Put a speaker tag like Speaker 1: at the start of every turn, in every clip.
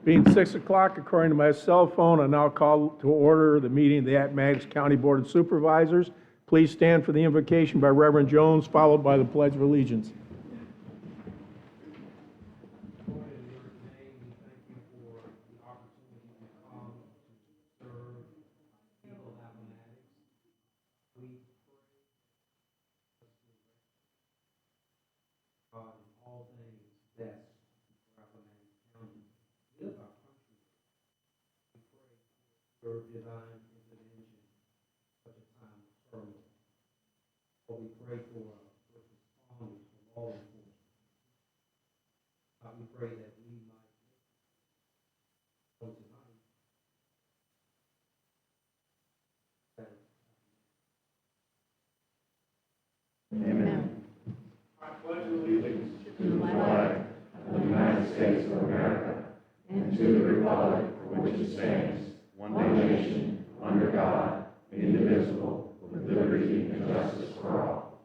Speaker 1: Being 6 o'clock, according to my cell phone, I now call to order the meeting of the Appomattox County Board of Supervisors. Please stand for the invocation by Reverend Jones, followed by the Pledge of Allegiance. Your divine intervention, such a time of turmoil. Lord, we pray for first responders, for law enforcement. God, we pray that we might go tonight.
Speaker 2: Amen.
Speaker 3: I pledge allegiance to the flag of the United States of America and to the republic for which it stands, one nation, under God, indivisible, with liberty and justice for all.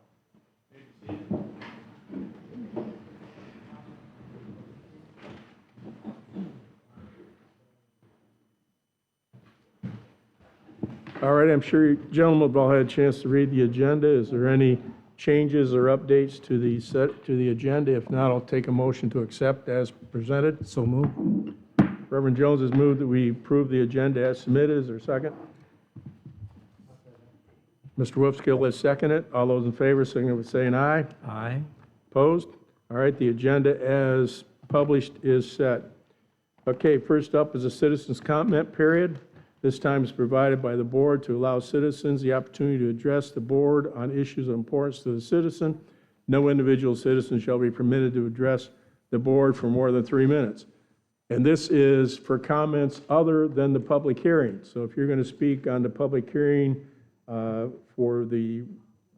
Speaker 1: All right, I'm sure you gentlemen have all had a chance to read the agenda. Is there any changes or updates to the agenda? If not, I'll take a motion to accept as presented. So moved. Reverend Jones has moved that we approve the agenda as submitted. Is there a second? Mr. Wolfskill has seconded. All those in favor, signify by saying aye.
Speaker 2: Aye.
Speaker 1: Opposed? All right, the agenda as published is set. Okay, first up is a citizens' comment period. This time is provided by the board to allow citizens the opportunity to address the board on issues of importance to the citizen. No individual citizen shall be permitted to address the board for more than 3 minutes. And this is for comments other than the public hearing. So if you're going to speak on the public hearing for the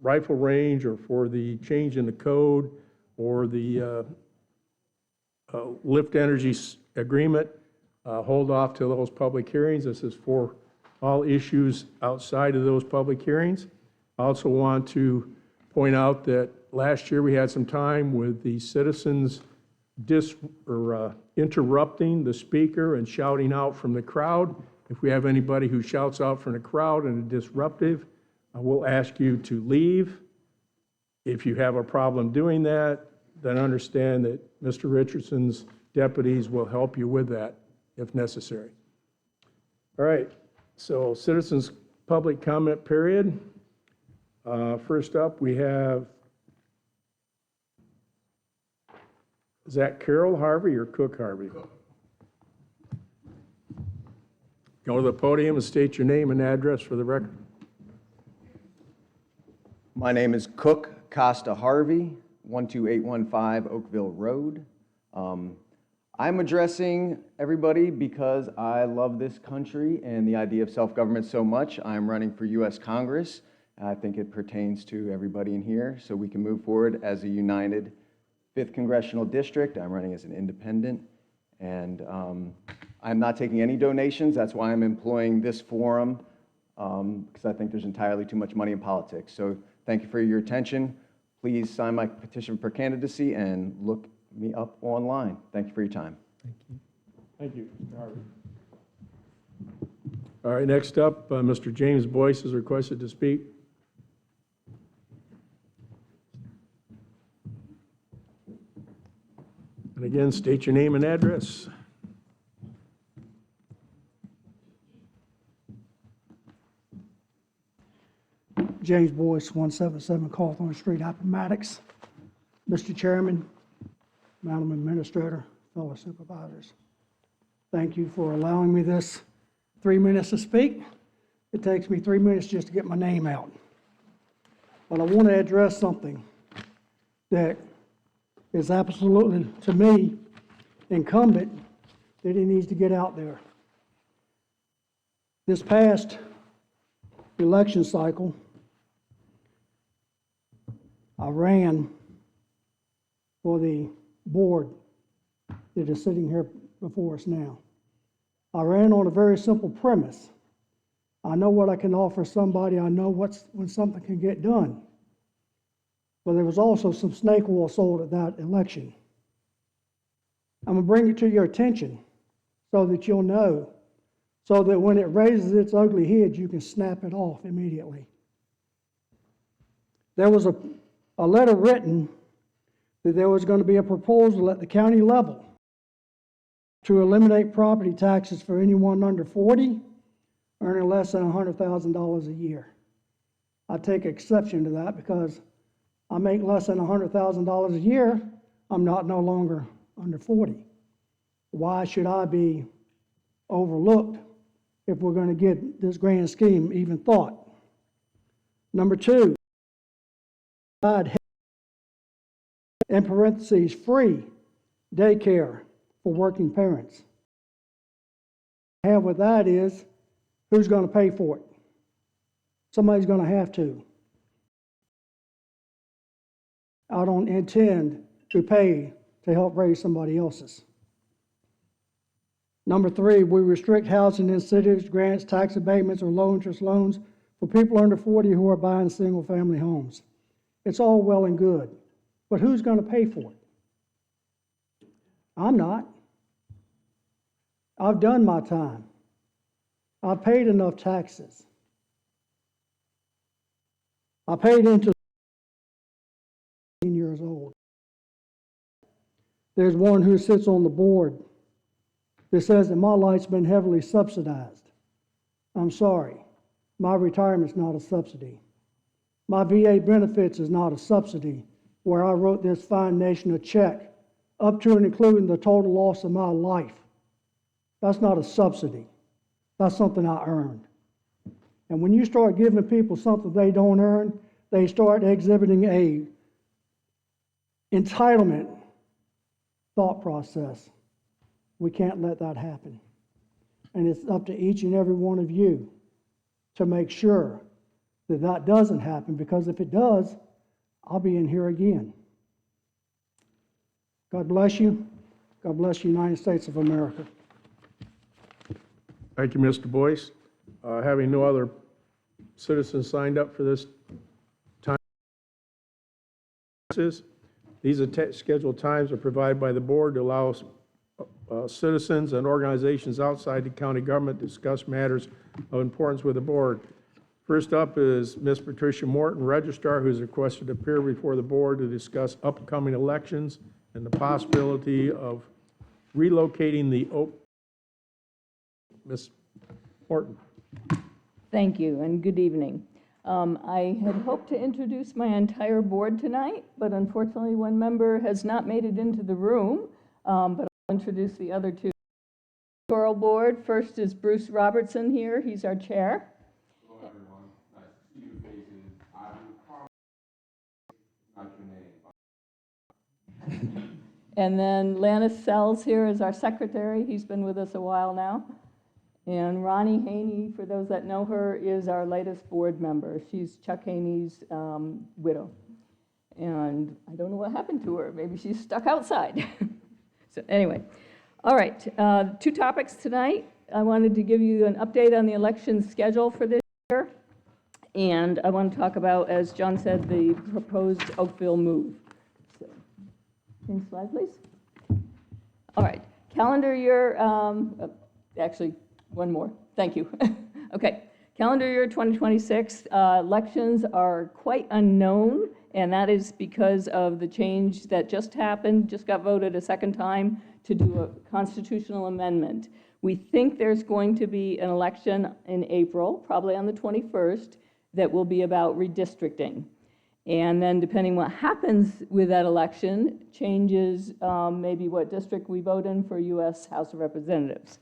Speaker 1: rifle range or for the change in the code or the lift energy agreement, hold off till those public hearings. This is for all issues outside of those public hearings. I also want to point out that last year we had some time with the citizens interrupting the speaker and shouting out from the crowd. If we have anybody who shouts out from the crowd and is disruptive, I will ask you to leave. If you have a problem doing that, then understand that Mr. Richardson's deputies will help you with that if necessary. All right, so citizens' public comment period. First up, we have, is that Carol Harvey or Cook Harvey? Go to the podium and state your name and address for the record.
Speaker 4: My name is Cook Costa Harvey, 12815 Oakville Road. I'm addressing everybody because I love this country and the idea of self-government so much. I'm running for U.S. Congress. I think it pertains to everybody in here, so we can move forward as a united 5th Congressional District. I'm running as an independent, and I'm not taking any donations. That's why I'm employing this forum, because I think there's entirely too much money in politics. So thank you for your attention. Please sign my petition for candidacy and look me up online. Thank you for your time.
Speaker 1: Thank you. Thank you, Mr. Harvey. All right, next up, Mr. James Boyce is requested to speak. And again, state your name and address.
Speaker 5: James Boyce, 177 Cawthorn Street, Appomattox. Mr. Chairman, Madam Administrator, fellow supervisors, thank you for allowing me this 3 minutes to speak. It takes me 3 minutes just to get my name out. But I want to address something that is absolutely, to me, incumbent that it needs to get out there. This past election cycle, I ran for the board that is sitting here before us now. I ran on a very simple premise. I know what I can offer somebody. I know when something can get done. But there was also some snake oil sold at that election. I'm going to bring it to your attention so that you'll know, so that when it raises its ugly head, you can snap it off immediately. There was a letter written that there was going to be a proposal at the county level to eliminate property taxes for anyone under 40 earning less than $100,000 a year. I take exception to that because I make less than $100,000 a year, I'm no longer under 40. Why should I be overlooked if we're going to get this grand scheme even thought? Number two, in parentheses, free daycare for working parents. What I have with that is, who's going to pay for it? Somebody's going to have to. I don't intend to pay to help raise somebody else's. Number three, we restrict housing incentives, grants, tax abatements, or low-interest loans for people under 40 who are buying single-family homes. It's all well and good, but who's going to pay for it? I'm not. I've done my time. I've paid enough taxes. I paid into 18 years old. There's one who sits on the board that says that my life's been heavily subsidized. I'm sorry. My retirement's not a subsidy. My VA benefits is not a subsidy, where I wrote this fine nation a check up to and including the total loss of my life. That's not a subsidy. That's something I earned. And when you start giving people something they don't earn, they start exhibiting a entitlement thought process. We can't let that happen. And it's up to each and every one of you to make sure that that doesn't happen, because if it does, I'll be in here again. God bless you. God bless the United States of America.
Speaker 1: Thank you, Mr. Boyce. Having no other citizens signed up for this time, these scheduled times are provided by the board to allow citizens and organizations outside the county government to discuss matters of importance with the board. First up is Ms. Patricia Morton, Registrar, who's requested to appear before the board to discuss upcoming elections and the possibility of relocating the Ms. Morton.
Speaker 2: Thank you, and good evening. I had hoped to introduce my entire board tonight, but unfortunately one member has not made it into the room, but I'll introduce the other two. Electoral board, first is Bruce Robertson here, he's our chair.
Speaker 3: Hello, everyone. Nice to see your faces. I will probably not your name.
Speaker 2: And then Lannis Sells here is our secretary, he's been with us a while now. And Ronnie Haney, for those that know her, is our latest board member. She's Chuck Haney's widow. And I don't know what happened to her. Maybe she's stuck outside. So anyway, all right, two topics tonight. I wanted to give you an update on the election schedule for this year. And I want to talk about, as John said, the proposed Oakville move. So, next slide, please. All right, calendar year, actually, one more. Thank you. Okay. Calendar year 2026 elections are quite unknown, and that is because of the change that just happened, just got voted a second time to do a constitutional amendment. We think there's going to be an election in April, probably on the 21st, that will be about redistricting. And then depending what happens with that election, changes maybe what district we vote in for U.S. House of Representatives.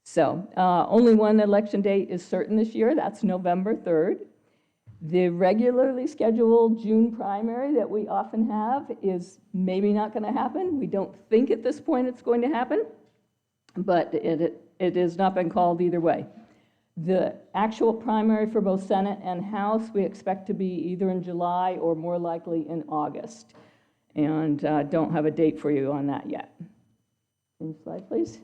Speaker 2: So only one election date is certain this year, that's November 3rd. The regularly scheduled June primary that we often have is maybe not going to happen. We don't think at this point it's going to happen, but it has not been called either way. The actual primary for both Senate and House we expect to be either in July or more likely in August. And don't have a date for you on that yet. Next slide, please.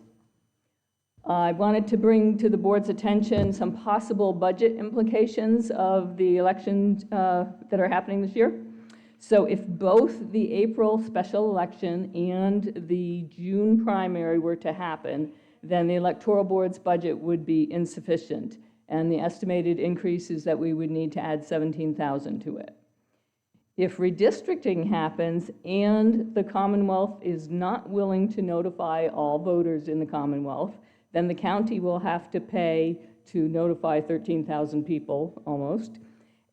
Speaker 2: I wanted to bring to the board's attention some possible budget implications of the elections that are happening this year. So if both the April special election and the June primary were to happen, then the electoral board's budget would be insufficient. And the estimated increase is that we would need to add 17,000 to it. If redistricting happens and the Commonwealth is not willing to notify all voters in the Commonwealth, then the county will have to pay to notify 13,000 people almost.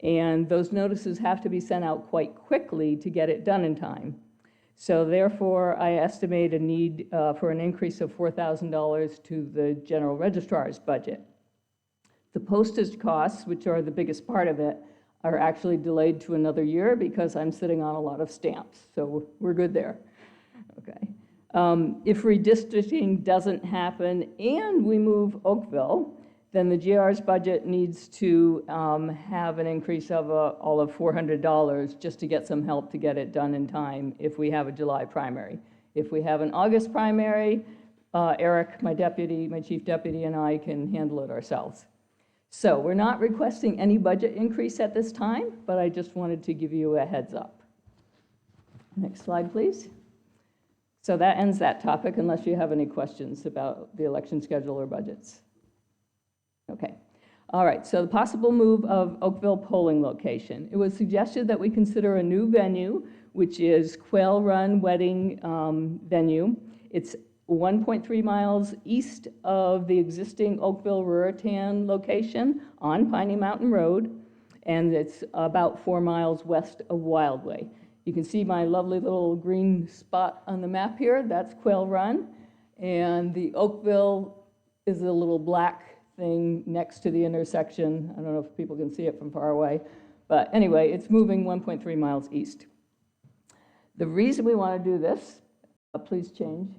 Speaker 2: And those notices have to be sent out quite quickly to get it done in time. So therefore, I estimate a need for an increase of $4,000 to the general registrar's budget. The postage costs, which are the biggest part of it, are actually delayed to another year because I'm sitting on a lot of stamps. So we're good there. Okay. If redistricting doesn't happen and we move Oakville, then the GR's budget needs to have an increase of all of $400 just to get some help to get it done in time if we have a July primary. If we have an August primary, Eric, my chief deputy, and I can handle it ourselves. So we're not requesting any budget increase at this time, but I just wanted to give you a heads up. Next slide, please. So that ends that topic, unless you have any questions about the election schedule or budgets. Okay. All right, so the possible move of Oakville polling location. It was suggested that we consider a new venue, which is Quail Run Wedding venue. It's 1.3 miles east of the existing Oakville-Ruritan location on Piney Mountain Road, and it's about 4 miles west of Wildway. You can see my lovely little green spot on the map here. That's Quail Run, and the Oakville is a little black thing next to the intersection. I don't know if people can see it from far away, but anyway, it's moving 1.3 miles east. The reason we want to do this, please change,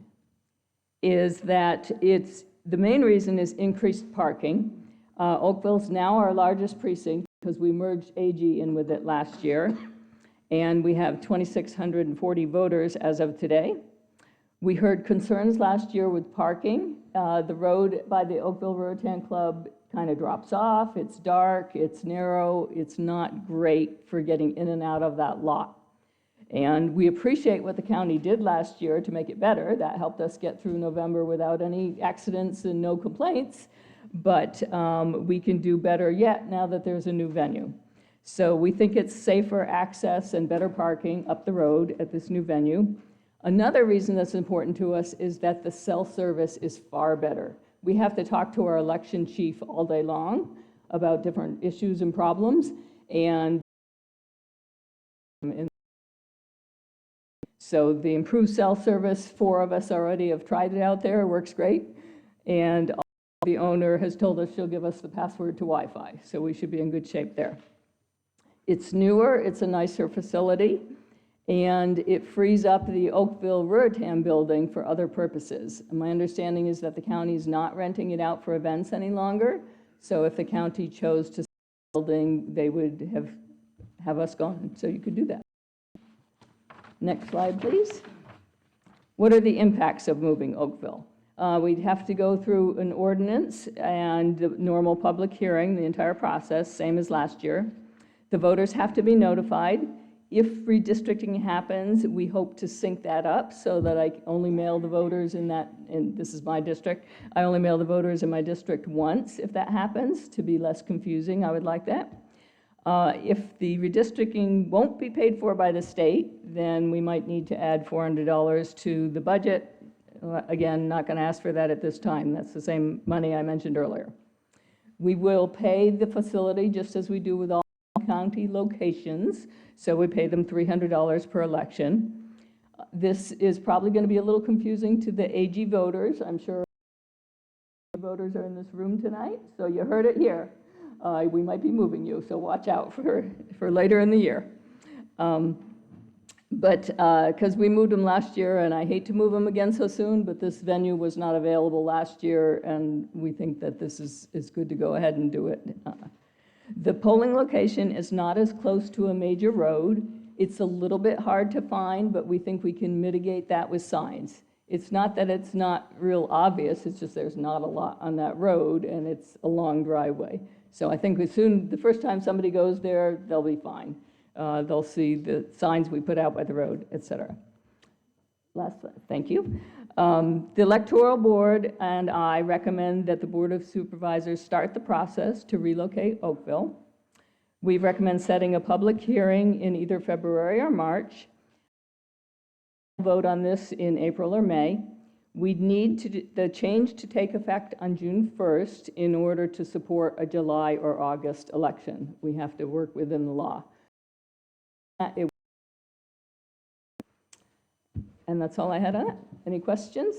Speaker 2: is that the main reason is increased parking. Oakville's now our largest precinct because we merged AG in with it last year, and we have 2,640 voters as of today. We heard concerns last year with parking. The road by the Oakville-Ruritan Club kind of drops off. It's dark, it's narrow, it's not great for getting in and out of that lot. And we appreciate what the county did last year to make it better. That helped us get through November without any accidents and no complaints. But we can do better yet now that there's a new venue. So we think it's safer access and better parking up the road at this new venue. Another reason that's important to us is that the cell service is far better. We have to talk to our election chief all day long about different issues and problems. And so the improved cell service, 4 of us already have tried it out there, it works great. And the owner has told us she'll give us the password to Wi-Fi, so we should be in good shape there. It's newer, it's a nicer facility, and it frees up the Oakville-Ruritan building for other purposes. And my understanding is that the county is not renting it out for events any longer, so if the county chose to sell the building, they would have us gone, so you could do that. Next slide, please. What are the impacts of moving Oakville? We'd have to go through an ordinance and the normal public hearing, the entire process, same as last year. The voters have to be notified. If redistricting happens, we hope to sync that up so that I only mail the voters in that, and this is my district, I only mail the voters in my district once if that happens, to be less confusing. I would like that. If the redistricting won't be paid for by the state, then we might need to add $400 to the budget. Again, not going to ask for that at this time. That's the same money I mentioned earlier. We will pay the facility just as we do with all county locations. So we pay them $300 per election. This is probably going to be a little confusing to the AG voters. I'm sure voters are in this room tonight, so you heard it here. We might be moving you, so watch out for later in the year. Because we moved them last year, and I hate to move them again so soon, but this venue was not available last year, and we think that this is good to go ahead and do it. The polling location is not as close to a major road. It's a little bit hard to find, but we think we can mitigate that with signs. It's not that it's not real obvious, it's just there's not a lot on that road, and it's a long driveway. So I think the first time somebody goes there, they'll be fine. They'll see the signs we put out by the road, et cetera. Thank you. The electoral board and I recommend that the Board of Supervisors start the process to relocate Oakville. We recommend setting a public hearing in either February or March. Vote on this in April or May. We'd need the change to take effect on June 1st in order to support a July or August election. We have to work within the law. And that's all I had on it. Any questions?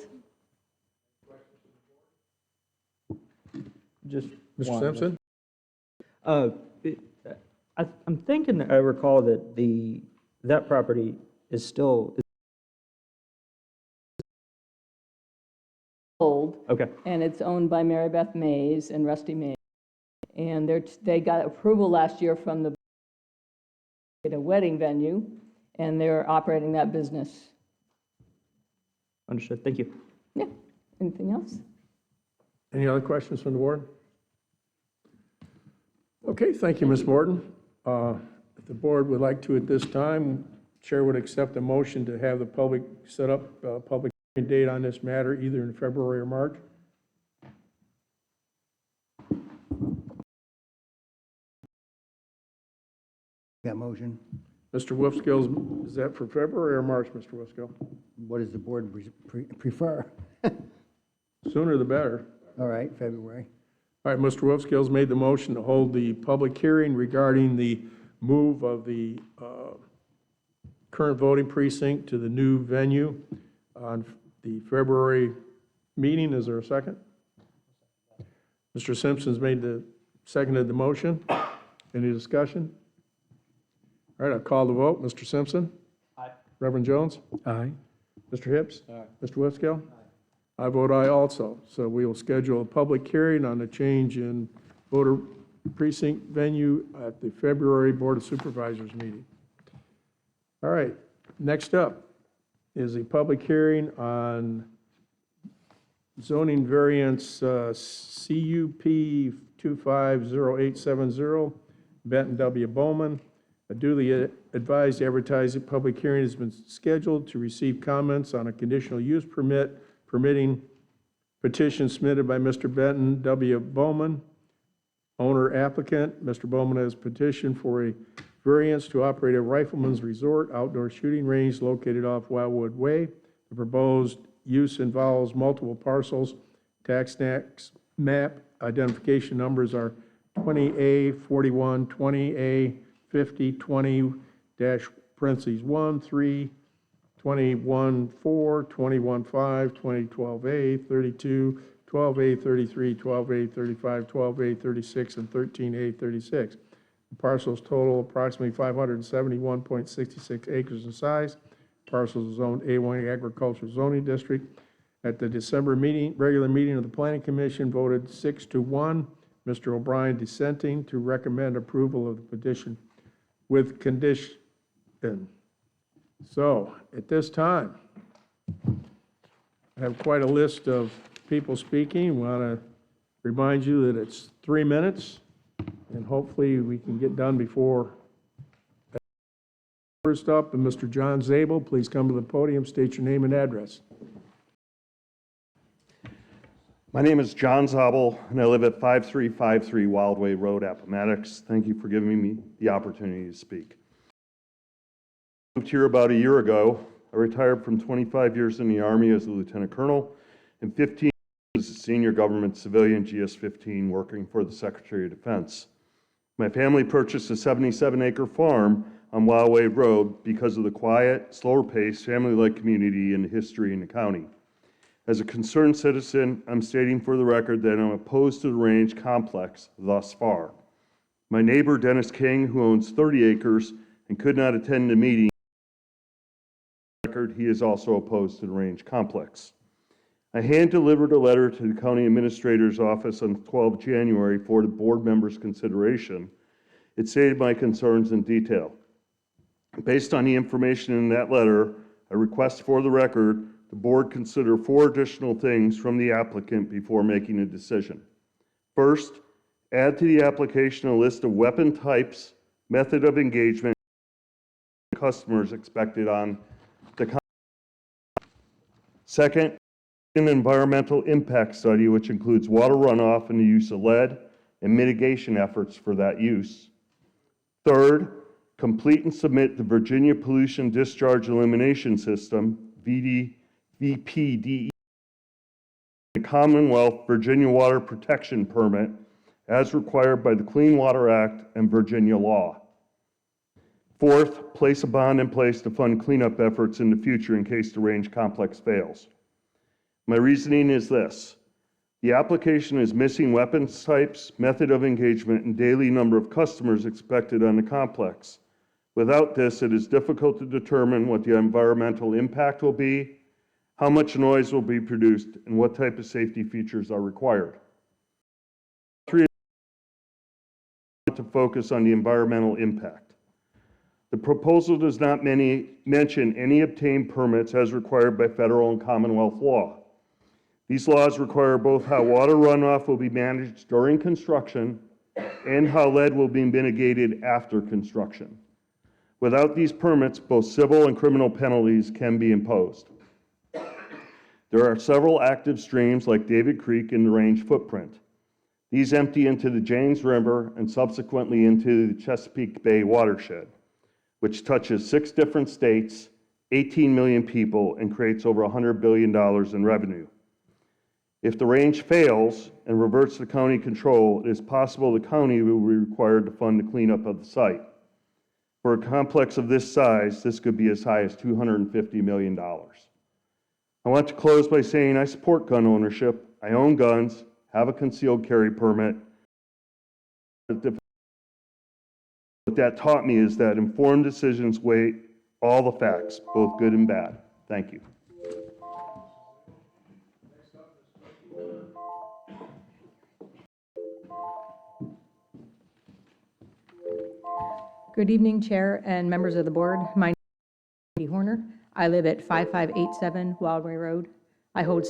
Speaker 6: Just
Speaker 1: Mr.
Speaker 6: one.
Speaker 1: Simpson?
Speaker 6: I'm thinking I recall that that property is still,
Speaker 2: Old.
Speaker 6: okay,
Speaker 2: And it's owned by Mary Beth Mays and Rusty Mays. And they got approval last year from the wedding venue, and they're operating that business.
Speaker 6: understood, thank you.
Speaker 2: Yeah. Anything else?
Speaker 1: Any other questions from the board? Okay, thank you, Ms. Morton. If the board would like to at this time, Chair would accept a motion to have the public set up a public hearing date on this matter either in February or March.
Speaker 7: That motion.
Speaker 1: Mr. Wolfskill, is that for February or March, Mr. Wolfskill?
Speaker 7: What does the board prefer?
Speaker 1: Sooner the better.
Speaker 7: All right, February.
Speaker 1: All right, Mr. Wolfskill's made the motion to hold the public hearing regarding the move of the current voting precinct to the new venue on the February meeting. Is there a second? Mr. Simpson's seconded the motion. Any discussion? All right, I'll call the vote. Mr. Simpson?
Speaker 6: Aye.
Speaker 1: Reverend Jones?
Speaker 5: Aye.
Speaker 1: Mr. Hips? Aye. Mr. Wolfskill? I vote aye also. So we will schedule a public hearing on the change in voter precinct venue at the February Board of Supervisors meeting. All right, next up is a public hearing on zoning variance CUP 250870, Benton W. Bowman. A duly advised advertised public hearing has been scheduled to receive comments on a conditional use permit permitting petition submitted by Mr. Benton W. Bowman, owner applicant. Mr. Bowman has petitioned for a variance to operate a Rifleman's Resort outdoor shooting range located off Wildwood Way. The proposed use involves multiple parcels. Tax map identification numbers are 20A41, 20A50, 20-1, 3, 21-4, 21-5, 2012A, 32, 12A, 33, 12A, 35, 12A, 36, and 13A, 36. The parcels total approximately 571.66 acres in size. Parcels zoned A1 Agricultural Zoning District. At the December regular meeting of the Planning Commission, voted 6-1, Mr. O'Brien dissenting, to recommend approval of the petition with condition. So, at this time, I have quite a list of people speaking. I want to remind you that it's 3 minutes, and hopefully we can get done before. First up, Mr. John Zabel, please come to the podium, state your name and address.
Speaker 3: My name is John Zabel, and I live at 5353 Wildway Road, Appomattox. Thank you for giving me the opportunity to speak. I moved here about a year ago. I retired from 25 years in the Army as a lieutenant colonel and 15 years as a senior government civilian, GS-15, working for the Secretary of Defense. My family purchased a 77-acre farm on Wildway Road because of the quiet, slower-paced, family-like community and history in the county. As a concerned citizen, I'm stating for the record that I'm opposed to the range complex thus far. My neighbor, Dennis King, who owns 30 acres and could not attend the meeting, he is also opposed to the range complex. I hand-delivered a letter to the County Administrator's Office on 12 January for the board members' consideration. It stated my concerns in detail. Based on the information in that letter, I request for the record the board consider 4 additional things from the applicant before making a decision. First, add to the application a list of weapon types, method of engagement, customers expected on the Second, an environmental impact study, which includes water runoff and the use of lead and mitigation efforts for that use. Third, complete and submit the Virginia Pollution Discharge Elimination System, VPDE, the Commonwealth Virginia Water Protection Permit as required by the Clean Water Act and Virginia law. Fourth, place a bond in place to fund cleanup efforts in the future in case the range complex fails. My reasoning is this. The application is missing weapons types, method of engagement, and daily number of customers expected on the complex. Without this, it is difficult to determine what the environmental impact will be, how much noise will be produced, and what type of safety features are required. Three, to focus on the environmental impact. The proposal does not mention any obtained permits as required by federal and Commonwealth law. These laws require both how water runoff will be managed during construction and how lead will be mitigated after construction. Without these permits, both civil and criminal penalties can be imposed. There are several active streams like David Creek in the range footprint. These empty into the James River and subsequently into the Chesapeake Bay watershed, which touches 6 different states, 18 million people, and creates over $100 billion in revenue. If the range fails and reverts to county control, it is possible the county will be required to fund the cleanup of the site. For a complex of this size, this could be as high as $250 million. I want to close by saying I support gun ownership. I own guns, have a concealed carry permit. What that taught me is that informed decisions weigh all the facts, both good and bad. Thank you.
Speaker 8: Good evening, Chair and members of the board. My name is Katie Horner. I live at 5587 Wildway Road. I hold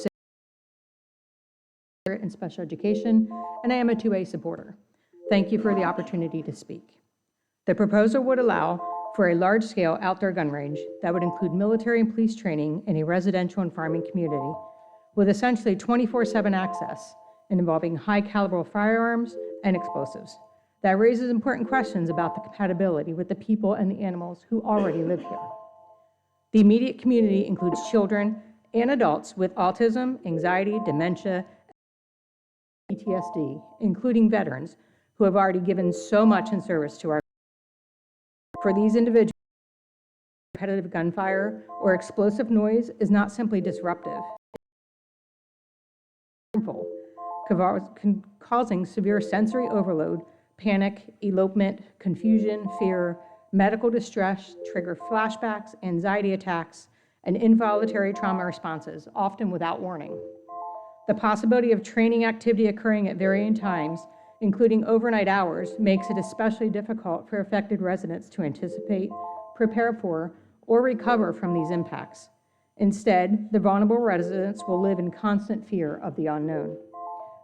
Speaker 8: in special education, and I am a 2A supporter. Thank you for the opportunity to speak. The proposal would allow for a large-scale outdoor gun range that would include military and police training in a residential and farming community with essentially 24/7 access and involving high-caliber firearms and explosives. That raises important questions about the compatibility with the people and the animals who already live here. The immediate community includes children and adults with autism, anxiety, dementia, PTSD, including veterans who have already given so much in service to our. For these individuals, repetitive gunfire or explosive noise is not simply disruptive, it's harmful, causing severe sensory overload, panic, elopement, confusion, fear, medical distress, trigger flashbacks, anxiety attacks, and involuntary trauma responses, often without warning. The possibility of training activity occurring at varying times, including overnight hours, makes it especially difficult for affected residents to anticipate, prepare for, or recover from these impacts. Instead, the vulnerable residents will live in constant fear of the unknown.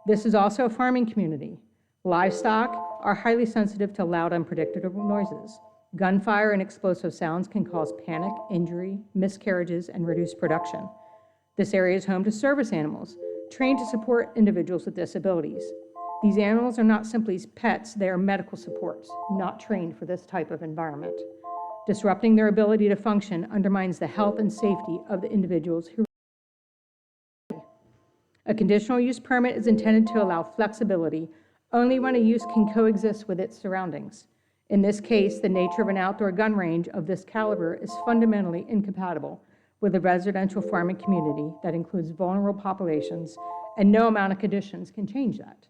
Speaker 8: This is also a farming community. Livestock are highly sensitive to loud, unpredictable noises. Gunfire and explosive sounds can cause panic, injury, miscarriages, and reduced production. This area is home to service animals, trained to support individuals with disabilities. These animals are not simply pets, they are medical supports, not trained for this type of environment. Disrupting their ability to function undermines the health and safety of the individuals who. A conditional use permit is intended to allow flexibility only when a use can coexist with its surroundings. In this case, the nature of an outdoor gun range of this caliber is fundamentally incompatible with a residential farming community that includes vulnerable populations, and no amount of conditions can change that.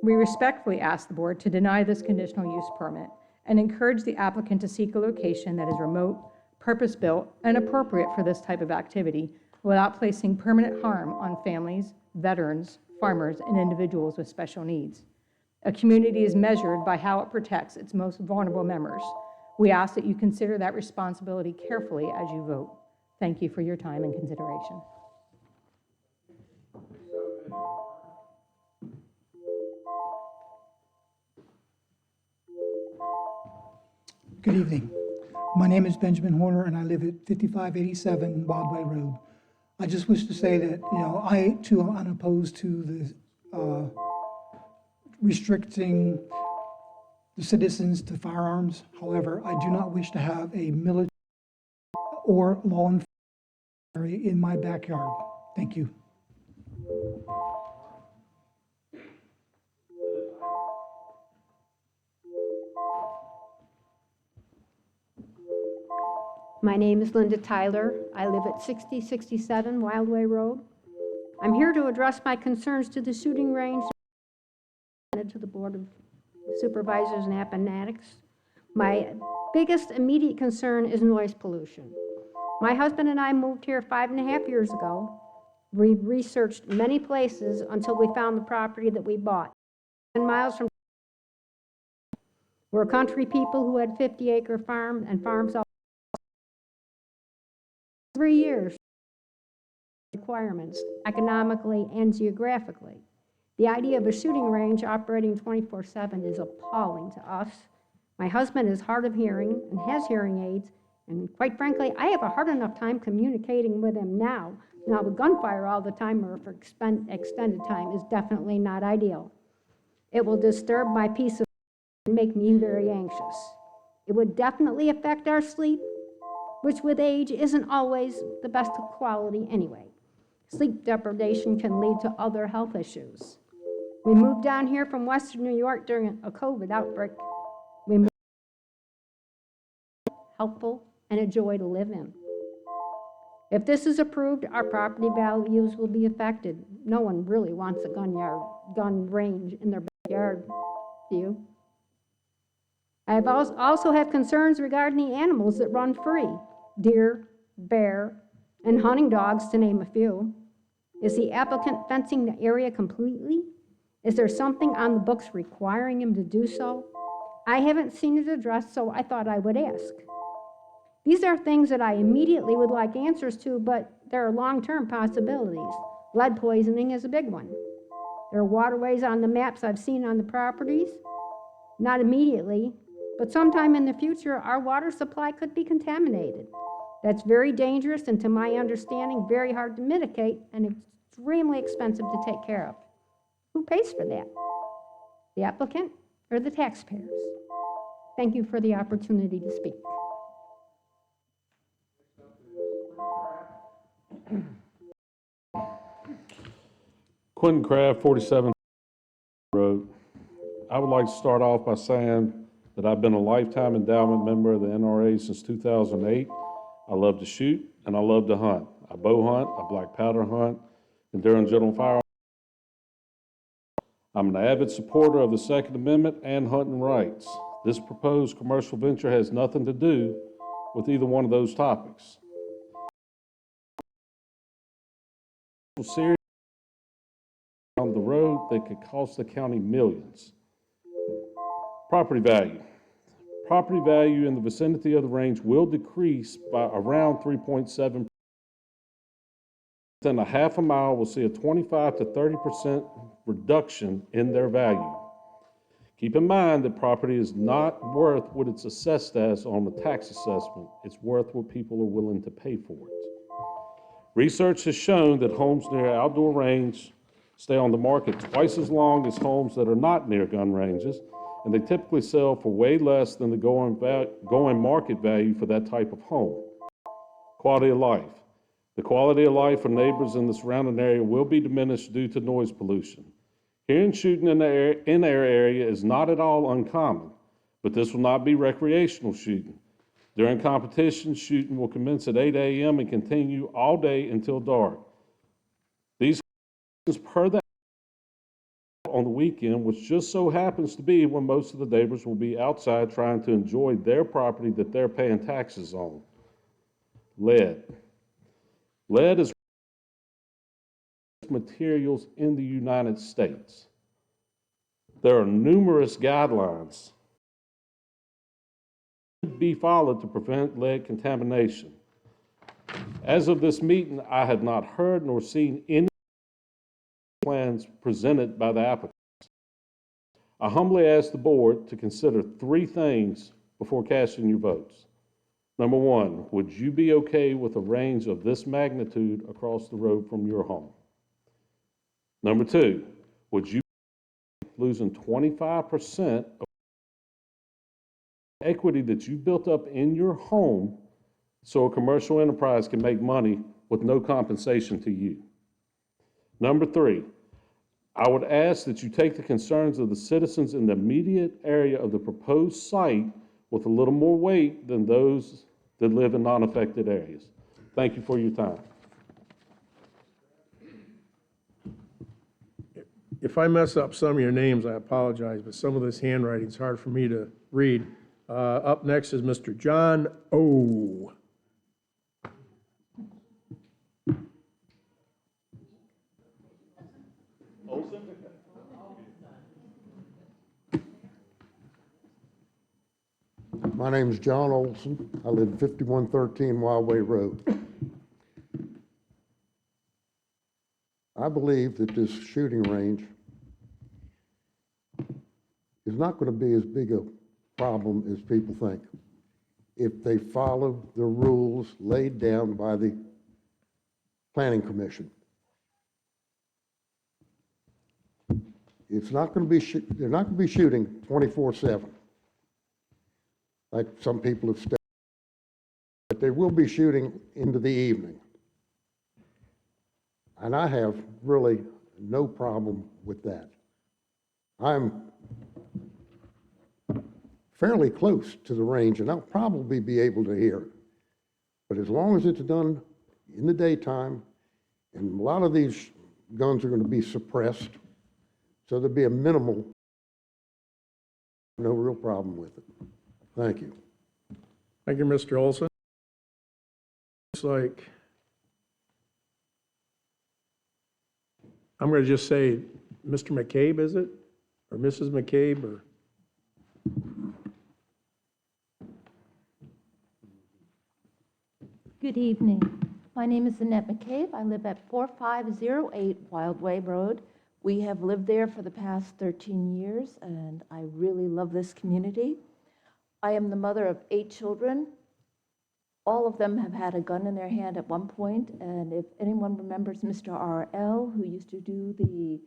Speaker 8: We respectfully ask the board to deny this conditional use permit and encourage the applicant to seek a location that is remote, purpose-built, and appropriate for this type of activity without placing permanent harm on families, veterans, farmers, and individuals with special needs. A community is measured by how it protects its most vulnerable members. We ask that you consider that responsibility carefully as you vote. Thank you for your time and consideration.
Speaker 9: Good evening. My name is Benjamin Horner, and I live at 5587 Wildway Road. I just wish to say that, I too am unopposed to the restricting the citizens to firearms. However, I do not wish to have a military or law enforcement area in my backyard. Thank you.
Speaker 10: My name is Linda Tyler. I live at 6067 Wildway Road. I'm here to address my concerns to the shooting range and to the Board of Supervisors in Appomattox. My biggest immediate concern is noise pollution. My husband and I moved here 5.5 years ago. We researched many places until we found the property that we bought. 10 miles from. We're country people who had 50-acre farm and farms all 3 years requirements, economically and geographically. The idea of a shooting range operating 24/7 is appalling to us. My husband is hard of hearing and has hearing aids, and quite frankly, I have a hard enough time communicating with him now. Now, with gunfire all the time or for extended time is definitely not ideal. It will disturb my peace of mind and make me very anxious. It would definitely affect our sleep, which with age isn't always the best of quality anyway. Sleep deprivation can lead to other health issues. We moved down here from Western New York during a COVID outbreak. We moved helpful and a joy to live in. If this is approved, our property values will be affected. No one really wants a gun range in their backyard, do you? I have also have concerns regarding the animals that run free. Deer, bear, and hunting dogs, to name a few. Is the applicant fencing the area completely? Is there something on the books requiring him to do so? I haven't seen it addressed, so I thought I would ask. These are things that I immediately would like answers to, but there are long-term possibilities. Lead poisoning is a big one. There are waterways on the maps I've seen on the properties. Not immediately, but sometime in the future, our water supply could be contaminated. That's very dangerous and, to my understanding, very hard to mitigate and extremely expensive to take care of. Who pays for that? The applicant or the taxpayers? Thank you for the opportunity to speak.
Speaker 11: Quentin Craft, 47 Road. I would like to start off by saying that I've been a lifetime endowment member of the NRA since 2008. I love to shoot and I love to hunt. I bow hunt, I black powder hunt, and during general firearms. I'm an avid supporter of the Second Amendment and hunting rights. This proposed commercial venture has nothing to do with either one of those topics. Serious on the road that could cost the county millions. Property value. Property value in the vicinity of the range will decrease by around 3.7%. Within a half a mile, we'll see a 25 to 30% reduction in their value. Keep in mind that property is not worth what it's assessed as on the tax assessment. It's worth what people are willing to pay for it. Research has shown that homes near outdoor range stay on the market twice as long as homes that are not near gun ranges, and they typically sell for way less than the going market value for that type of home. Quality of life. The quality of life for neighbors in the surrounding area will be diminished due to noise pollution. Hearing shooting in their area is not at all uncommon, but this will not be recreational shooting. During competition, shooting will commence at 8 a.m. and continue all day until dark. These per the on the weekend, which just so happens to be when most of the neighbors will be outside trying to enjoy their property that they're paying taxes on. Lead. Lead is materials in the United States. There are numerous guidelines to be followed to prevent lead contamination. As of this meeting, I have not heard nor seen any plans presented by the applicants. I humbly ask the board to consider 3 things before casting your votes. Number one, would you be okay with a range of this magnitude across the road from your home? Number two, would you be losing 25% of equity that you built up in your home so a commercial enterprise can make money with no compensation to you? Number three, I would ask that you take the concerns of the citizens in the immediate area of the proposed site with a little more weight than those that live in non-affected areas. Thank you for your time.
Speaker 1: If I mess up some of your names, I apologize, but some of this handwriting is hard for me to read. Up next is Mr. John O.
Speaker 12: My name is John Olson. I live at 5113 Wildway Road. I believe that this shooting range is not going to be as big a problem as people think if they follow the rules laid down by the Planning Commission. It's not going to be, they're not going to be shooting 24/7. Like some people have stated, but they will be shooting into the evening. And I have really no problem with that. I'm fairly close to the range, and I'll probably be able to hear it. But as long as it's done in the daytime, and a lot of these guns are going to be suppressed, so there'll be a minimal, no real problem with it. Thank you.
Speaker 1: Thank you, Mr. Olson. It's like, I'm going to just say Mr. McCabe, is it? Or Mrs. McCabe, or?
Speaker 13: Good evening. My name is Annette McCabe. I live at 4508 Wildway Road. We have lived there for the past 13 years, and I really love this community. I am the mother of 8 children. All of them have had a gun in their hand at one point, and if anyone remembers Mr. R.L., who used to do the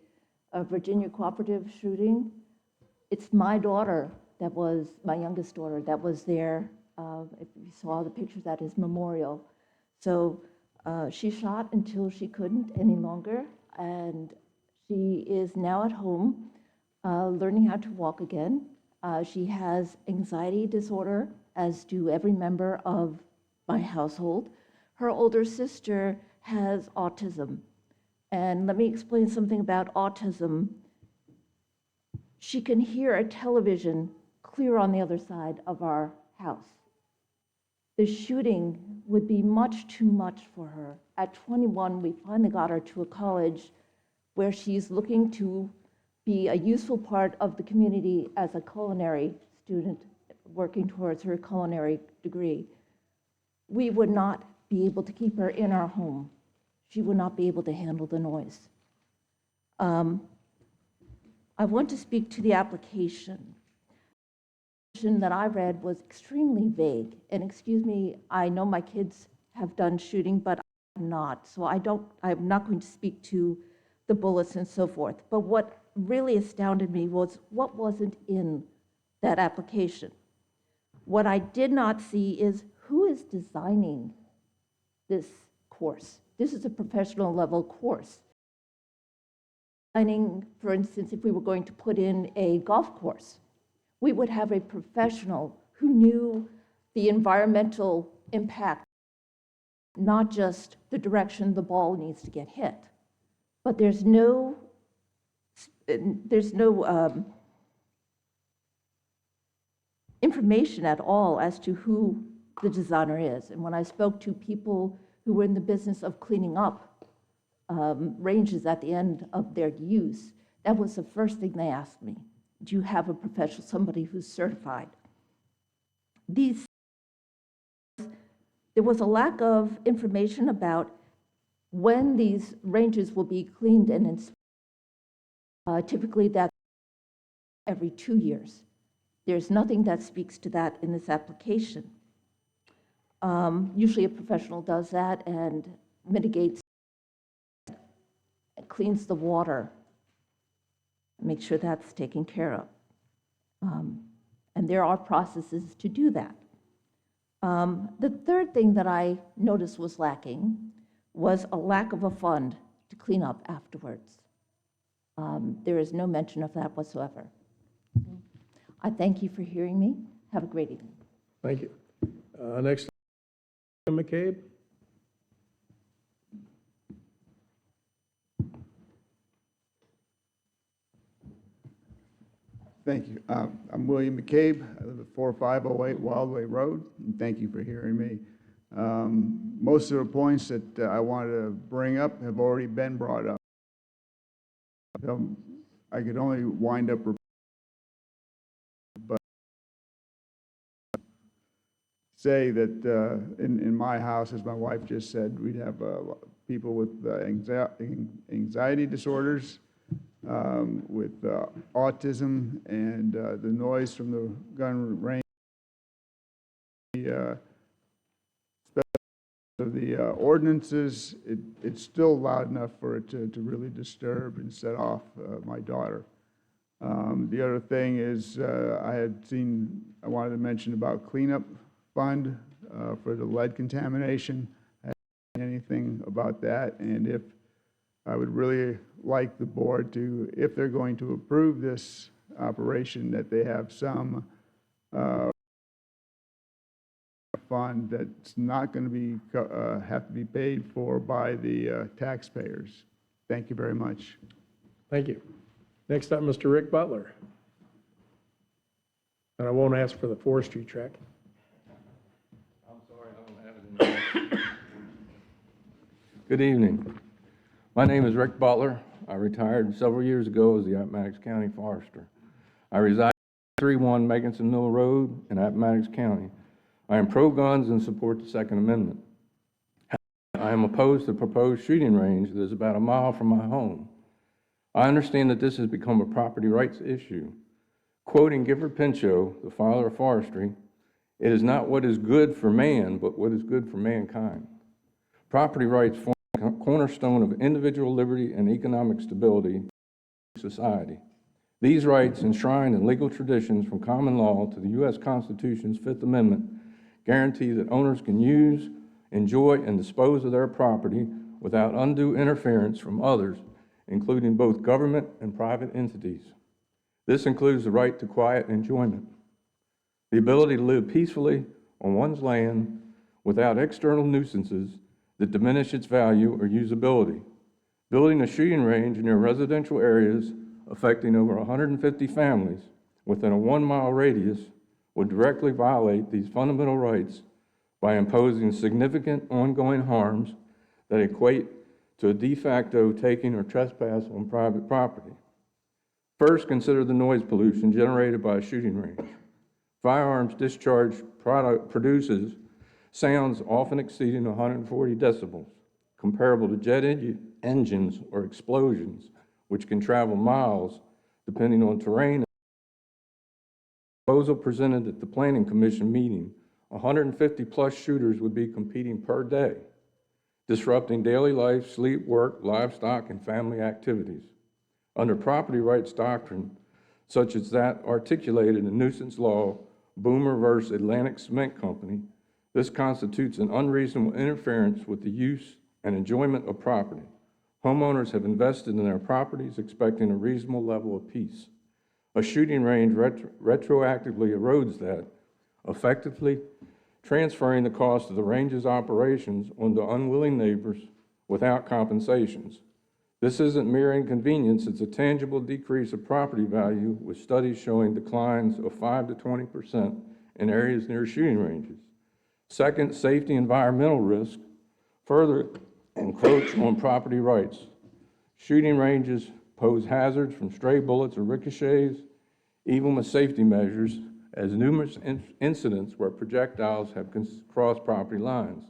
Speaker 13: Virginia Cooperative shooting, it's my daughter that was, my youngest daughter, that was there. If you saw the pictures at his memorial. So she shot until she couldn't any longer, and she is now at home learning how to walk again. She has anxiety disorder, as do every member of my household. Her older sister has autism. And let me explain something about autism. She can hear a television clear on the other side of our house. The shooting would be much too much for her. At 21, we finally got her to a college where she's looking to be a useful part of the community as a culinary student working towards her culinary degree. We would not be able to keep her in our home. She would not be able to handle the noise. I want to speak to the application. That I read was extremely vague, and excuse me, I know my kids have done shooting, but I'm not, so I'm not going to speak to the bullets and so forth. But what really astounded me was what wasn't in that application. What I did not see is who is designing this course. This is a professional level course. Designing, for instance, if we were going to put in a golf course, we would have a professional who knew the environmental impact, not just the direction the ball needs to get hit. But there's no information at all as to who the designer is. And when I spoke to people who were in the business of cleaning up ranges at the end of their use, that was the first thing they asked me. Do you have a professional, somebody who's certified? There was a lack of information about when these ranges will be cleaned and inspected. Typically that's every 2 years. There's nothing that speaks to that in this application. Usually a professional does that and mitigates, cleans the water, make sure that's taken care of. And there are processes to do that. The third thing that I noticed was lacking was a lack of a fund to clean up afterwards. There is no mention of that whatsoever. I thank you for hearing me. Have a great evening.
Speaker 1: Thank you. Next, McCabe.
Speaker 14: Thank you. I'm William McCabe. I live at 4508 Wildway Road, and thank you for hearing me. Most of the points that I wanted to bring up have already been brought up. I could only wind up, but say that in my house, as my wife just said, we'd have people with anxiety disorders, with autism, and the noise from the gun range, the ordinances, it's still loud enough for it to really disturb and set off my daughter. The other thing is I wanted to mention about cleanup fund for the lead contamination. I haven't seen anything about that, and if I would really like the board to, if they're going to approve this operation, that they have some fund that's not going to be have to be paid for by the taxpayers. Thank you very much.
Speaker 1: Thank you. Next up, Mr. Rick Butler. And I won't ask for the forestry check.
Speaker 15: I'm sorry, I don't have it in there. Good evening. My name is Rick Butler. I retired several years ago as the Appomattox County Forester. I reside at 31 Meganson Mill Road in Appomattox County. I am pro-guns and support the Second Amendment. I am opposed to the proposed shooting range that is about a mile from my home. I understand that this has become a property rights issue. Quoting Gifford Pinchot, the father of forestry, "It is not what is good for man, but what is good for mankind." Property rights form a cornerstone of individual liberty and economic stability in society. These rights, enshrined in legal traditions from common law to the U.S. Constitution's Fifth Amendment, guarantee that owners can use, enjoy, and dispose of their property without undue interference from others, including both government and private entities. This includes the right to quiet enjoyment, the ability to live peacefully on one's land without external nuisances that diminish its value or usability. Building a shooting range in your residential areas affecting over 150 families within a 1-mile radius would directly violate these fundamental rights by imposing significant ongoing harms that equate to a de facto taking or trespass on private property. First, consider the noise pollution generated by a shooting range. Firearms discharge produces sounds often exceeding 140 decibels, comparable to jet engines or explosions, which can travel miles depending on terrain. Proposal presented at the Planning Commission meeting, 150 plus shooters would be competing per day, disrupting daily life, sleep, work, livestock, and family activities. Under property rights doctrine, such as that articulated in nuisance law, Boomer versus Atlantic Cement Company, this constitutes an unreasonable interference with the use and enjoyment of property. Homeowners have invested in their properties expecting a reasonable level of peace. A shooting range retroactively erodes that, effectively transferring the cost of the range's operations onto unwilling neighbors without compensations. This isn't mere inconvenience, it's a tangible decrease of property value, with studies showing declines of 5 to 20% in areas near shooting ranges. Second, safety and environmental risk further encroach on property rights. Shooting ranges pose hazards from stray bullets or ricochets, even with safety measures, as numerous incidents where projectiles have crossed property lines.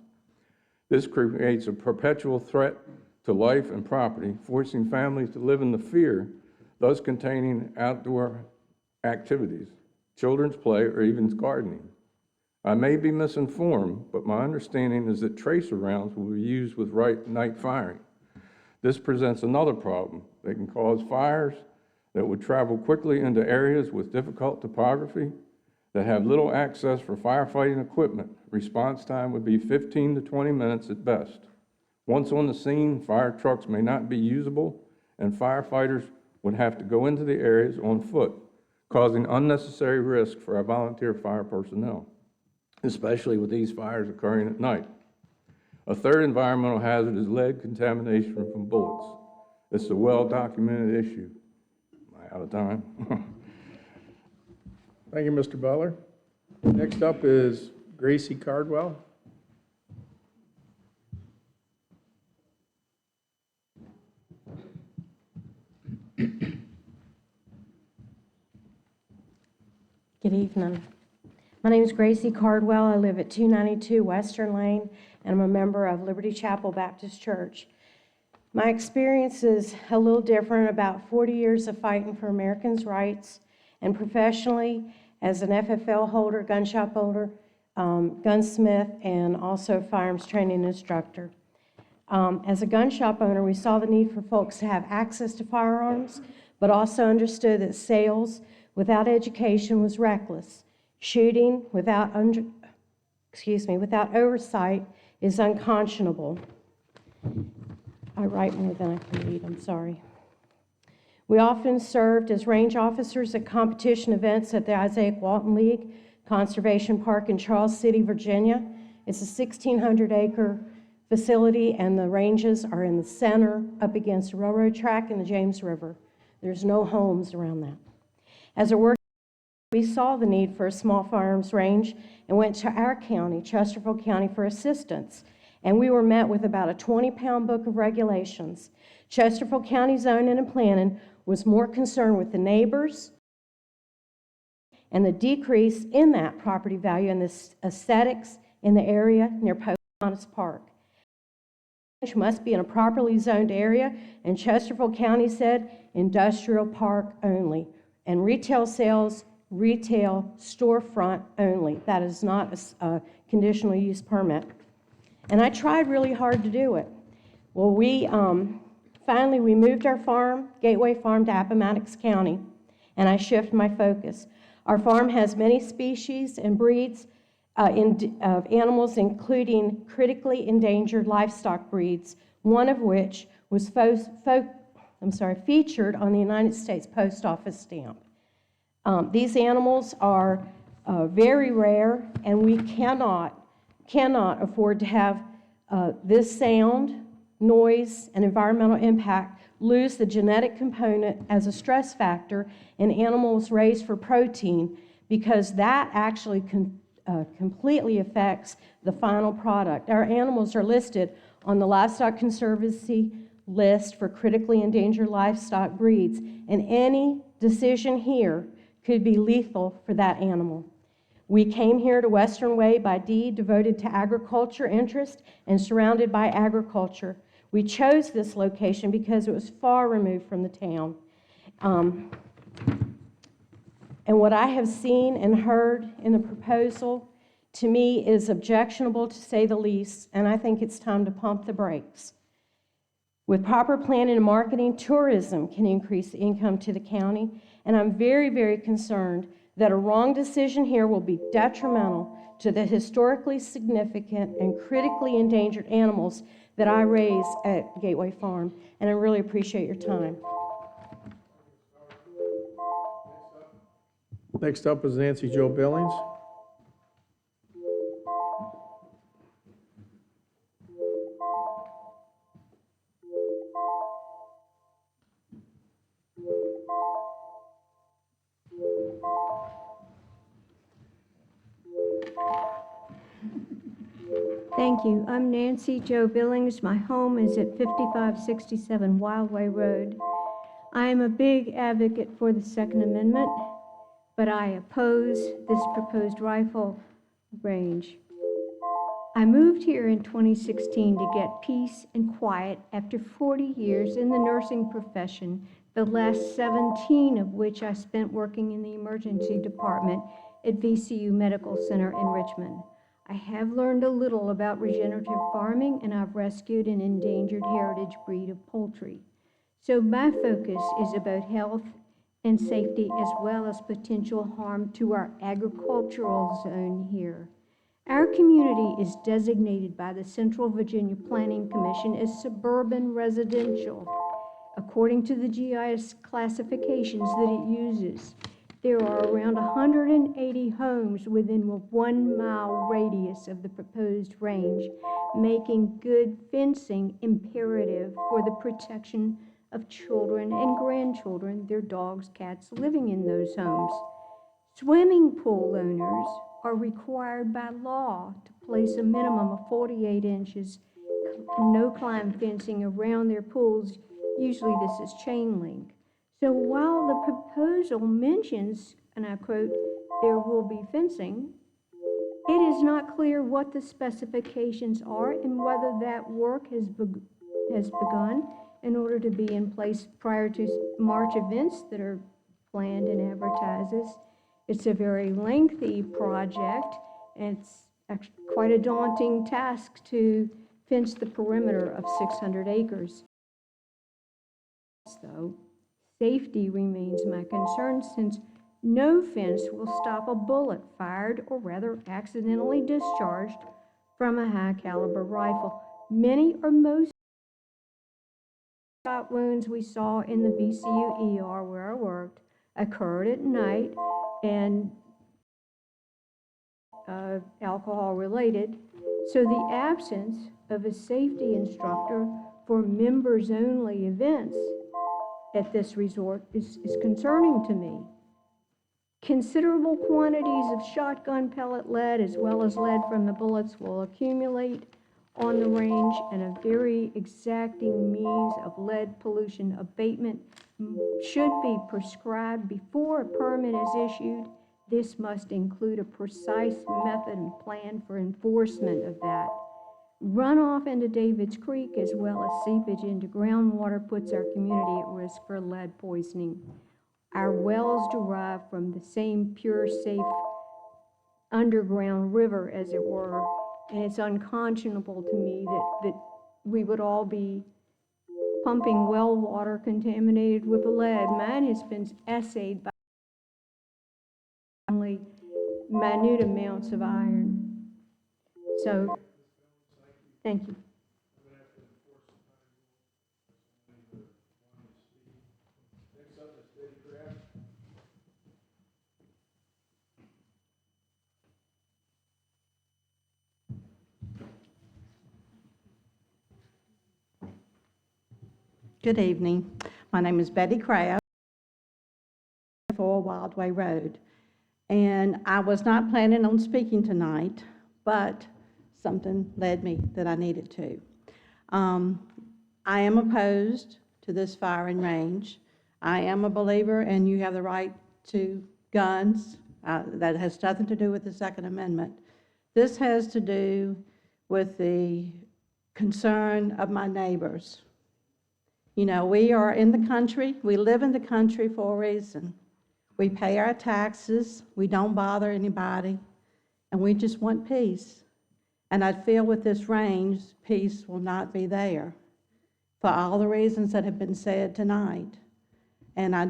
Speaker 15: This creates a perpetual threat to life and property, forcing families to live in the fear, thus containing outdoor activities, children's play, or even gardening. I may be misinformed, but my understanding is that tracer rounds will be used with night firing. This presents another problem. They can cause fires that would travel quickly into areas with difficult topography that have little access for firefighting equipment. Response time would be 15 to 20 minutes at best. Once on the scene, fire trucks may not be usable, and firefighters would have to go into the areas on foot, causing unnecessary risk for our volunteer fire personnel, especially with these fires occurring at night. A third environmental hazard is lead contamination from bullets. It's a well-documented issue. Am I out of time?
Speaker 1: Thank you, Mr. Butler. Next up is Gracie Cardwell.
Speaker 16: Good evening. My name is Gracie Cardwell. I live at 292 Western Lane, and I'm a member of Liberty Chapel Baptist Church. My experience is a little different, about 40 years of fighting for Americans' rights, and professionally as an FFL holder, gun shop owner, gunsmith, and also firearms training instructor. As a gun shop owner, we saw the need for folks to have access to firearms, but also understood that sales without education was reckless. Shooting without oversight is unconscionable. I write more than I can read, I'm sorry. We often served as range officers at competition events at the Isaiah Walton League Conservation Park in Charles City, Virginia. It's a 1,600-acre facility, and the ranges are in the center up against a railroad track and the James River. There's no homes around that. As a work, we saw the need for a small firearms range and went to our county, Chesterfield County, for assistance. And we were met with about a 20-pound book of regulations. Chesterfield County Zoning and Planning was more concerned with the neighbors and the decrease in that property value and the aesthetics in the area near Pocahontas Park. It must be in a properly zoned area, and Chesterfield County said industrial park only, and retail sales, retail storefront only. That is not a conditional use permit. And I tried really hard to do it. Well, finally we moved our farm, Gateway Farm, to Appomattox County, and I shifted my focus. Our farm has many species and breeds of animals, including critically endangered livestock breeds, one of which was featured on the United States Post Office stamp. These animals are very rare, and we cannot afford to have this sound, noise, and environmental impact lose the genetic component as a stress factor in animals raised for protein, because that actually completely affects the final product. Our animals are listed on the Livestock Conservancy list for critically endangered livestock breeds, and any decision here could be lethal for that animal. We came here to Western Way by deed, devoted to agriculture interest and surrounded by agriculture. We chose this location because it was far removed from the town. And what I have seen and heard in the proposal, to me, is objectionable, to say the least, and I think it's time to pump the brakes. With proper planning and marketing, tourism can increase income to the county, and I'm very, very concerned that a wrong decision here will be detrimental to the historically significant and critically endangered animals that I raise at Gateway Farm, and I really appreciate your time.
Speaker 1: Next up is Nancy Jo Billings.
Speaker 10: Thank you. I'm Nancy Jo Billings. My home is at 5567 Wildway Road. I am a big advocate for the Second Amendment, but I oppose this proposed rifle range. I moved here in 2016 to get peace and quiet after 40 years in the nursing profession, the last 17 of which I spent working in the emergency department at VCU Medical Center in Richmond. I have learned a little about regenerative farming, and I've rescued an endangered heritage breed of poultry. So my focus is about health and safety as well as potential harm to our agricultural zone here. Our community is designated by the Central Virginia Planning Commission as suburban residential. According to the GIS classifications that it uses, there are around 180 homes within a 1 mile radius of the proposed range, making good fencing imperative for the protection of children and grandchildren, their dogs, cats living in those homes. Swimming pool owners are required by law to place a minimum of 48 inches no-climb fencing around their pools. Usually this is chain link. So while the proposal mentions, and I quote, "there will be fencing," it is not clear what the specifications are and whether that work has begun in order to be in place prior to March events that are planned and advertises. It's a very lengthy project, and it's actually quite a daunting task to fence the perimeter of 600 acres. Though, safety remains my concern, since no fence will stop a bullet fired, or rather accidentally discharged, from a high caliber rifle. Many or most shot wounds we saw in the VCU ER where I worked occurred at night and alcohol related. So the absence of a safety instructor for members only events at this resort is concerning to me. Considerable quantities of shotgun pellet lead as well as lead from the bullets will accumulate on the range, and a very exacting means of lead pollution abatement should be prescribed before a permit is issued. This must include a precise method and plan for enforcement of that. Runoff into Davids Creek as well as seepage into groundwater puts our community at risk for lead poisoning. Our wells derive from the same pure, safe underground river, as it were, and it's unconscionable to me that we would all be pumping well water contaminated with lead. Mine has been assayed by only minute amounts of iron. So, thank you.
Speaker 17: Good evening. My name is Betty Craft, 4 Wildway Road. And I was not planning on speaking tonight, but something led me that I needed to. I am opposed to this firing range. I am a believer, and you have the right to guns. That has nothing to do with the Second Amendment. This has to do with the concern of my neighbors. You know, we are in the country. We live in the country for a reason. We pay our taxes. We don't bother anybody. And we just want peace. And I feel with this range, peace will not be there for all the reasons that have been said tonight. And I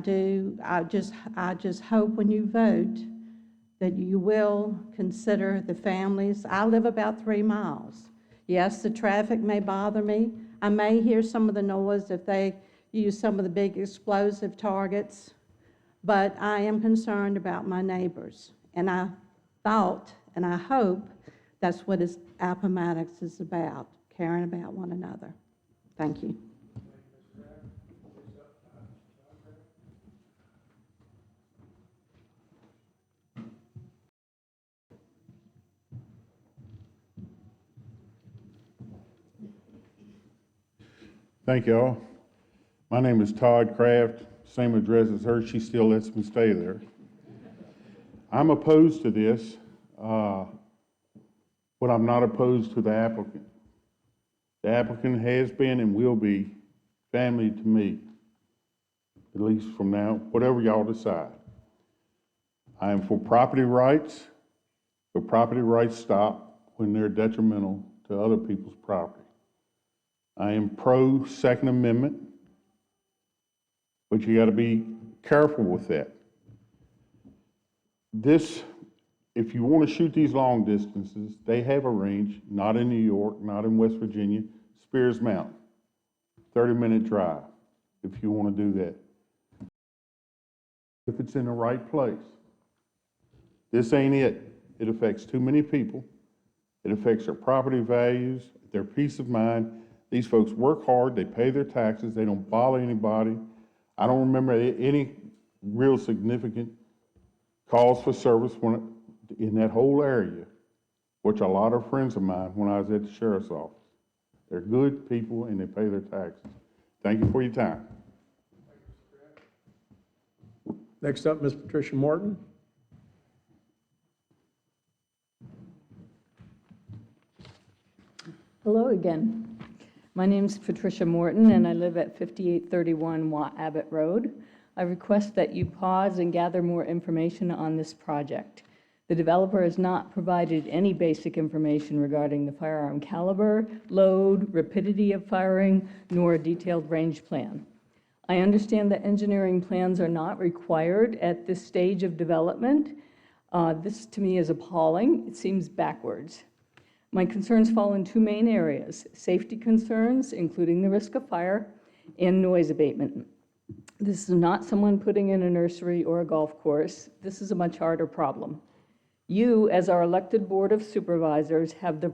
Speaker 17: just hope when you vote that you will consider the families. I live about 3 miles. Yes, the traffic may bother me. I may hear some of the noise if they use some of the big explosive targets, but I am concerned about my neighbors. And I thought, and I hope, that's what Appomattox is about, caring about one another. Thank you.
Speaker 18: Thank y'all. My name is Todd Kraft, same address as her. She still lets me stay there. I'm opposed to this, but I'm not opposed to the applicant. The applicant has been and will be family to me, at least from now, whatever y'all decide. I am for property rights, but property rights stop when they're detrimental to other people's property. I am pro Second Amendment, but you got to be careful with that. This, if you want to shoot these long distances, they have a range, not in New York, not in West Virginia, Spears Mountain, 30-minute drive, if you want to do that. If it's in the right place. This ain't it. It affects too many people. It affects their property values, their peace of mind. These folks work hard, they pay their taxes, they don't bother anybody. I don't remember any real significant calls for service in that whole area, which a lot of friends of mine when I was at the sheriff's office. They're good people and they pay their taxes. Thank you for your time.
Speaker 1: Next up, Ms. Patricia Morton.
Speaker 2: Hello again. My name is Patricia Morton, and I live at 5831 Watt Abbott Road. I request that you pause and gather more information on this project. The developer has not provided any basic information regarding the firearm caliber, load, rapidity of firing, nor a detailed range plan. I understand that engineering plans are not required at this stage of development. This to me is appalling. It seems backwards. My concerns fall in two main areas: safety concerns, including the risk of fire, and noise abatement. This is not someone putting in a nursery or a golf course. This is a much harder problem. You, as our elected Board of Supervisors, have the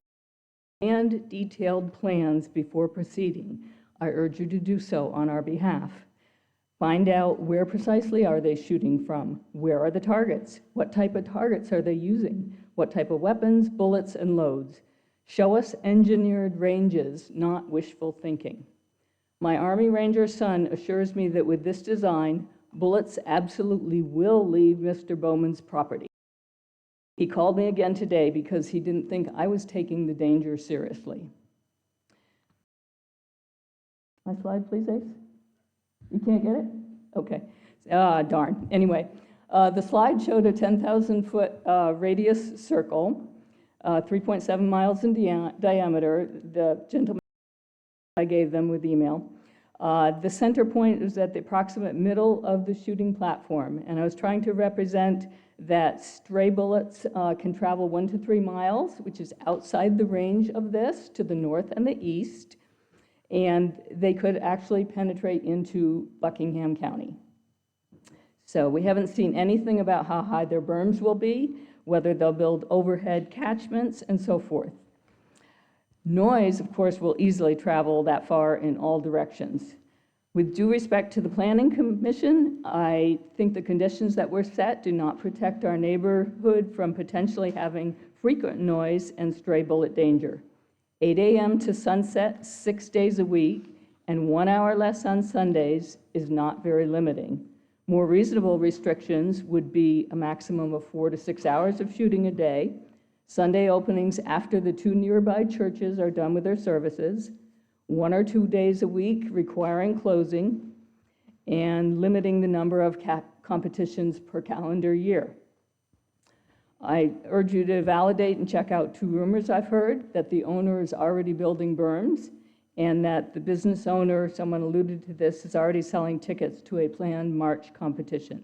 Speaker 2: and detailed plans before proceeding. I urge you to do so on our behalf. Find out where precisely are they shooting from? Where are the targets? What type of targets are they using? What type of weapons, bullets, and loads? Show us engineered ranges, not wishful thinking. My Army Ranger son assures me that with this design, bullets absolutely will leave Mr. Bowman's property. He called me again today because he didn't think I was taking the danger seriously. My slide, please, Ace. You can't get it? Okay. Darn. Anyway, the slide showed a 10,000-foot radius circle, 3.7 miles in diameter. The gentleman I gave them with email. The center point is at the approximate middle of the shooting platform, and I was trying to represent that stray bullets can travel 1 to 3 miles, which is outside the range of this, to the north and the east, and they could actually penetrate into Buckingham County. So we haven't seen anything about how high their berms will be, whether they'll build overhead catchments, and so forth. Noise, of course, will easily travel that far in all directions. With due respect to the Planning Commission, I think the conditions that were set do not protect our neighborhood from potentially having frequent noise and stray bullet danger. 8 a.m. to sunset 6 days a week and 1 hour less on Sundays is not very limiting. More reasonable restrictions would be a maximum of 4 to 6 hours of shooting a day, Sunday openings after the 2 nearby churches are done with their services, 1 or 2 days a week requiring closing, and limiting the number of competitions per calendar year. I urge you to validate and check out 2 rumors I've heard, that the owner is already building berms, and that the business owner, someone alluded to this, is already selling tickets to a planned March competition.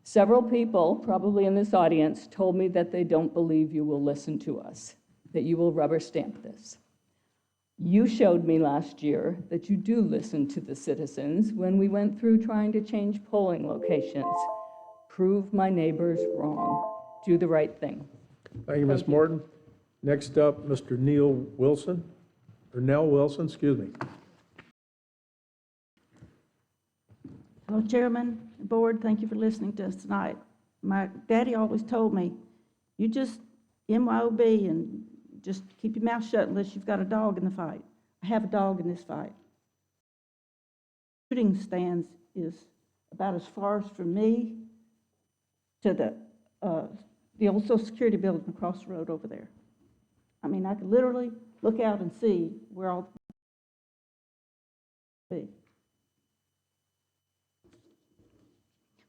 Speaker 2: Several people, probably in this audience, told me that they don't believe you will listen to us, that you will rubber stamp this. You showed me last year that you do listen to the citizens when we went through trying to change polling locations. Prove my neighbors wrong. Do the right thing.
Speaker 1: Thank you, Ms. Morton. Next up, Mr. Nell Wilson, excuse me.
Speaker 17: Hello, Chairman, Board, thank you for listening to us tonight. My daddy always told me, you just MYOB and just keep your mouth shut unless you've got a dog in the fight. I have a dog in this fight. Shooting stands is about as far as from me to the old Social Security building across the road over there. I mean, I could literally look out and see where all be.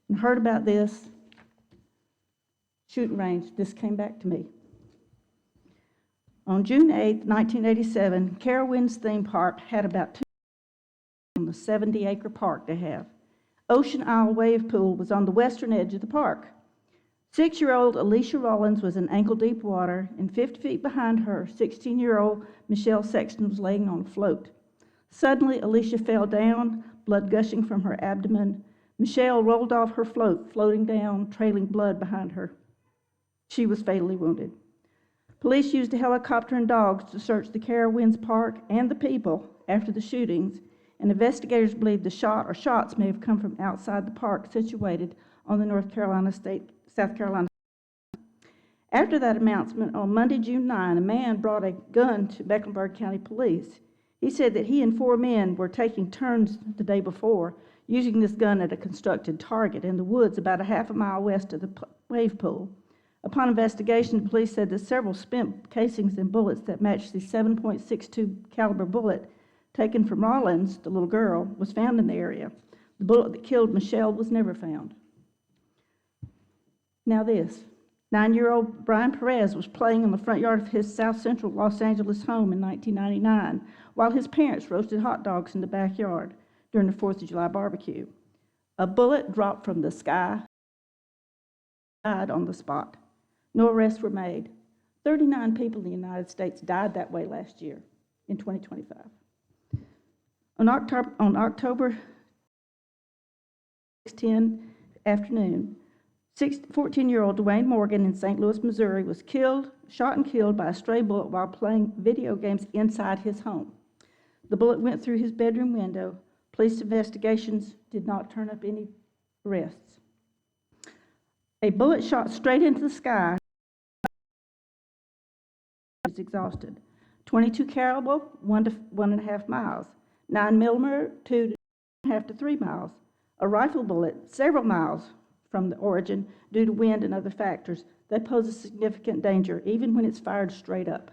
Speaker 17: When I heard about this, shooting range, this came back to me. On June 8, 1987, Carowinds Theme Park had about 2 on the 70-acre park they have. Ocean Isle Wave Pool was on the western edge of the park. 6-year-old Alicia Rollins was in ankle-deep water, and 50 feet behind her, 16-year-old Michelle Sexton was laying on a float. Suddenly, Alicia fell down, blood gushing from her abdomen. Michelle rolled off her float, floating down, trailing blood behind her. She was fatally wounded. Police used a helicopter and dogs to search the Carowinds Park and the people after the shootings, and investigators believe the shot or shots may have come from outside the park situated on the South Carolina. After that announcement, on Monday, June 9, a man brought a gun to Mecklenburg County Police. He said that he and 4 men were taking turns the day before, using this gun at a constructed target in the woods about a half a mile west of the wave pool. Upon investigation, the police said that several spent casings and bullets that matched the 7.62 caliber bullet taken from Rollins, the little girl, was found in the area. The bullet that killed Michelle was never found. Now this. 9-year-old Brian Perez was playing in the front yard of his South Central Los Angeles home in 1999 while his parents roasted hot dogs in the backyard during the 4th of July barbecue. A bullet dropped from the sky, died on the spot. No arrests were made. 39 people in the United States died that way last year in 2025. On October 10 afternoon, 14-year-old Dwayne Morgan in St. Louis, Missouri was shot and killed by a stray bullet while playing video games inside his home. The bullet went through his bedroom window. Police investigations did not turn up any arrests. A bullet shot straight into the sky is exhausted. 22 caliber, 1 to 1.5 miles. 9mm, 2.5 to 3 miles. A rifle bullet, several miles from the origin due to wind and other factors. They pose a significant danger, even when it's fired straight up.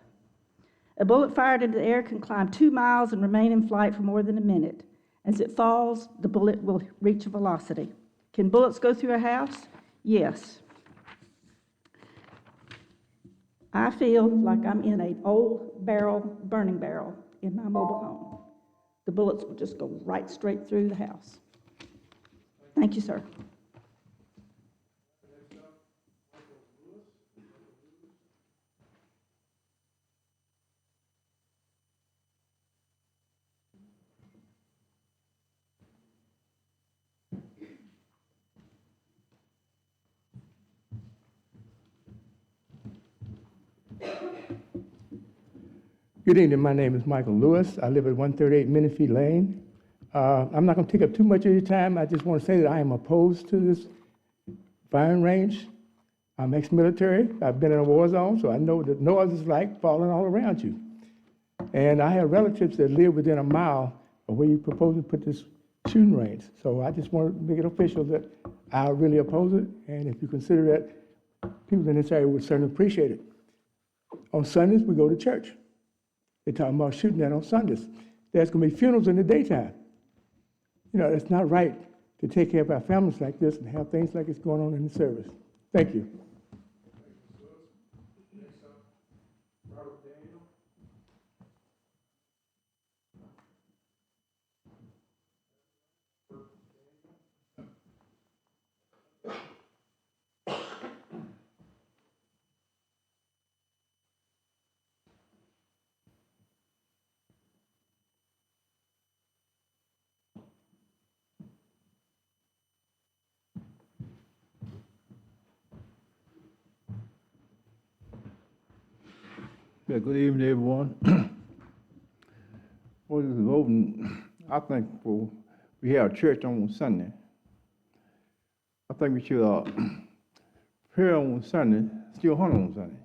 Speaker 17: A bullet fired into the air can climb 2 miles and remain in flight for more than a minute. As it falls, the bullet will reach a velocity. Can bullets go through a house? Yes. I feel like I'm in an old burning barrel in my mobile home. The bullets will just go right straight through the house. Thank you, sir.
Speaker 1: Good evening. My name is Michael Lewis. I live at 138 Menifee Lane. I'm not going to take up too much of your time. I just want to say that I am opposed to this firing range. I'm ex-military. I've been in a war zone, so I know that noise is like falling all around you. And I have relatives that live within a mile of where you propose to put this shooting range. So I just want to make it official that I really oppose it. And if you consider that, people in this area would certainly appreciate it. On Sundays, we go to church. They're talking about shooting that on Sundays. There's going to be funerals in the daytime. You know, it's not right to take care of our families like this and have things like this going on in the service. Thank you.
Speaker 19: Yeah, good evening, everyone. For this voting, I think we have church on Sunday. I think we should pray on Sunday, still hunt on Sunday.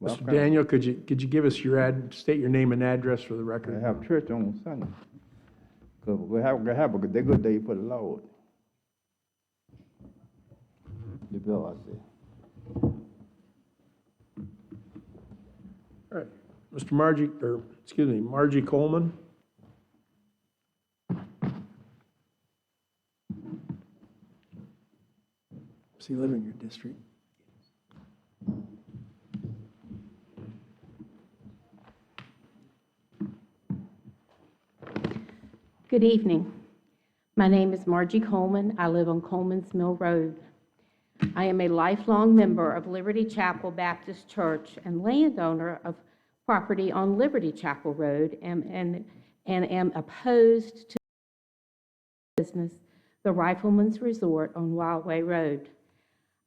Speaker 19: Well,
Speaker 1: Mr. Daniel, could you give us state your name and address for the record?
Speaker 19: I have church on Sunday. Because we have a good day for the Lord. The bill, I say.
Speaker 1: All right. Mr. Margie Coleman. Does he live in your district?
Speaker 16: Good evening. My name is Margie Coleman. I live on Coleman's Mill Road. I am a lifelong member of Liberty Chapel Baptist Church and landowner of property on Liberty Chapel Road and am opposed to business, the Rifleman's Resort on Wildway Road.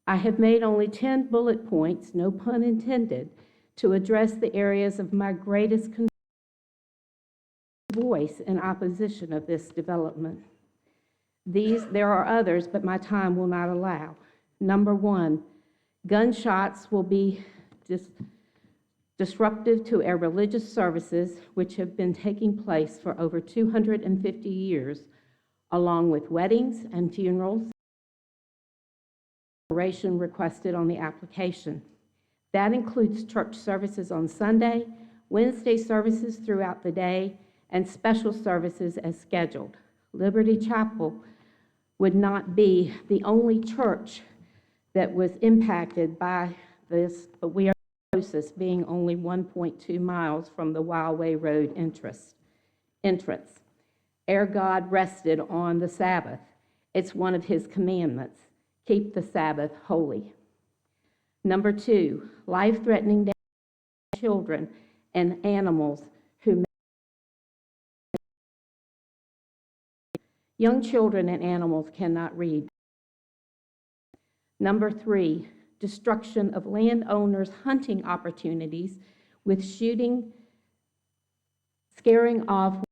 Speaker 16: I have made only 10 bullet points, no pun intended, to address the areas of my greatest voice in opposition of this development. There are others, but my time will not allow. Number one, gunshots will be disruptive to our religious services, which have been taking place for over 250 years, along with weddings and funerals, requested on the application. That includes church services on Sunday, Wednesday services throughout the day, and special services as scheduled. Liberty Chapel would not be the only church that was impacted by this, but we are closest, being only 1.2 miles from the Wildway Road entrance. Our God rested on the Sabbath. It's one of his commandments. Keep the Sabbath holy. Number two, life-threatening damage to children and animals who young children and animals cannot read. Number three, destruction of landowners' hunting opportunities with shooting, scaring off.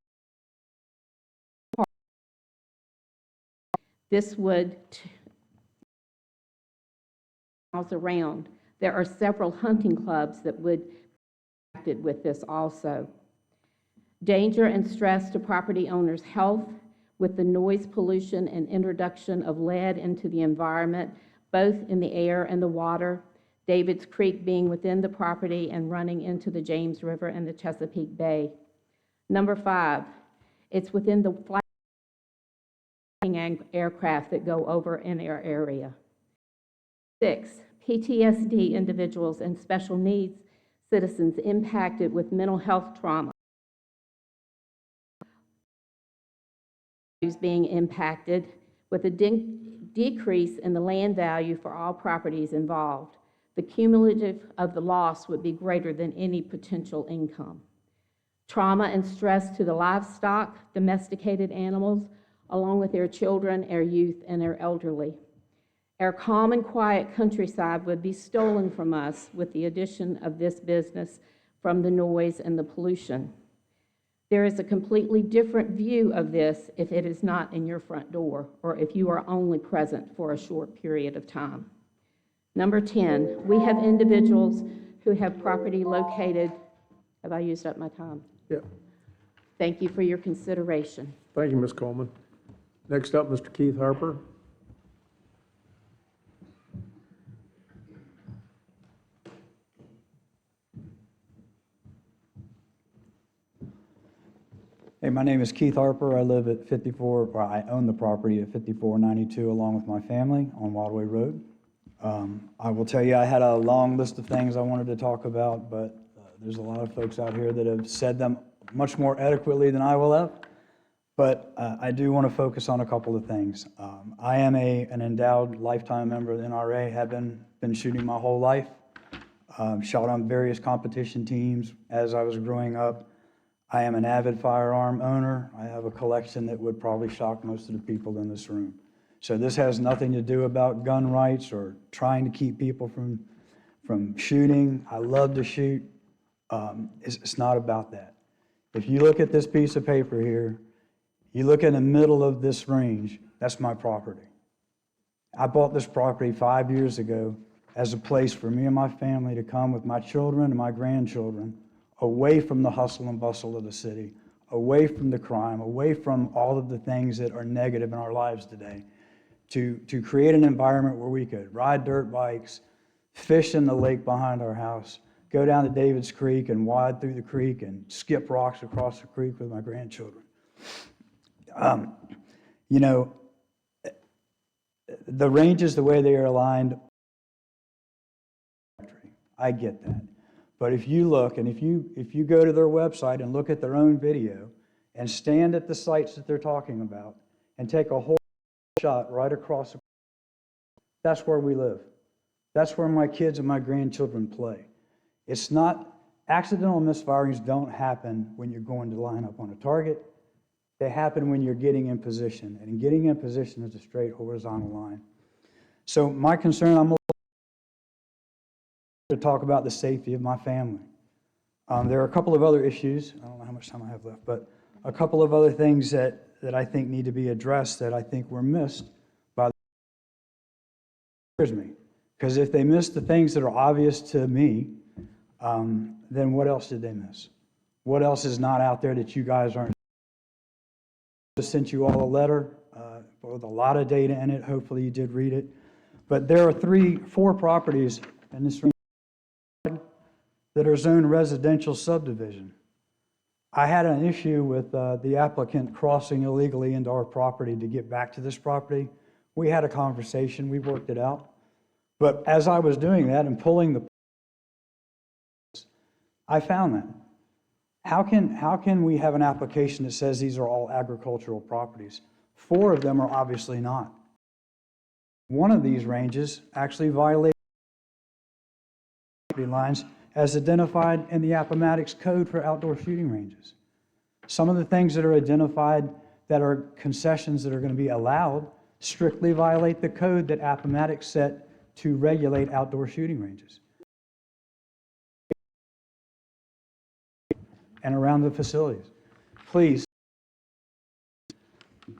Speaker 16: This would miles around. There are several hunting clubs that would be affected with this also. Danger and stress to property owners' health with the noise pollution and introduction of lead into the environment, both in the air and the water. David's Creek being within the property and running into the James River and the Chesapeake Bay. Number five, it's within the flight aircraft that go over in our area. 6, PTSD individuals and special needs citizens impacted with mental health trauma being impacted with a decrease in the land value for all properties involved. The cumulative of the loss would be greater than any potential income. Trauma and stress to the livestock, domesticated animals, along with their children, our youth, and our elderly. Our calm and quiet countryside would be stolen from us with the addition of this business from the noise and the pollution. There is a completely different view of this if it is not in your front door or if you are only present for a short period of time. Number 10, we have individuals who have property located. Have I used up my time?
Speaker 1: Yeah.
Speaker 16: Thank you for your consideration.
Speaker 1: Thank you, Ms. Coleman. Next up, Mr. Keith Harper.
Speaker 20: Hey, my name is Keith Harper. I live at 54, or I own the property at 5492 along with my family on Wildway Road. I will tell you, I had a long list of things I wanted to talk about, but there's a lot of folks out here that have said them much more adequately than I will have. But I do want to focus on a couple of things. I am an endowed lifetime member of the NRA, have been shooting my whole life. Shot on various competition teams as I was growing up. I am an avid firearm owner. I have a collection that would probably shock most of the people in this room. So this has nothing to do about gun rights or trying to keep people from shooting. I love to shoot. It's not about that. If you look at this piece of paper here, you look in the middle of this range, that's my property. I bought this property 5 years ago as a place for me and my family to come with my children and my grandchildren, away from the hustle and bustle of the city, away from the crime, away from all of the things that are negative in our lives today, to create an environment where we could ride dirt bikes, fish in the lake behind our house, go down to David's Creek and wade through the creek and skip rocks across the creek with my grandchildren. You know, the ranges, the way they are aligned, I get that. But if you look, and if you go to their website and look at their own video and stand at the sites that they're talking about and take a whole shot right across, that's where we live. That's where my kids and my grandchildren play. It's not, accidental misfirings don't happen when you're going to line up on a target. They happen when you're getting in position, and getting in position is a straight horizontal line. So my concern, I'm to talk about the safety of my family. There are a couple of other issues, I don't know how much time I have left, but a couple of other things that I think need to be addressed that I think were missed by me. Because if they missed the things that are obvious to me, then what else did they miss? What else is not out there that you guys aren't? I sent you all a letter with a lot of data in it. Hopefully you did read it. But there are 4 properties in this that are zoned residential subdivision. I had an issue with the applicant crossing illegally into our property to get back to this property. We had a conversation, we worked it out. But as I was doing that and pulling the, I found that. How can we have an application that says these are all agricultural properties? 4 of them are obviously not. One of these ranges actually violates property lines as identified in the Appomattox Code for outdoor shooting ranges. Some of the things that are identified that are concessions that are going to be allowed strictly violate the code that Appomattox set to regulate outdoor shooting ranges and around the facilities. Please.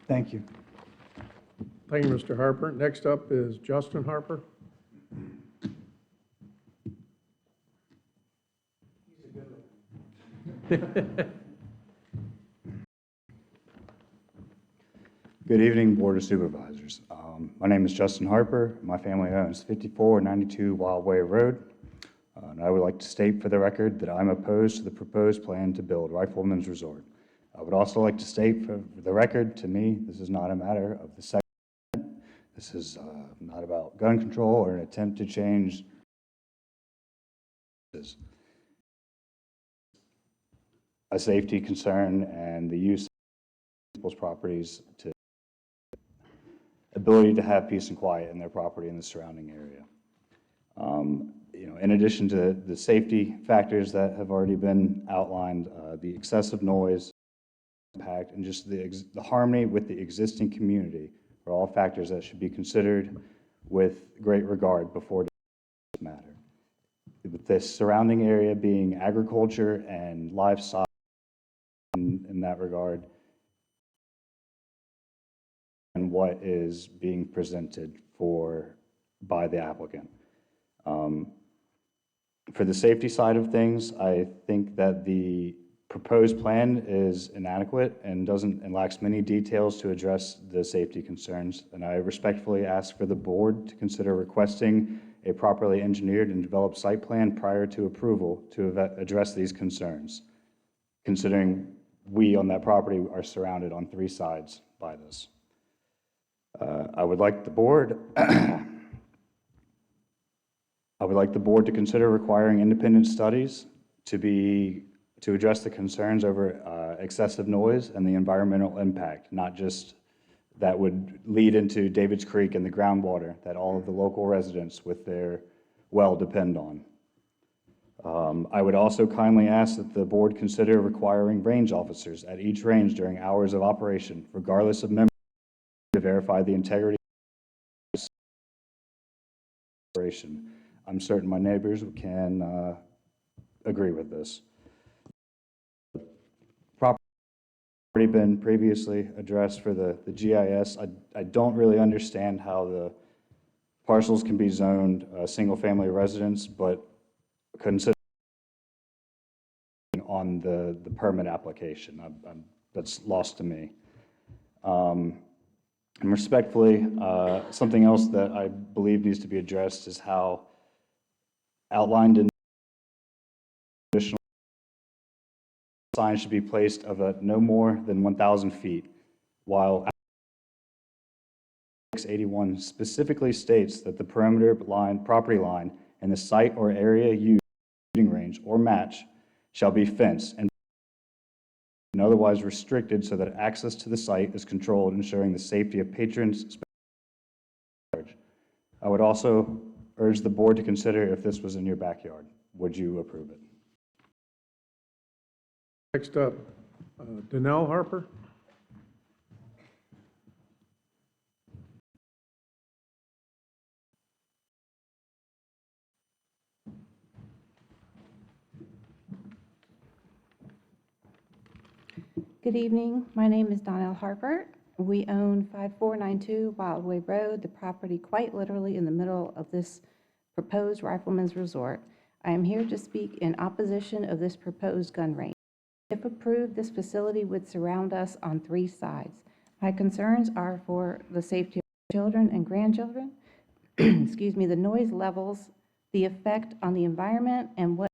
Speaker 20: Thank you.
Speaker 1: Thank you, Mr. Harper. Next up is Justin Harper.
Speaker 20: Good evening, Board of Supervisors. My name is Justin Harper. My family owns 5492 Wild Way Road. And I would like to state for the record that I'm opposed to the proposed plan to build Rifleman's Resort. I would also like to state for the record, to me, this is not a matter of the Second Amendment. This is not about gun control or an attempt to change a safety concern and the use of people's properties to ability to have peace and quiet in their property and the surrounding area. In addition to the safety factors that have already been outlined, the excessive noise impact and just the harmony with the existing community are all factors that should be considered with great regard before this matter. With this surrounding area being agriculture and livestock in that regard, and what is being presented by the applicant. For the safety side of things, I think that the proposed plan is inadequate and lacks many details to address the safety concerns. And I respectfully ask for the board to consider requesting a properly engineered and developed site plan prior to approval to address these concerns, considering we on that property are surrounded on 3 sides by this. I would like the board to consider requiring independent studies to address the concerns over excessive noise and the environmental impact, not just that would lead into David's Creek and the groundwater that all of the local residents with their well depend on. I would also kindly ask that the board consider requiring range officers at each range during hours of operation, regardless of membership, to verify the integrity of the operation. I'm certain my neighbors can agree with this. Property already been previously addressed for the GIS. I don't really understand how the parcels can be zoned single-family residence, but consider on the permit application. That's lost to me. And respectfully, something else that I believe needs to be addressed is how outlined in additional signs should be placed of no more than 1,000 feet, while 681 specifically states that the perimeter line, property line, and the site or area used shooting range or match shall be fenced and otherwise restricted so that access to the site is controlled, ensuring the safety of patrons. I would also urge the board to consider if this was in your backyard. Would you approve it?
Speaker 1: Next up, Donnell Harper.
Speaker 21: Good evening. My name is Donnell Harper. We own 5492 Wildway Road, the property quite literally in the middle of this proposed Rifleman's Resort. I am here to speak in opposition of this proposed gun range. If approved, this facility would surround us on 3 sides. My concerns are for the safety of children and grandchildren, excuse me, the noise levels, the effect on the environment, and what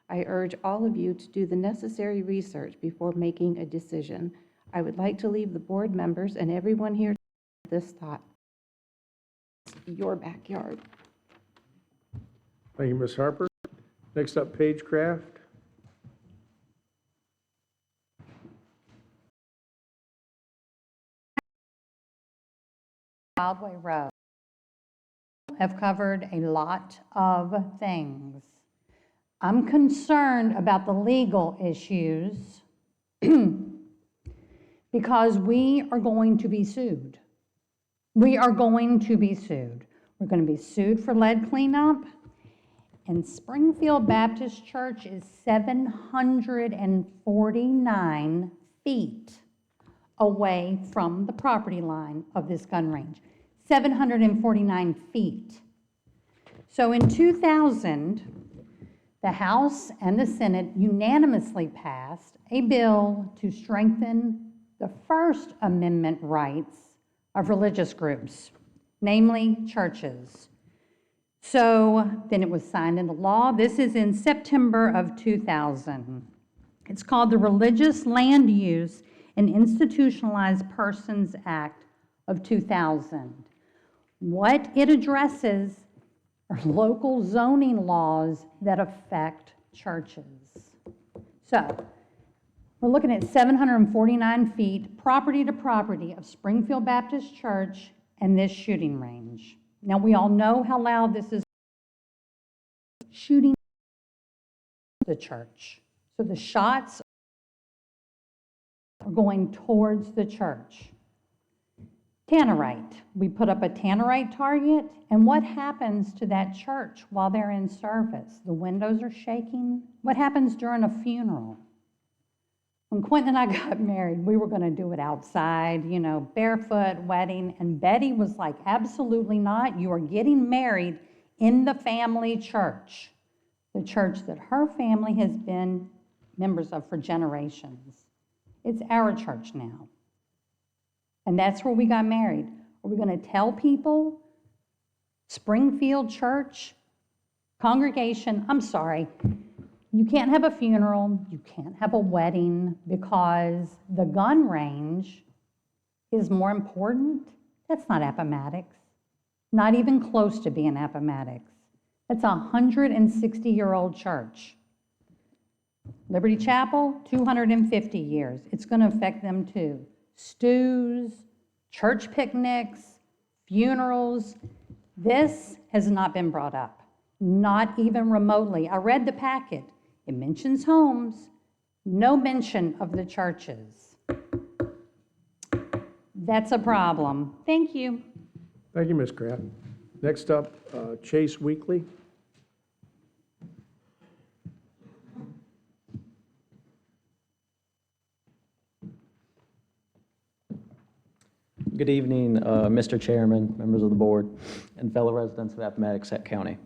Speaker 21: I urge all of you to do the necessary research before making a decision. I would like to leave the board members and everyone here this thought. Your backyard.
Speaker 1: Thank you, Ms. Harper. Next up, Paige Craft.
Speaker 22: Wildway Road have covered a lot of things. I'm concerned about the legal issues because we are going to be sued. We are going to be sued. We're going to be sued for lead cleanup. And Springfield Baptist Church is 749 feet away from the property line of this gun range. 749 feet. So in 2000, the House and the Senate unanimously passed a bill to strengthen the First Amendment rights of religious groups, namely churches. So then it was signed into law. This is in September of 2000. It's called the Religious Land Use and Institutionalized Persons Act of 2000. What it addresses are local zoning laws that affect churches. So we're looking at 749 feet, property to property of Springfield Baptist Church and this shooting range. Now, we all know how loud this is shooting the church. So the shots are going towards the church. Tannerite. We put up a tannerite target, and what happens to that church while they're in service? The windows are shaking. What happens during a funeral? When Quentin and I got married, we were going to do it outside, you know, barefoot wedding, and Betty was like, absolutely not. You are getting married in the family church, the church that her family has been members of for generations. It's our church now. And that's where we got married. Are we going to tell people, Springfield Church, congregation, I'm sorry, you can't have a funeral, you can't have a wedding because the gun range is more important? That's not Appomattox. Not even close to being Appomattox. That's a 160-year-old church. Liberty Chapel, 250 years. It's going to affect them too. Stews, church picnics, funerals. This has not been brought up, not even remotely. I read the packet. It mentions homes, no mention of the churches. That's a problem. Thank you.
Speaker 1: Thank you, Ms. Kraft. Next up, Chase Weekly.
Speaker 23: Good evening, Mr. Chairman, members of the board, and fellow residents of Appomattox County.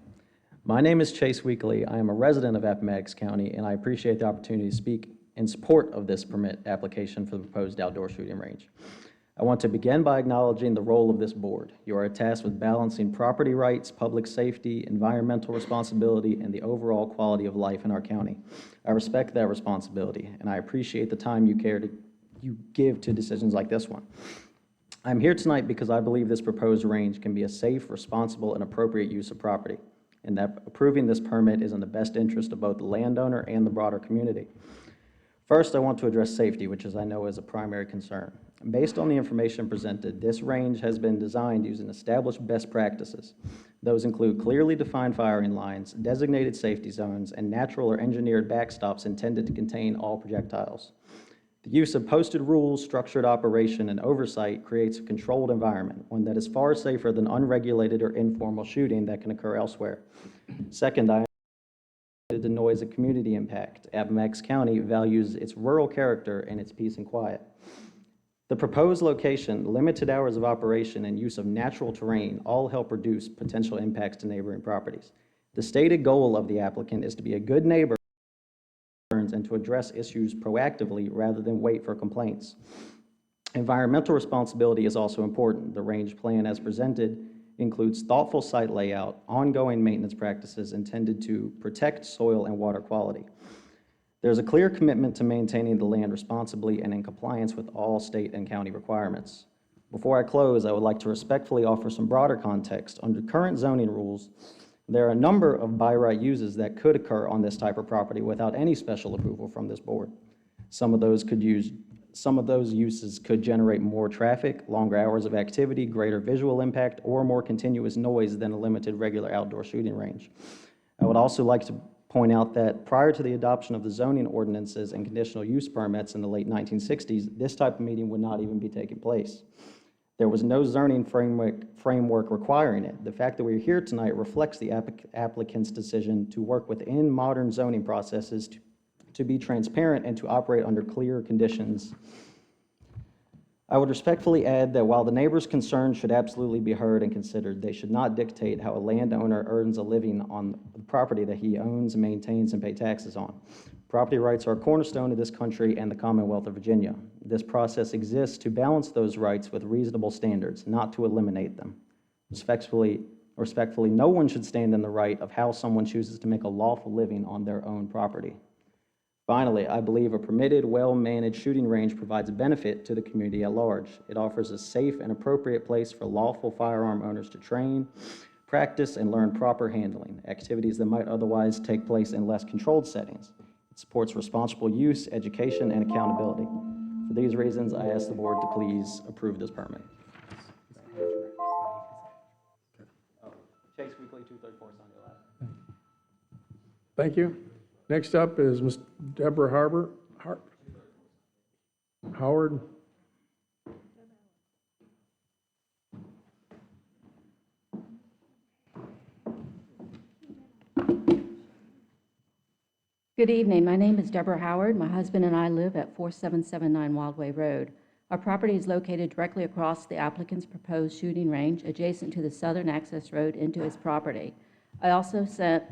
Speaker 23: My name is Chase Weekly. I am a resident of Appomattox County, and I appreciate the opportunity to speak in support of this permit application for the proposed outdoor shooting range. I want to begin by acknowledging the role of this board. You are tasked with balancing property rights, public safety, environmental responsibility, and the overall quality of life in our county. I respect that responsibility, and I appreciate the time you give to decisions like this one. I'm here tonight because I believe this proposed range can be a safe, responsible, and appropriate use of property, and that approving this permit is in the best interest of both the landowner and the broader community. First, I want to address safety, which I know is a primary concern. Based on the information presented, this range has been designed using established best practices. Those include clearly defined firing lines, designated safety zones, and natural or engineered backstops intended to contain all projectiles. The use of posted rules, structured operation, and oversight creates a controlled environment, one that is far safer than unregulated or informal shooting that can occur elsewhere. Second, I the noise and community impact. Appomattox County values its rural character and its peace and quiet. The proposed location, limited hours of operation, and use of natural terrain all help reduce potential impacts to neighboring properties. The stated goal of the applicant is to be a good neighbor and to address issues proactively rather than wait for complaints. Environmental responsibility is also important. The range plan as presented includes thoughtful site layout, ongoing maintenance practices intended to protect soil and water quality. There's a clear commitment to maintaining the land responsibly and in compliance with all state and county requirements. Before I close, I would like to respectfully offer some broader context. Under current zoning rules, there are a number of by right uses that could occur on this type of property without any special approval from this board. Some of those uses could generate more traffic, longer hours of activity, greater visual impact, or more continuous noise than a limited regular outdoor shooting range. I would also like to point out that prior to the adoption of the zoning ordinances and conditional use permits in the late 1960s, this type of meeting would not even be taking place. There was no zoning framework requiring it. The fact that we're here tonight reflects the applicant's decision to work within modern zoning processes to be transparent and to operate under clear conditions. I would respectfully add that while the neighbor's concerns should absolutely be heard and considered, they should not dictate how a landowner earns a living on the property that he owns, maintains, and pays taxes on. Property rights are a cornerstone of this country and the Commonwealth of Virginia. This process exists to balance those rights with reasonable standards, not to eliminate them. Respectfully, no one should stand in the right of how someone chooses to make a lawful living on their own property. Finally, I believe a permitted, well-managed shooting range provides a benefit to the community at large. It offers a safe and appropriate place for lawful firearm owners to train, practice, and learn proper handling, activities that might otherwise take place in less controlled settings. It supports responsible use, education, and accountability. For these reasons, I ask the board to please approve this permit. Chase Weekly, 234 Sunday Lab.
Speaker 1: Thank you. Next up is Ms. Deborah Howard.
Speaker 4: Good evening. My name is Deborah Howard. My husband and I live at 4779 Wildway Road. Our property is located directly across the applicant's proposed shooting range, adjacent to the southern access road into his property. I also sent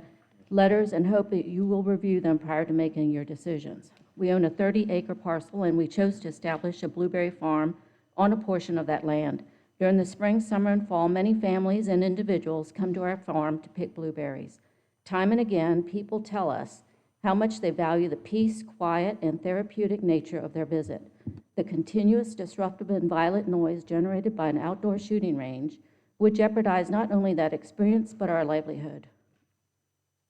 Speaker 4: letters and hope that you will review them prior to making your decisions. We own a 30-acre parcel, and we chose to establish a blueberry farm on a portion of that land. During the spring, summer, and fall, many families and individuals come to our farm to pick blueberries. Time and again, people tell us how much they value the peace, quiet, and therapeutic nature of their visit. The continuous, disruptive, and violent noise generated by an outdoor shooting range would jeopardize not only that experience, but our livelihood.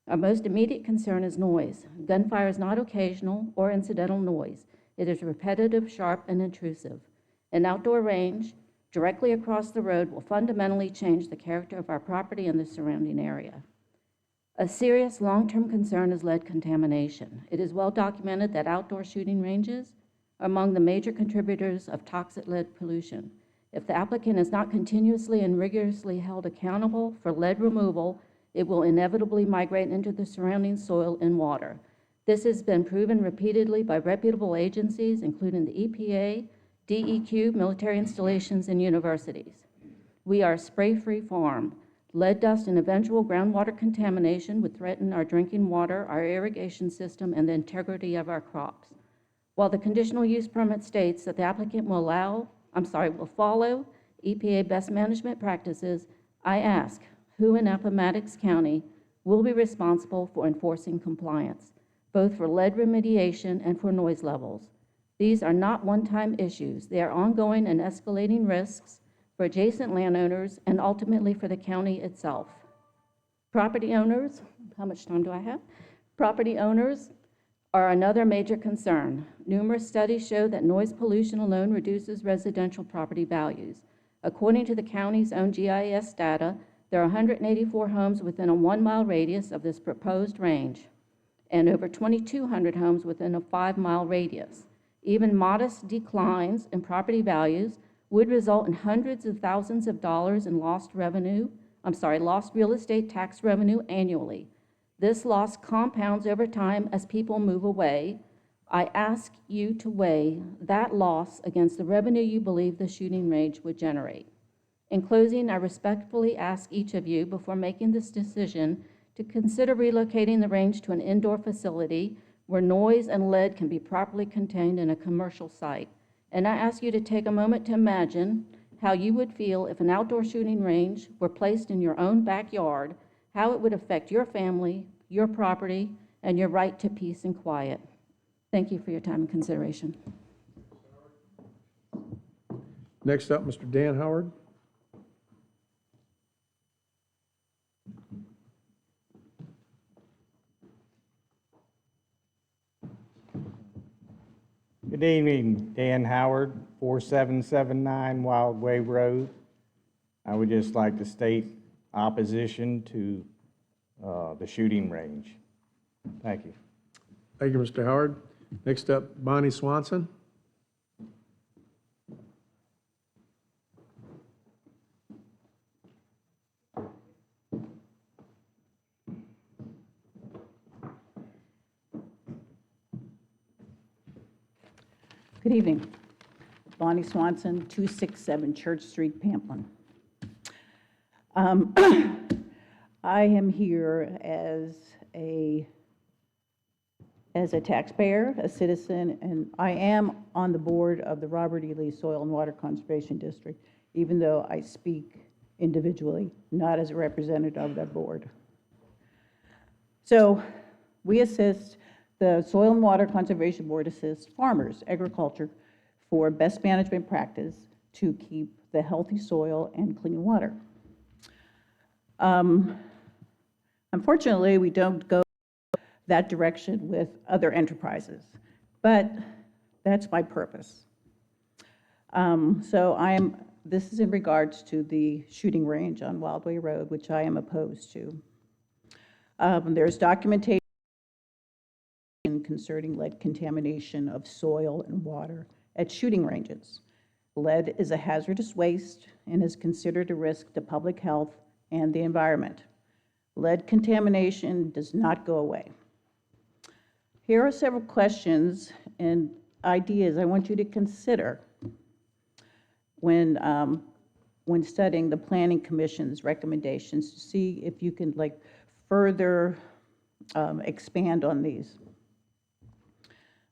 Speaker 4: Our most immediate concern is noise. Gunfire is not occasional or incidental noise. It is repetitive, sharp, and intrusive. An outdoor range directly across the road will fundamentally change the character of our property and the surrounding area. A serious long-term concern is lead contamination. It is well documented that outdoor shooting ranges are among the major contributors of toxic lead pollution. If the applicant is not continuously and rigorously held accountable for lead removal, it will inevitably migrate into the surrounding soil and water. This has been proven repeatedly by reputable agencies, including the EPA, DEQ, military installations, and universities. We are a spray-free farm. Lead dust and eventual groundwater contamination would threaten our drinking water, our irrigation system, and the integrity of our crops. While the conditional use permit states that the applicant will follow EPA best management practices, I ask, who in Appomattox County will be responsible for enforcing compliance, both for lead remediation and for noise levels? These are not one-time issues. They are ongoing and escalating risks for adjacent landowners and ultimately for the county itself. Property owners, how much time do I have? Property owners are another major concern. Numerous studies show that noise pollution alone reduces residential property values. According to the county's own GIS data, there are 184 homes within a 1-mile radius of this proposed range, and over 2,200 homes within a 5-mile radius. Even modest declines in property values would result in hundreds of thousands of dollars in lost real estate tax revenue annually. This loss compounds over time as people move away. I ask you to weigh that loss against the revenue you believe the shooting range would generate. In closing, I respectfully ask each of you, before making this decision, to consider relocating the range to an indoor facility where noise and lead can be properly contained in a commercial site. And I ask you to take a moment to imagine how you would feel if an outdoor shooting range were placed in your own backyard, how it would affect your family, your property, and your right to peace and quiet. Thank you for your time and consideration.
Speaker 1: Next up, Mr. Dan Howard.
Speaker 5: Good evening, Dan Howard, 4779 Wild Way Road. I would just like to state opposition to the shooting range. Thank you.
Speaker 1: Thank you, Mr. Howard. Next up, Bonnie Swanson.
Speaker 6: Good evening. Bonnie Swanson, 267 Church Street, Pamplin. I am here as a taxpayer, a citizen, and I am on the board of the Robert E. Lee Soil and Water Conservation District, even though I speak individually, not as a representative of that board. So we assist, the Soil and Water Conservation Board assists farmers, agriculture, for best management practice to keep the healthy soil and clean water. Unfortunately, we don't go that direction with other enterprises, but that's my purpose. This is in regards to the shooting range on Wildway Road, which I am opposed to. There's documentation concerning lead contamination of soil and water at shooting ranges. Lead is a hazardous waste and is considered a risk to public health and the environment. Lead contamination does not go away. Here are several questions and ideas I want you to consider when studying the Planning Commission's recommendations to see if you can further expand on these.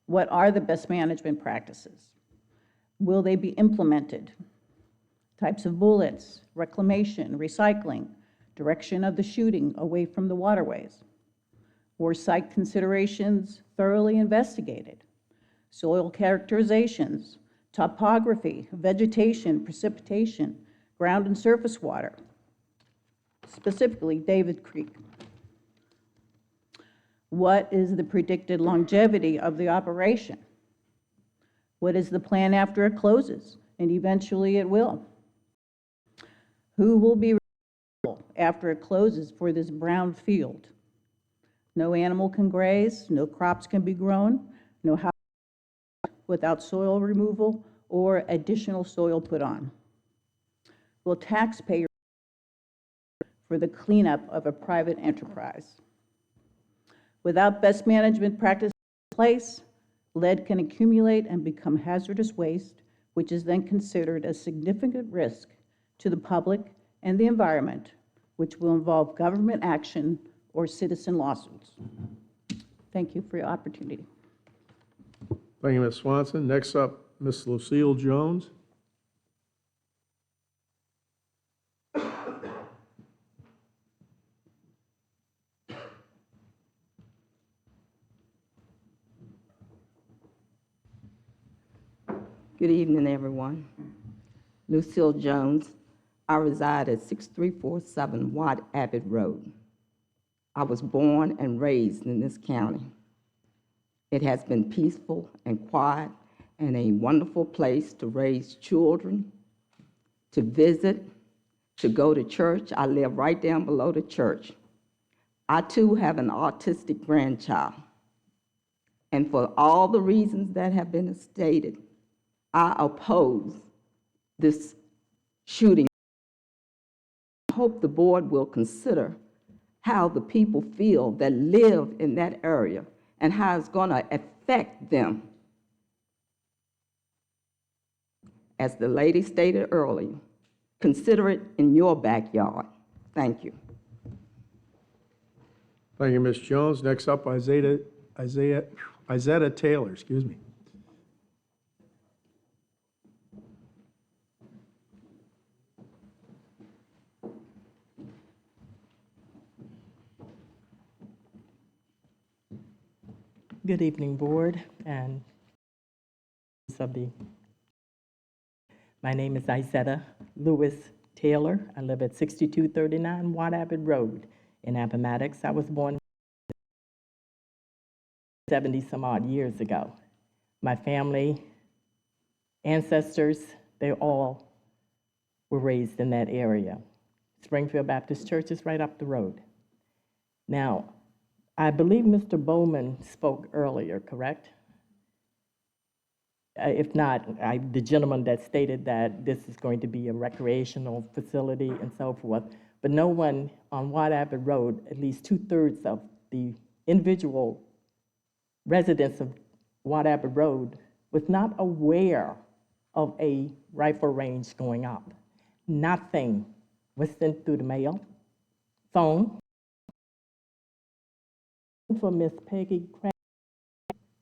Speaker 6: What are the best management practices? Will they be implemented? Types of bullets, reclamation, recycling, direction of the shooting away from the waterways. Were site considerations thoroughly investigated? Soil characterizations, topography, vegetation, precipitation, ground and surface water, specifically David Creek. What is the predicted longevity of the operation? What is the plan after it closes? And eventually it will. Who will be responsible after it closes for this brown field? No animal can graze, no crops can be grown, no house without soil removal or additional soil put on. Will taxpayers for the cleanup of a private enterprise? Without best management practices in place, lead can accumulate and become hazardous waste, which is then considered a significant risk to the public and the environment, which will involve government action or citizen lawsuits. Thank you for your opportunity.
Speaker 1: Thank you, Ms. Swanson. Next up, Ms. Lucille Jones.
Speaker 3: Good evening, everyone. Lucille Jones. I reside at 6347 Watt Abbott Road. I was born and raised in this county. It has been peaceful and quiet and a wonderful place to raise children, to visit, to go to church. I live right down below the church. I too have an autistic grandchild. And for all the reasons that have been stated, I oppose this shooting. I hope the board will consider how the people feel that live in that area and how it's going to affect them. As the lady stated earlier, consider it in your backyard. Thank you.
Speaker 1: Thank you, Ms. Jones. Next up, Isaiah Taylor, excuse me.
Speaker 7: Good evening, board and subby. My name is Isetta Lewis Taylor. I live at 6239 Watt Abbott Road in Appomattox. I was born 70 some odd years ago. My family, ancestors, they all were raised in that area. Springfield Baptist Church is right up the road. Now, I believe Mr. Bowman spoke earlier, correct? If not, the gentleman that stated that this is going to be a recreational facility and so forth, but no one on Watt Abbott Road, at least 2/3 of the individual residents of Watt Abbott Road, was not aware of a rifle range going up. Nothing was sent through the mail, phone. For Miss Peggy Craig,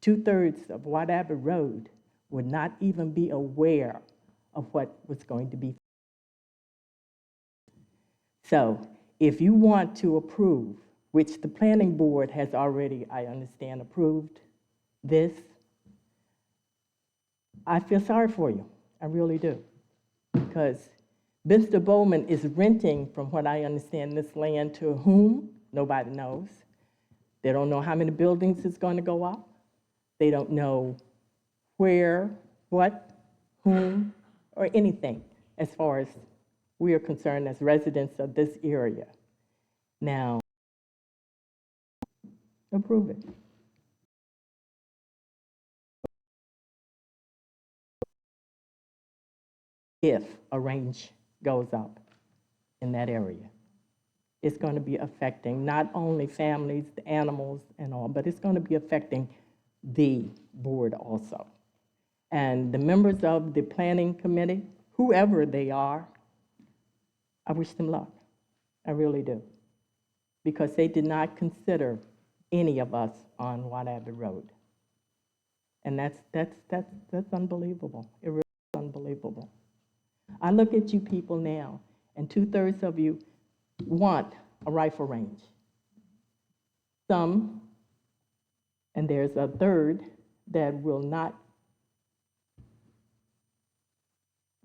Speaker 7: 2/3 of Watt Abbott Road would not even be aware of what was going to be. So if you want to approve, which the planning board has already, I understand, approved this, I feel sorry for you. I really do. Because Mr. Bowman is renting, from what I understand, this land to whom? Nobody knows. They don't know how many buildings it's going to go up. They don't know where, what, whom, or anything as far as we are concerned as residents of this area. Now, approve it. If a range goes up in that area, it's going to be affecting not only families, the animals and all, but it's going to be affecting the board also. And the members of the planning committee, whoever they are, I wish them luck. I really do. Because they did not consider any of us on Watt Abbott Road. And that's unbelievable. It really is unbelievable. I look at you people now, and 2/3 of you want a rifle range. Some, and there's a third that will not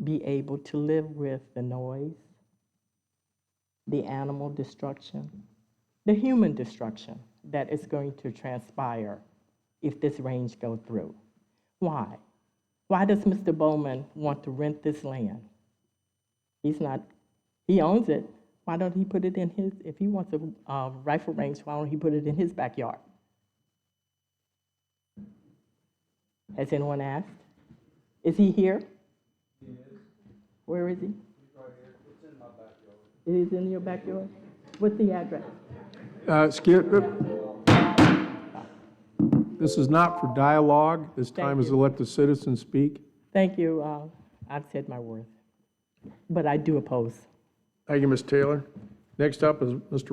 Speaker 7: be able to live with the noise, the animal destruction, the human destruction that is going to transpire if this range goes through. Why? Why does Mr. Bowman want to rent this land? He owns it. Why don't he put it in his, if he wants a rifle range, why don't he put it in his backyard? Has anyone asked? Is he here? He is. Where is he? He's right here. It's in my backyard. It is in your backyard? What's the address?
Speaker 1: This is not for dialogue. This time is to let the citizens speak.
Speaker 7: Thank you. I've said my worth. But I do oppose.
Speaker 1: Thank you, Ms. Taylor. Next up is Mr.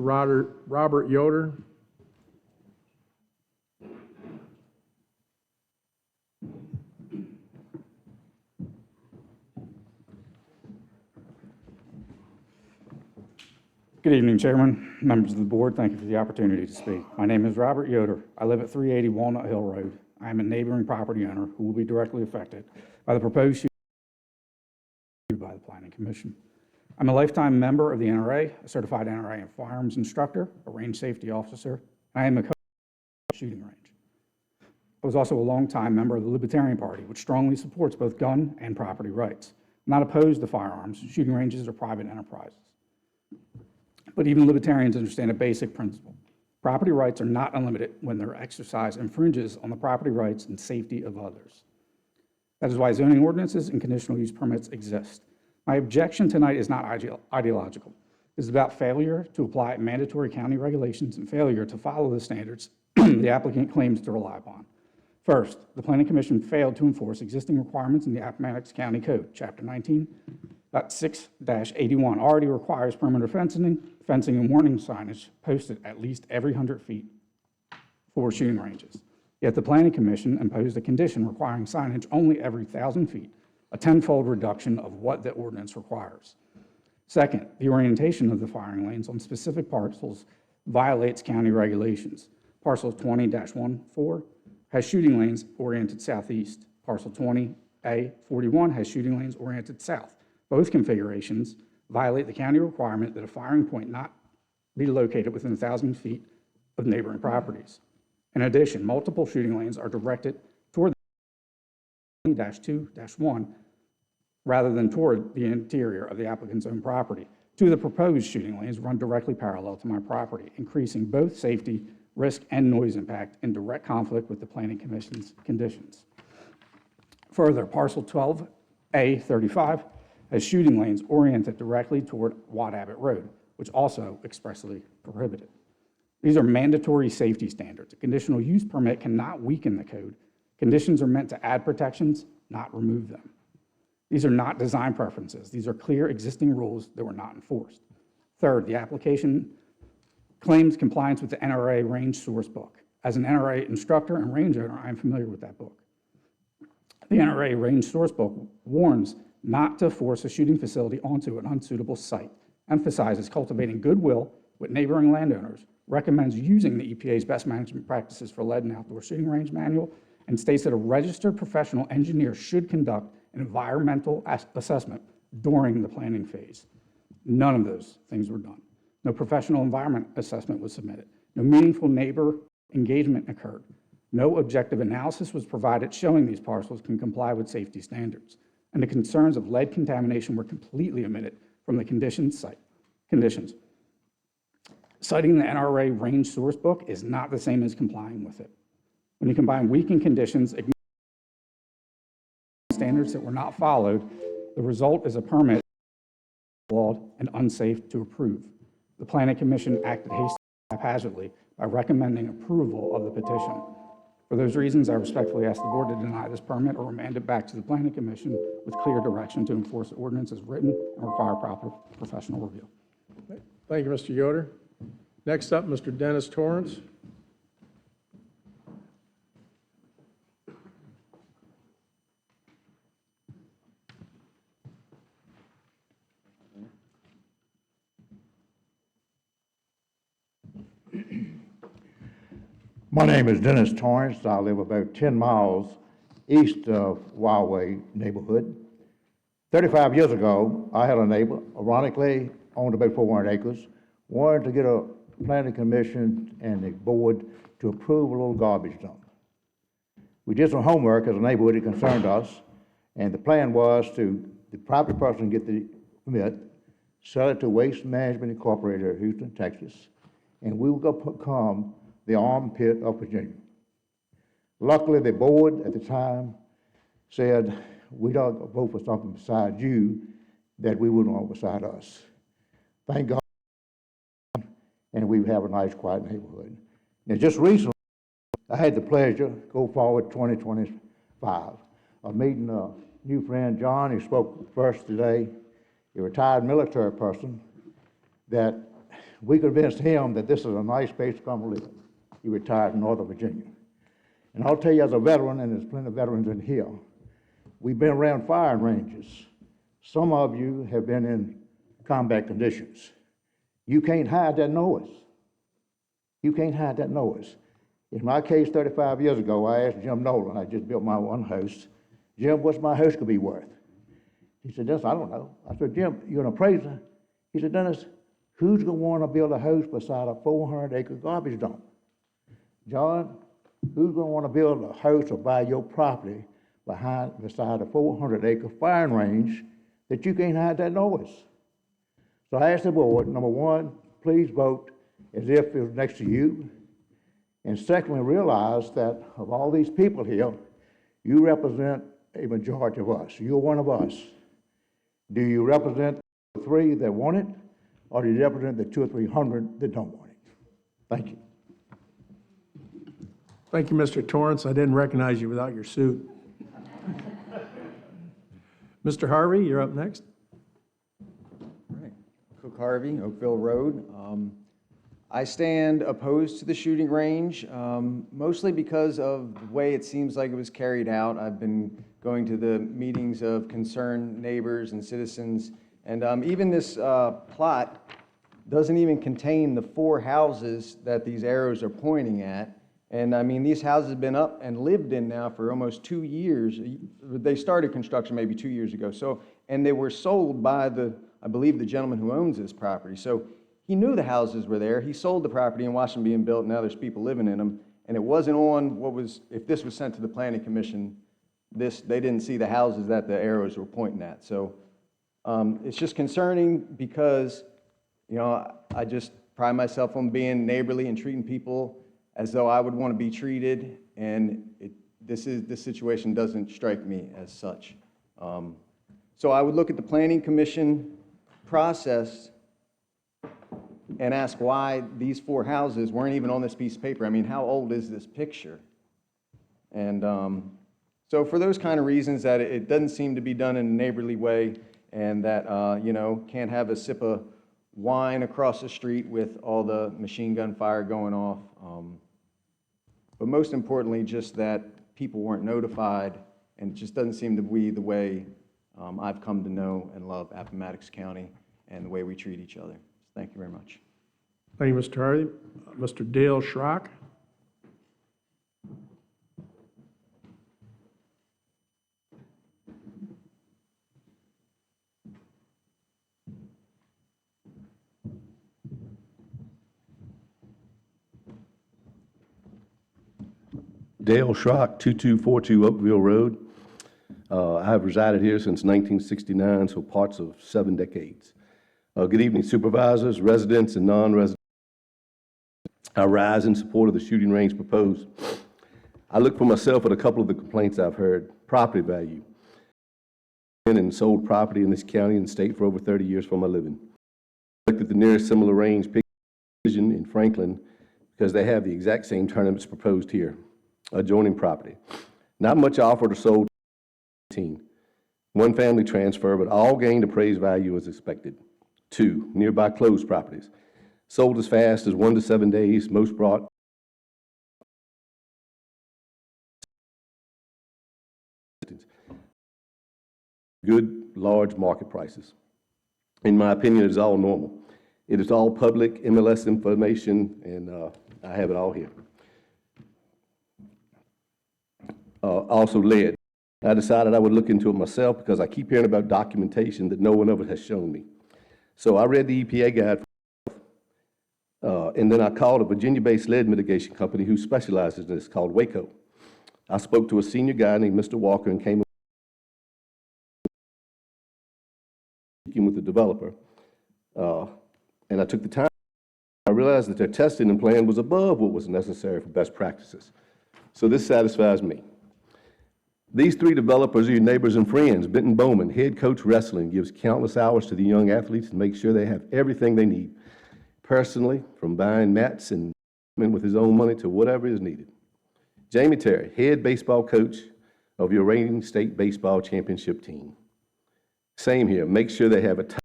Speaker 1: Robert Yoder.
Speaker 8: Good evening, Chairman, members of the board. Thank you for the opportunity to speak. My name is Robert Yoder. I live at 380 Walnut Hill Road. I am a neighboring property owner who will be directly affected by the proposed shooting by the Planning Commission. I'm a lifetime member of the NRA, a certified NRA and firearms instructor, a range safety officer, and I am a shooting range. I was also a longtime member of the Libertarian Party, which strongly supports both gun and property rights. I'm not opposed to firearms. Shooting ranges are private enterprises. But even libertarians understand a basic principle. Property rights are not unlimited when their exercise infringes on the property rights and safety of others. That is why zoning ordinances and conditional use permits exist. My objection tonight is not ideological. It is about failure to apply mandatory county regulations and failure to follow the standards the applicant claims to rely upon. First, the Planning Commission failed to enforce existing requirements in the Appomattox County Code. Chapter 19.6-81 already requires perimeter fencing and warning signage posted at least every 100 feet for shooting ranges. Yet the Planning Commission imposed a condition requiring signage only every 1,000 feet, a 10-fold reduction of what the ordinance requires. Second, the orientation of the firing lanes on specific parcels violates county regulations. Parcel 20-14 has shooting lanes oriented southeast. Parcel 20A41 has shooting lanes oriented south. Both configurations violate the county requirement that a firing point not be located within 1,000 feet of neighboring properties. In addition, multiple shooting lanes are directed toward the 20-2-1 rather than toward the interior of the applicant's own property. Two of the proposed shooting lanes run directly parallel to my property, increasing both safety, risk, and noise impact in direct conflict with the Planning Commission's conditions. Further, parcel 12A35 has shooting lanes oriented directly toward Watt Abbott Road, which also expressly prohibited. These are mandatory safety standards. A conditional use permit cannot weaken the code. Conditions are meant to add protections, not remove them. These are not design preferences. These are clear existing rules that were not enforced. Third, the application claims compliance with the NRA Range Source Book. As an NRA instructor and range owner, I am familiar with that book. The NRA Range Source Book warns not to force a shooting facility onto an unsuitable site, emphasizes cultivating goodwill with neighboring landowners, recommends using the EPA's best management practices for lead and outdoor shooting range manual, and states that a registered professional engineer should conduct an environmental assessment during the planning phase. None of those things were done. No professional environment assessment was submitted. No meaningful neighbor engagement occurred. No objective analysis was provided showing these parcels can comply with safety standards. And the concerns of lead contamination were completely omitted from the conditions. Citing the NRA Range Source Book is not the same as complying with it. When you combine weakened conditions, standards that were not followed, the result is a permit flawed and unsafe to approve. The Planning Commission acted hastily and haphazardly by recommending approval of the petition. For those reasons, I respectfully ask the board to deny this permit or remand it back to the Planning Commission with clear direction to enforce the ordinance as written and require proper professional review.
Speaker 1: Thank you, Mr. Yoder. Next up, Mr. Dennis Torrance.
Speaker 9: My name is Dennis Torrance. I live about 10 miles east of Wildway neighborhood. 35 years ago, I had a neighbor, ironically, owned about 400 acres, wanted to get a planning commission and the board to approve a little garbage dump. We did some homework as a neighborhood. It concerned us, and the plan was to, the property person get the permit, sell it to Waste Management Incorporated of Houston, Texas, and we would go become the armpit of Virginia. Luckily, the board at the time said, we don't vote for something beside you that we wouldn't want beside us. Thank God, and we have a nice, quiet neighborhood. Now, just recently, I had the pleasure, go forward 2025, of meeting a new friend, John, who spoke first today, a retired military person, that we convinced him that this is a nice place to come live. He retired in Northern Virginia. And I'll tell you, as a veteran, and there's plenty of veterans in here, we've been around firing ranges. Some of you have been in combat conditions. You can't hide that noise. You can't hide that noise. In my case, 35 years ago, I asked Jim Nolan, I just built my one house, Jim, what's my house gonna be worth? He said, Dennis, I don't know. I said, Jim, you're an appraiser. He said, Dennis, who's gonna wanna build a house beside a 400-acre garbage dump? John, who's gonna wanna build a house or buy your property beside a 400-acre firing range that you can't hide that noise? So I asked the board, number one, please vote as if it was next to you. And secondly, realize that of all these people here, you represent a majority of us. You're one of us. Do you represent the 3 that want it, or do you represent the 200 or 300 that don't want it? Thank you.
Speaker 1: Thank you, Mr. Torrance. I didn't recognize you without your suit. Mr. Harvey, you're up next.
Speaker 11: Cook Harvey, Oakville Road. I stand opposed to the shooting range, mostly because of the way it seems like it was carried out. I've been going to the meetings of concerned neighbors and citizens, and even this plot doesn't even contain the 4 houses that these arrows are pointing at. And I mean, these houses have been up and lived in now for almost 2 years. They started construction maybe 2 years ago. So, and they were sold by I believe the gentleman who owns this property. So he knew the houses were there. He sold the property and watched them being built. Now there's people living in them. And it wasn't on if this was sent to the Planning Commission, they didn't see the houses that the arrows were pointing at. So it's just concerning because, you know, I just pride myself on being neighborly and treating people as though I would want to be treated. And this situation doesn't strike me as such. So I would look at the Planning Commission process and ask why these 4 houses weren't even on this piece of paper. I mean, how old is this picture? And so for those kind of reasons that it doesn't seem to be done in a neighborly way, and that, you know, can't have a sip of wine across the street with all the machine gun fire going off. But most importantly, just that people weren't notified, and it just doesn't seem to be the way I've come to know and love Appomattox County and the way we treat each other. Thank you very much.
Speaker 1: Thank you, Mr. Harvey. Mr. Dale Schrock.
Speaker 12: Dale Schrock, 2242 Oakville Road. I have resided here since 1969, so parts of 7 decades. Good evening, supervisors, residents, and non-residents. I rise in support of the shooting range proposed. I look for myself at a couple of the complaints I've heard. Property value. And sold property in this county and state for over 30 years for my living. I looked at the nearest similar range in Franklin because they have the exact same tournaments proposed here. Adjoining property. Not much offered or sold. 1 family transfer, but all gained appraised value as expected. 2 nearby closed properties. Sold as fast as 1 to 7 days. Most brought good, large market prices. In my opinion, it is all normal. It is all public MLS information, and I have it all here. Also lead. I decided I would look into it myself because I keep hearing about documentation that no one ever has shown me. So I read the EPA guide, and then I called a Virginia-based lead mitigation company who specializes in this called Waco. I spoke to a senior guy named Mr. Walker and came with the developer, and I took the time. I realized that their testing and plan was above what was necessary for best practices. So this satisfies me. These 3 developers are your neighbors and friends. Benton Bowman, head coach wrestling, gives countless hours to the young athletes to make sure they have everything they need. Personally, from buying mats and with his own money to whatever is needed. Jamie Terry, head baseball coach of your reigning state baseball championship team. Same here, make sure they have a time.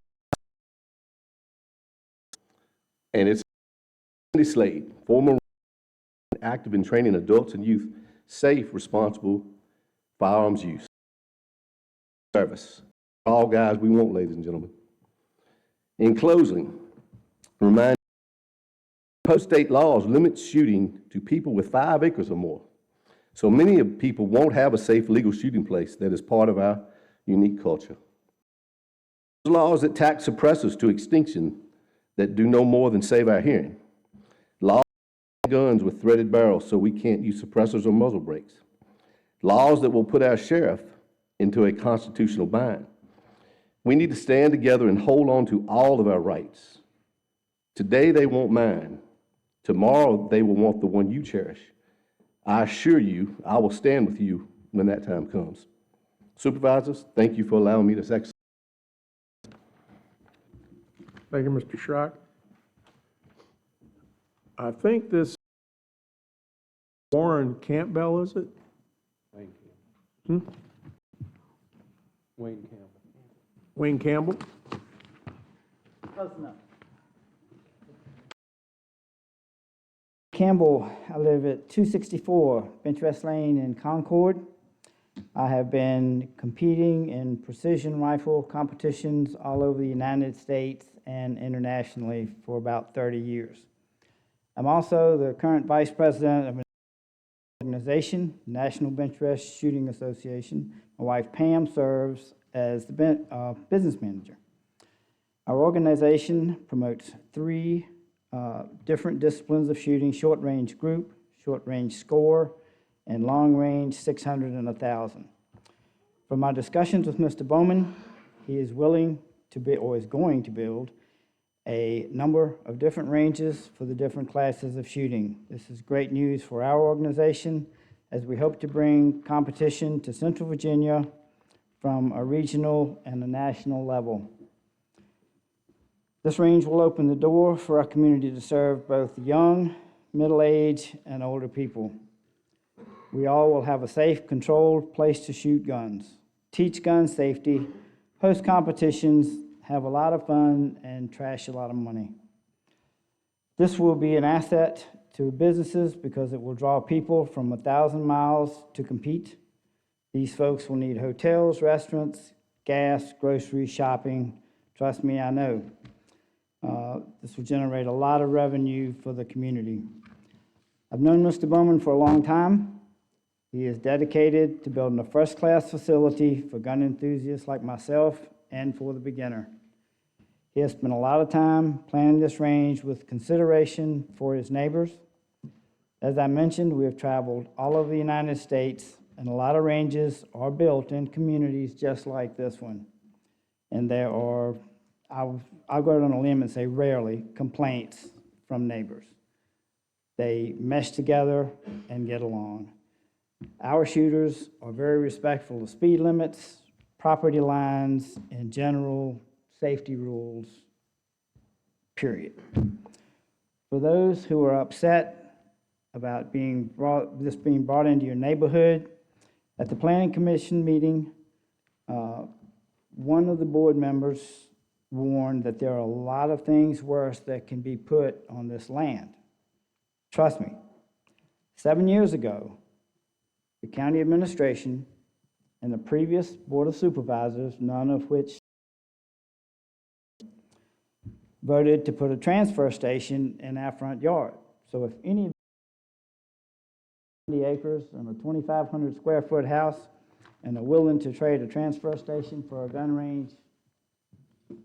Speaker 12: And it's Andy Slade, former active in training adults and youth, safe, responsible firearms use. Service. All guys we want, ladies and gentlemen. In closing, remind post-state laws limit shooting to people with 5 acres or more. So many of people won't have a safe legal shooting place that is part of our unique culture. Laws that tax suppressors to extinction that do no more than save our hearing. Laws that ban guns with threaded barrels so we can't use suppressors or muzzle brakes. Laws that will put our sheriff into a constitutional bind. We need to stand together and hold on to all of our rights. Today they won't mine. Tomorrow they will want the one you cherish. I assure you, I will stand with you when that time comes. Supervisors, thank you for allowing me this exercise.
Speaker 1: Thank you, Mr. Schrock. I think this Warren Campbell, is it?
Speaker 12: Wayne
Speaker 1: Hmm?
Speaker 12: Wayne Campbell.
Speaker 1: Wayne Campbell?
Speaker 13: Close enough. Campbell, I live at 264 Bench Lane in Concord. I have been competing in precision rifle competitions all over the United States and internationally for about 30 years. I'm also the current vice president of an organization, National Bench Rest Shooting Association. My wife Pam serves as the business manager. Our organization promotes three different disciplines of shooting: short-range group, short-range score, and long-range 600 and 1,000. From my discussions with Mr. Bowman, he is willing to be, or is going to build, a number of different ranges for the different classes of shooting. This is great news for our organization as we hope to bring competition to Central Virginia from a regional and a national level. This range will open the door for our community to serve both young, middle-aged, and older people. We all will have a safe, controlled place to shoot guns, teach gun safety, host competitions, have a lot of fun, and trash a lot of money. This will be an asset to businesses because it will draw people from 1,000 miles to compete. These folks will need hotels, restaurants, gas, groceries, shopping. Trust me, I know. This will generate a lot of revenue for the community. I've known Mr. Bowman for a long time. He is dedicated to building a first-class facility for gun enthusiasts like myself and for the beginner. He has spent a lot of time planning this range with consideration for his neighbors. As I mentioned, we have traveled all over the United States, and a lot of ranges are built in communities just like this one. And there are, I'll go out on a limb and say rarely, complaints from neighbors. They mesh together and get along. Our shooters are very respectful of speed limits, property lines, and general safety rules, period. For those who are upset about this being brought into your neighborhood, at the Planning Commission meeting, one of the board members warned that there are a lot of things worse that can be put on this land. Trust me, 7 years ago, the county administration and the previous Board of Supervisors, none of which voted to put a transfer station in our front yard. So if any of 70 acres and a 2,500 square foot house and are willing to trade a transfer station for a gun range,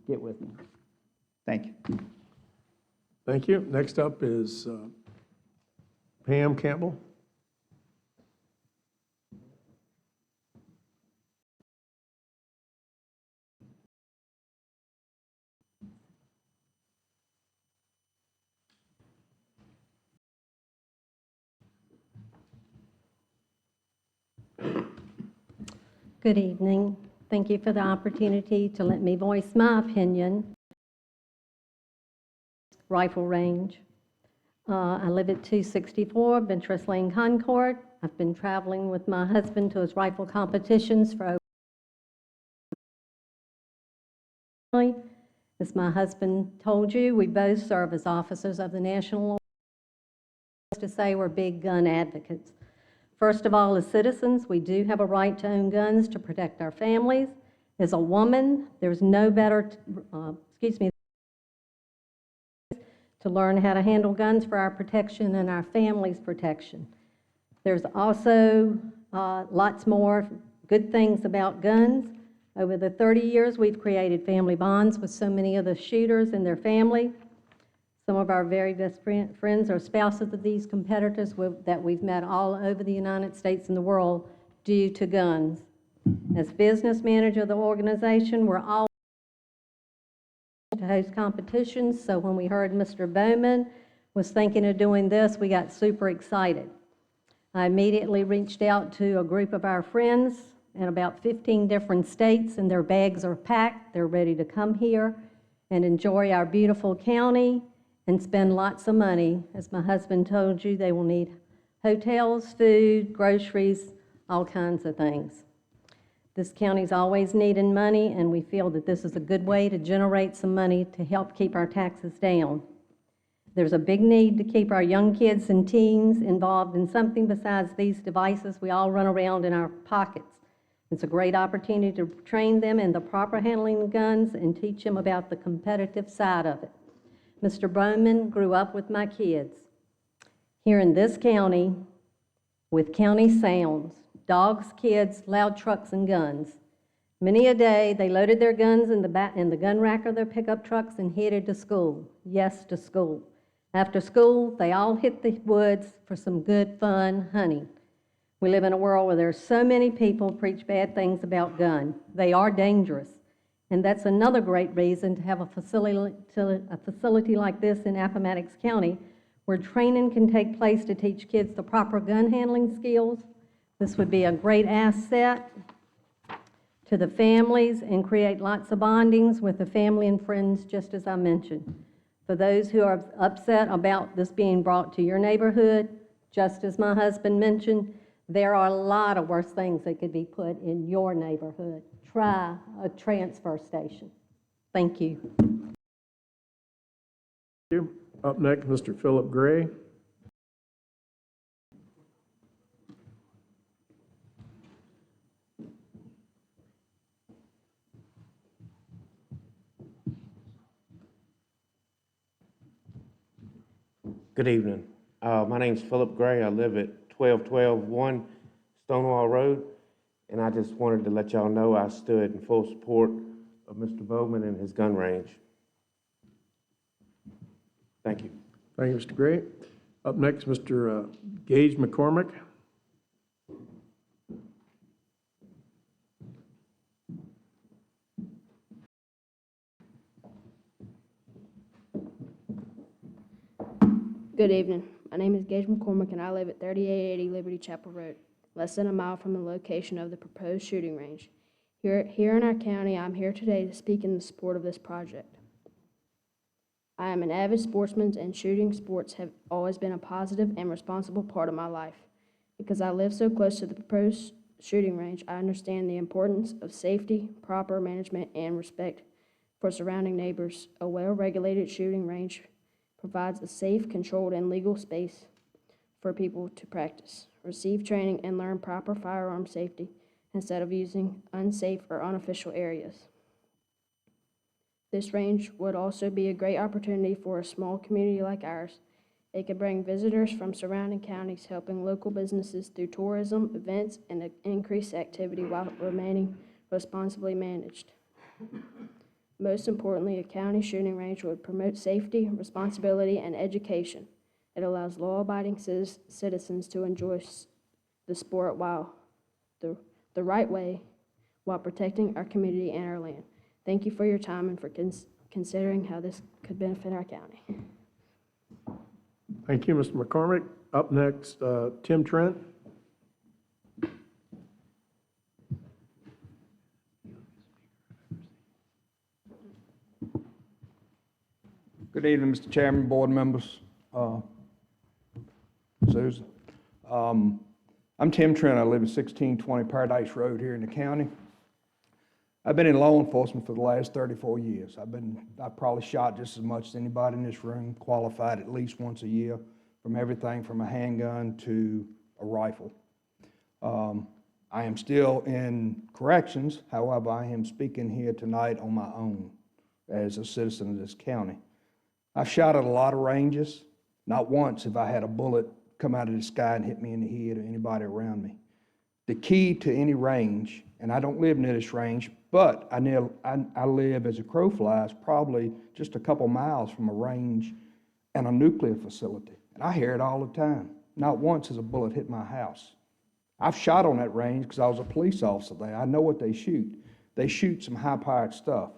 Speaker 13: get with me. Thank you.
Speaker 1: Thank you. Next up is Pam Campbell.
Speaker 14: Good evening. Thank you for the opportunity to let me voice my opinion. Rifle range. I live at 264 Bench Lane, Concord. I've been traveling with my husband to his rifle competitions for over. As my husband told you, we both serve as officers of the National Law. To say we're big gun advocates. First of all, as citizens, we do have a right to own guns to protect our families. As a woman, there's no better, to learn how to handle guns for our protection and our family's protection. There's also lots more good things about guns. Over the 30 years, we've created family bonds with so many of the shooters and their family. Some of our very best friends are spouses of these competitors that we've met all over the United States and the world due to guns. As business manager of the organization, we're all to host competitions, so when we heard Mr. Bowman was thinking of doing this, we got super excited. I immediately reached out to a group of our friends in about 15 different states, and their bags are packed. They're ready to come here and enjoy our beautiful county and spend lots of money. As my husband told you, they will need hotels, food, groceries, all kinds of things. This county's always needing money, and we feel that this is a good way to generate some money to help keep our taxes down. There's a big need to keep our young kids and teens involved in something besides these devices we all run around in our pockets. It's a great opportunity to train them in the proper handling of guns and teach them about the competitive side of it. Mr. Bowman grew up with my kids here in this county with county sounds, dogs, kids, loud trucks, and guns. Many a day, they loaded their guns in the gun rack of their pickup trucks and headed to school. Yes, to school. After school, they all hit the woods for some good, fun hunting. We live in a world where there's so many people preach bad things about guns. They are dangerous. And that's another great reason to have a facility like this in Appomattox County, where training can take place to teach kids the proper gun handling skills. This would be a great asset to the families and create lots of bondings with the family and friends, just as I mentioned. For those who are upset about this being brought to your neighborhood, just as my husband mentioned, there are a lot of worse things that could be put in your neighborhood. Try a transfer station. Thank you.
Speaker 1: Thank you. Up next, Mr. Philip Gray.
Speaker 10: Good evening. My name's Philip Gray. I live at 12121 Stonewall Road, and I just wanted to let y'all know I stood in full support of Mr. Bowman and his gun range. Thank you.
Speaker 1: Thank you, Mr. Gray. Up next, Mr. Gage McCormick.
Speaker 15: Good evening. My name is Gage McCormick, and I live at 3880 Liberty Chapel Road, less than a mile from the location of the proposed shooting range. Here in our county, I'm here today to speak in the support of this project. I am an avid sportsman, and shooting sports have always been a positive and responsible part of my life. Because I live so close to the proposed shooting range, I understand the importance of safety, proper management, and respect for surrounding neighbors. A well-regulated shooting range provides a safe, controlled, and legal space for people to practice, receive training, and learn proper firearm safety instead of using unsafe or unofficial areas. This range would also be a great opportunity for a small community like ours. It could bring visitors from surrounding counties, helping local businesses through tourism, events, and increased activity while remaining responsibly managed. Most importantly, a county shooting range would promote safety, responsibility, and education. It allows law-abiding citizens to enjoy the sport the right way while protecting our community and our land. Thank you for your time and for considering how this could benefit our county.
Speaker 1: Thank you, Mr. McCormick. Up next, Tim Trent.
Speaker 18: Good evening, Mr. Chairman, board members, Susan. I'm Tim Trent. I live at 1620 Paradise Road here in the county. I've been in law enforcement for the last 34 years. I've probably shot just as much as anybody in this room, qualified at least once a year, from everything from a handgun to a rifle. I am still in corrections. However, I am speaking here tonight on my own as a citizen of this county. I've shot at a lot of ranges. Not once have I had a bullet come out of the sky and hit me in the head or anybody around me. The key to any range, and I don't live near this range, but I live, as a crow flies, probably just a couple miles from a range and a nuclear facility. And I hear it all the time. Not once has a bullet hit my house. I've shot on that range because I was a police officer there. I know what they shoot. They shoot some high-powered stuff.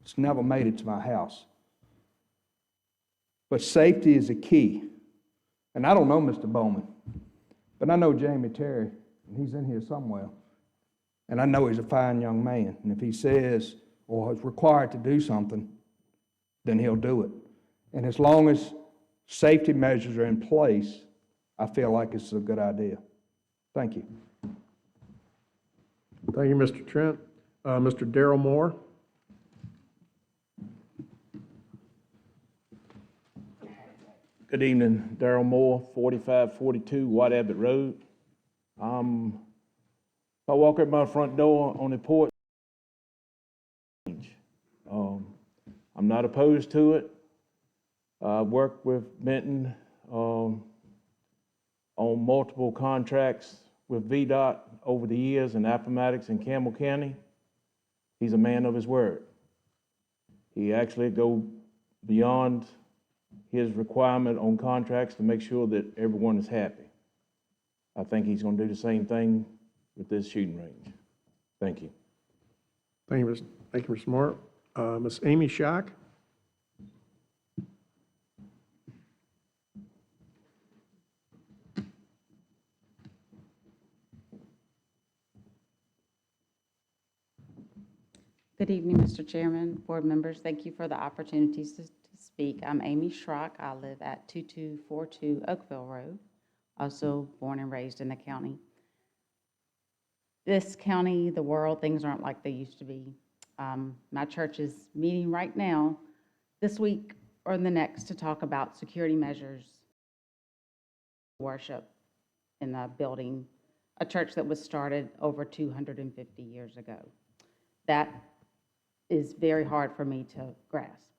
Speaker 18: It's never made it to my house. But safety is a key. And I don't know Mr. Bowman, but I know Jamie Terry, and he's in here somewhere. And I know he's a fine young man. And if he says or is required to do something, then he'll do it. And as long as safety measures are in place, I feel like it's a good idea. Thank you.
Speaker 1: Thank you, Mr. Trent. Mr. Darrell Moore.
Speaker 2: Good evening, Darrell Moore, 4542 White Abbott Road. If I walk out my front door on the porch, I'm not opposed to it. I've worked with Benton on multiple contracts with VDOT over the years in Appomattox and Campbell County. He's a man of his word. He actually go beyond his requirement on contracts to make sure that everyone is happy. I think he's going to do the same thing with this shooting range. Thank you.
Speaker 1: Thank you, Mr. Moore. Ms. Amy Schock.
Speaker 17: Good evening, Mr. Chairman, board members. Thank you for the opportunities to speak. I'm Amy Schrock. I live at 2242 Oakville Road, also born and raised in the county. This county, the world, things aren't like they used to be. My church is meeting right now, this week or the next, to talk about security measures, worship in the building, a church that was started over 250 years ago. That is very hard for me to grasp.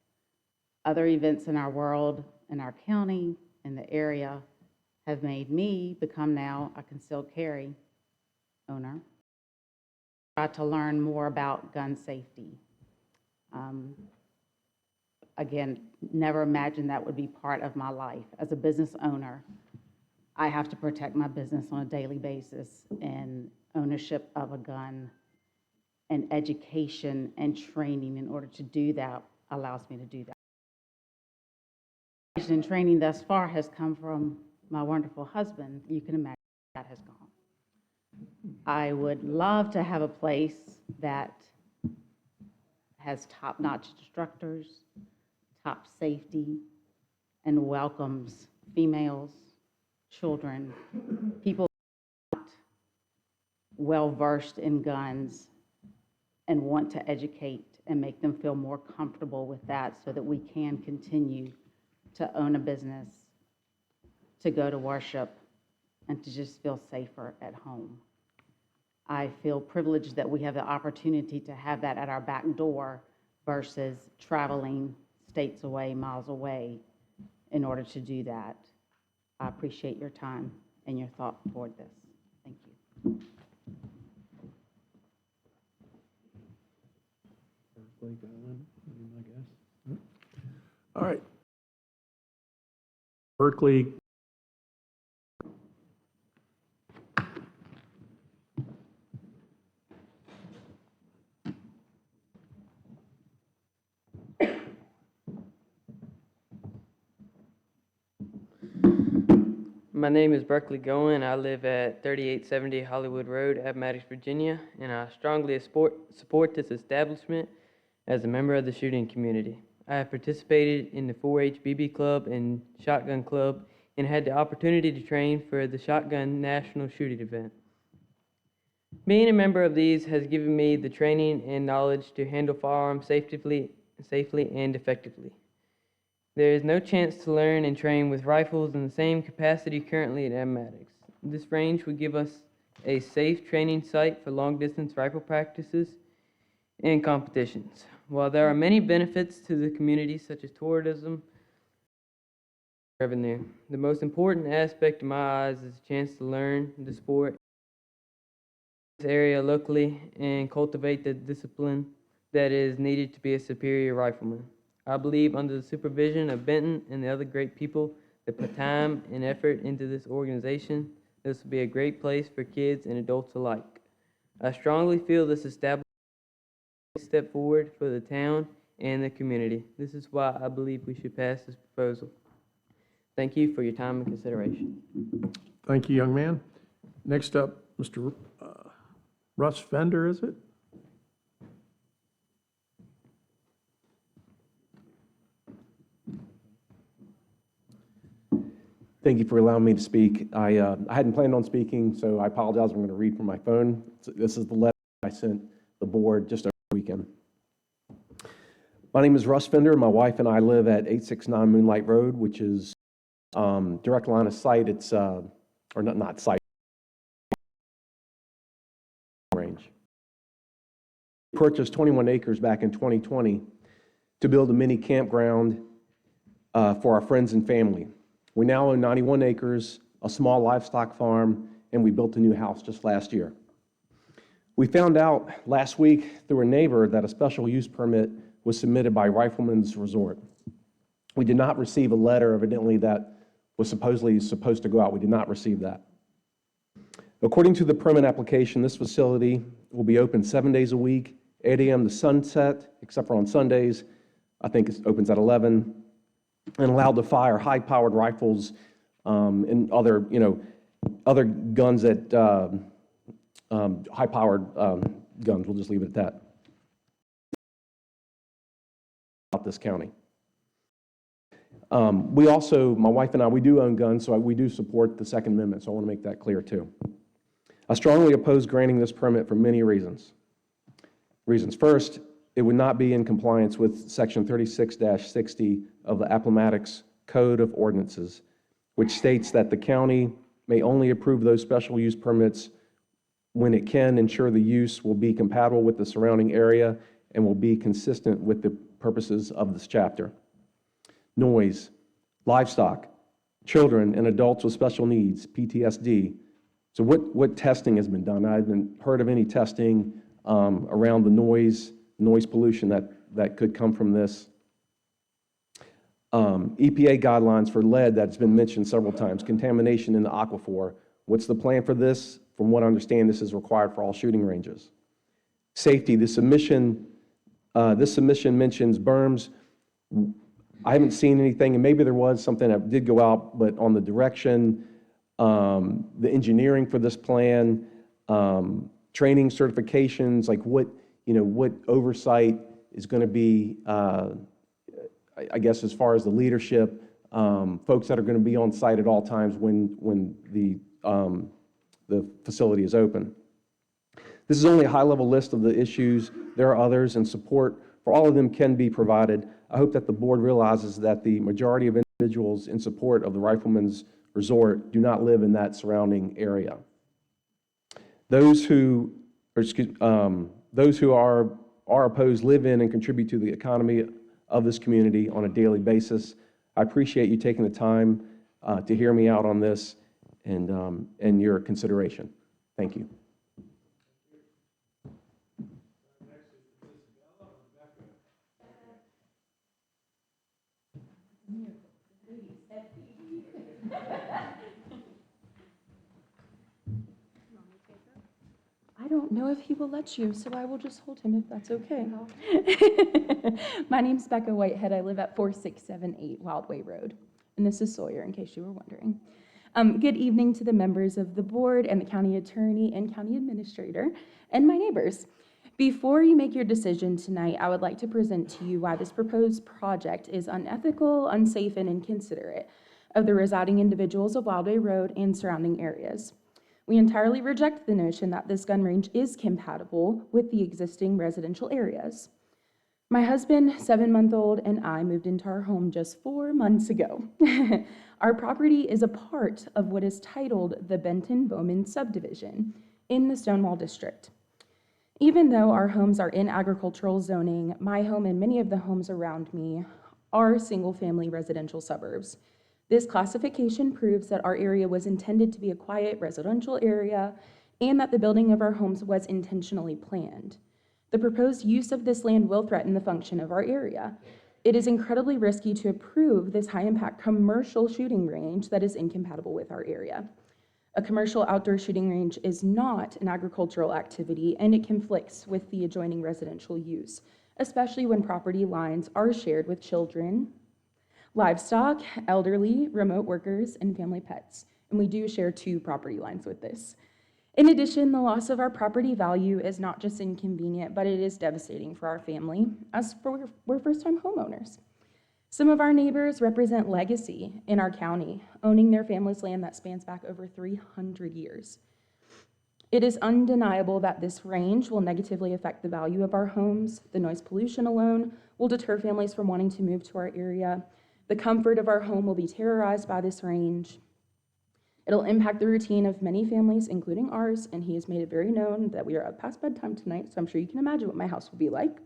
Speaker 17: Other events in our world, in our county, in the area, have made me become now a concealed carry owner. Try to learn more about gun safety. Again, never imagined that would be part of my life. As a business owner, I have to protect my business on a daily basis, and ownership of a gun and education and training in order to do that allows me to do that. And training thus far has come from my wonderful husband. You can imagine that has gone. I would love to have a place that has top-notch instructors, top safety, and welcomes females, children, people well-versed in guns, and want to educate and make them feel more comfortable with that so that we can continue to own a business, to go to worship, and to just feel safer at home. I feel privileged that we have the opportunity to have that at our back door versus traveling states away, miles away, in order to do that. I appreciate your time and your thought toward this. Thank you.
Speaker 1: All right. Berkeley.
Speaker 19: My name is Berkeley Goen. I live at 3870 Hollywood Road, Appomattox, Virginia, and I strongly support this establishment as a member of the shooting community. I have participated in the 4-H BB Club and Shotgun Club and had the opportunity to train for the Shotgun National Shooting Event. Being a member of these has given me the training and knowledge to handle firearms safely and effectively. There is no chance to learn and train with rifles in the same capacity currently at Appomattox. This range would give us a safe training site for long-distance rifle practices and competitions. While there are many benefits to the community, such as tourism, revenue. The most important aspect in my eyes is a chance to learn the sport in this area locally and cultivate the discipline that is needed to be a superior rifleman. I believe under the supervision of Benton and the other great people that put time and effort into this organization, this will be a great place for kids and adults alike. I strongly feel this establishment is a step forward for the town and the community. This is why I believe we should pass this proposal. Thank you for your time and consideration.
Speaker 1: Thank you, young man. Next up, Mr. Russ Fender, is it?
Speaker 16: Thank you for allowing me to speak. I hadn't planned on speaking, so I apologize. I'm going to read from my phone. This is the letter I sent the board just over the weekend. My name is Russ Fender. My wife and I live at 869 Moonlight Road, which is direct line of sight. It's, or not sight, range. We purchased 21 acres back in 2020 to build a mini campground for our friends and family. We now own 91 acres, a small livestock farm, and we built a new house just last year. We found out last week through a neighbor that a special use permit was submitted by Rifleman's Resort. We did not receive a letter, evidently, that was supposedly supposed to go out. We did not receive that. According to the permit application, this facility will be open 7 days a week, 8 a.m. to sunset, except for on Sundays. I think it opens at 11. And allowed to fire high-powered rifles and other, other guns that high-powered guns. We'll just leave it at that. About this county. We also, my wife and I, we do own guns, so we do support the Second Amendment. So I want to make that clear too. I strongly oppose granting this permit for many reasons. First, it would not be in compliance with Section 36-60 of the Appomattox Code of Ordinances, which states that the county may only approve those special use permits when it can ensure the use will be compatible with the surrounding area and will be consistent with the purposes of this chapter. Noise, livestock, children, and adults with special needs, PTSD. So what testing has been done? I haven't heard of any testing around the noise pollution that could come from this. EPA guidelines for lead that's been mentioned several times, contamination in the aquifer. What's the plan for this? From what I understand, this is required for all shooting ranges. Safety, this submission mentions berms. I haven't seen anything, and maybe there was something that did go out, but on the direction, the engineering for this plan, training certifications, like what oversight is going to be, I guess, as far as the leadership, folks that are going to be on site at all times when the facility is open. This is only a high-level list of the issues. There are others, and support for all of them can be provided. I hope that the board realizes that the majority of individuals in support of the Rifleman's Resort do not live in that surrounding area. Those who are opposed live in and contribute to the economy of this community on a daily basis. I appreciate you taking the time to hear me out on this and your consideration. Thank you.
Speaker 20: I don't know if he will let you, so I will just hold him if that's okay. My name's Becca Whitehead. I live at 4678 Wildway Road. And this is Sawyer, in case you were wondering. Good evening to the members of the board and the county attorney and county administrator and my neighbors. Before you make your decision tonight, I would like to present to you why this proposed project is unethical, unsafe, and inconsiderate of the residing individuals of Wildway Road and surrounding areas. We entirely reject the notion that this gun range is compatible with the existing residential areas. My husband, 7-month-old, and I moved into our home just 4 months ago. Our property is a part of what is titled the Benton-Bowman subdivision in the Stonewall District. Even though our homes are in agricultural zoning, my home and many of the homes around me are single-family residential suburbs. This classification proves that our area was intended to be a quiet residential area and that the building of our homes was intentionally planned. The proposed use of this land will threaten the function of our area. It is incredibly risky to approve this high-impact commercial shooting range that is incompatible with our area. A commercial outdoor shooting range is not an agricultural activity, and it conflicts with the adjoining residential use, especially when property lines are shared with children, livestock, elderly, remote workers, and family pets. And we do share 2 property lines with this. In addition, the loss of our property value is not just inconvenient, but it is devastating for our family, as we're first-time homeowners. Some of our neighbors represent legacy in our county, owning their family's land that spans back over 300 years. It is undeniable that this range will negatively affect the value of our homes. The noise pollution alone will deter families from wanting to move to our area. The comfort of our home will be terrorized by this range. It'll impact the routine of many families, including ours, and he has made it very known that we are up past bedtime tonight, so I'm sure you can imagine what my house will be like.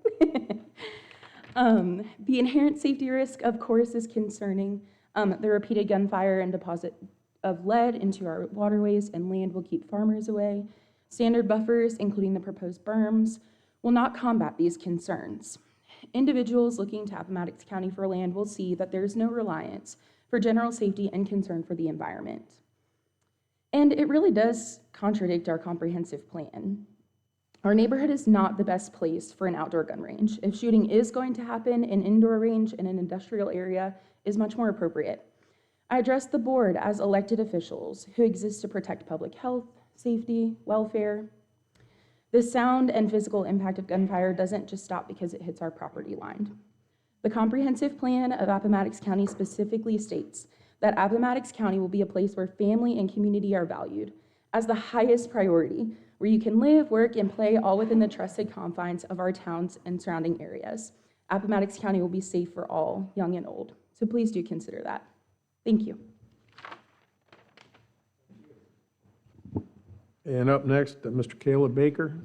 Speaker 20: The inherent safety risk, of course, is concerning. The repeated gunfire and deposit of lead into our waterways and land will keep farmers away. Standard buffers, including the proposed berms, will not combat these concerns. Individuals looking to Appomattox County for land will see that there is no reliance for general safety and concern for the environment. And it really does contradict our comprehensive plan. Our neighborhood is not the best place for an outdoor gun range. If shooting is going to happen, an indoor range in an industrial area is much more appropriate. I address the board as elected officials who exist to protect public health, safety, welfare. The sound and physical impact of gunfire doesn't just stop because it hits our property line. The comprehensive plan of Appomattox County specifically states that Appomattox County will be a place where family and community are valued as the highest priority, where you can live, work, and play all within the trusted confines of our towns and surrounding areas. Appomattox County will be safe for all, young and old. So please do consider that. Thank you.
Speaker 1: And up next, Mr. Caleb Baker.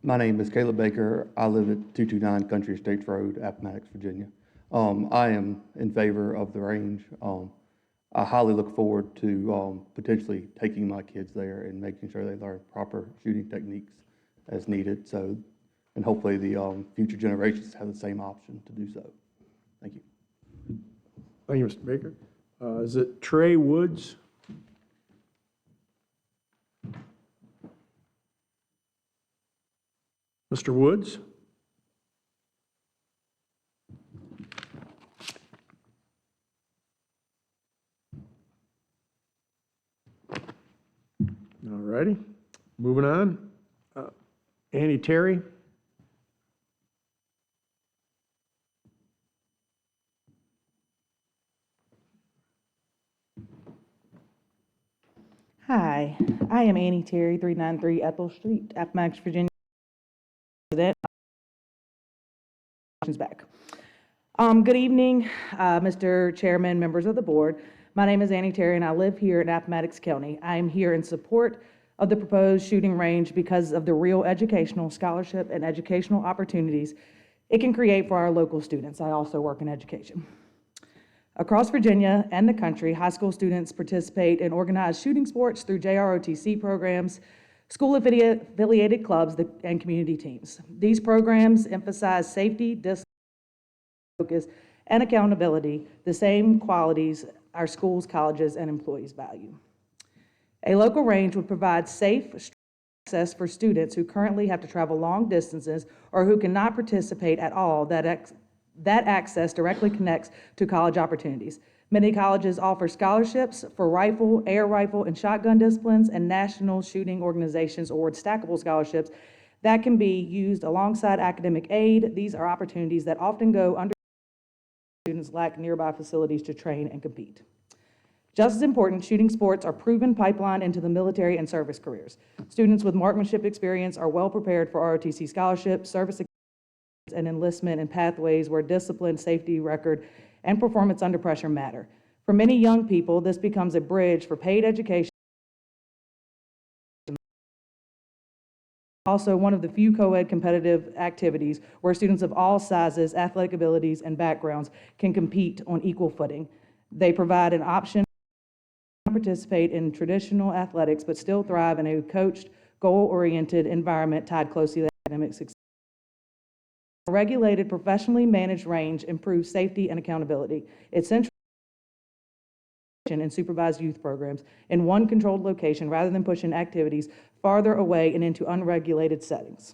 Speaker 21: My name is Caleb Baker. I live at 229 Country Estates Road, Appomattox, Virginia. I am in favor of the range. I highly look forward to potentially taking my kids there and making sure they learn proper shooting techniques as needed. So, and hopefully the future generations have the same option to do so. Thank you.
Speaker 1: Thank you, Mr. Baker. Is it Trey Woods? Mr. Woods? All righty, moving on. Annie Terry?
Speaker 22: Hi, I am Annie Terry, 393 Ethel Street, Appomattox, Virginia. Back. Good evening, Mr. Chairman, members of the board. My name is Annie Terry, and I live here in Appomattox County. I am here in support of the proposed shooting range because of the real educational scholarship and educational opportunities it can create for our local students. I also work in education. Across Virginia and the country, high school students participate in organized shooting sports through JROTC programs, school-affiliated clubs, and community teams. These programs emphasize safety, discipline, focus, and accountability, the same qualities our schools, colleges, and employees value. A local range would provide safe access for students who currently have to travel long distances or who cannot participate at all. That access directly connects to college opportunities. Many colleges offer scholarships for rifle, air rifle, and shotgun disciplines, and national shooting organizations award stackable scholarships that can be used alongside academic aid. These are opportunities that often go under students lack nearby facilities to train and compete. Just as important, shooting sports are proven pipeline into the military and service careers. Students with marksmanship experience are well prepared for ROTC scholarships, service and enlistment, and pathways where discipline, safety record, and performance under pressure matter. For many young people, this becomes a bridge for paid education Also, one of the few co-ed competitive activities where students of all sizes, athletic abilities, and backgrounds can compete on equal footing. They provide an option to participate in traditional athletics, but still thrive in a coached, goal-oriented environment tied closely to academic success. A regulated, professionally managed range improves safety and accountability. It's central in supervised youth programs in one controlled location rather than pushing activities farther away and into unregulated settings.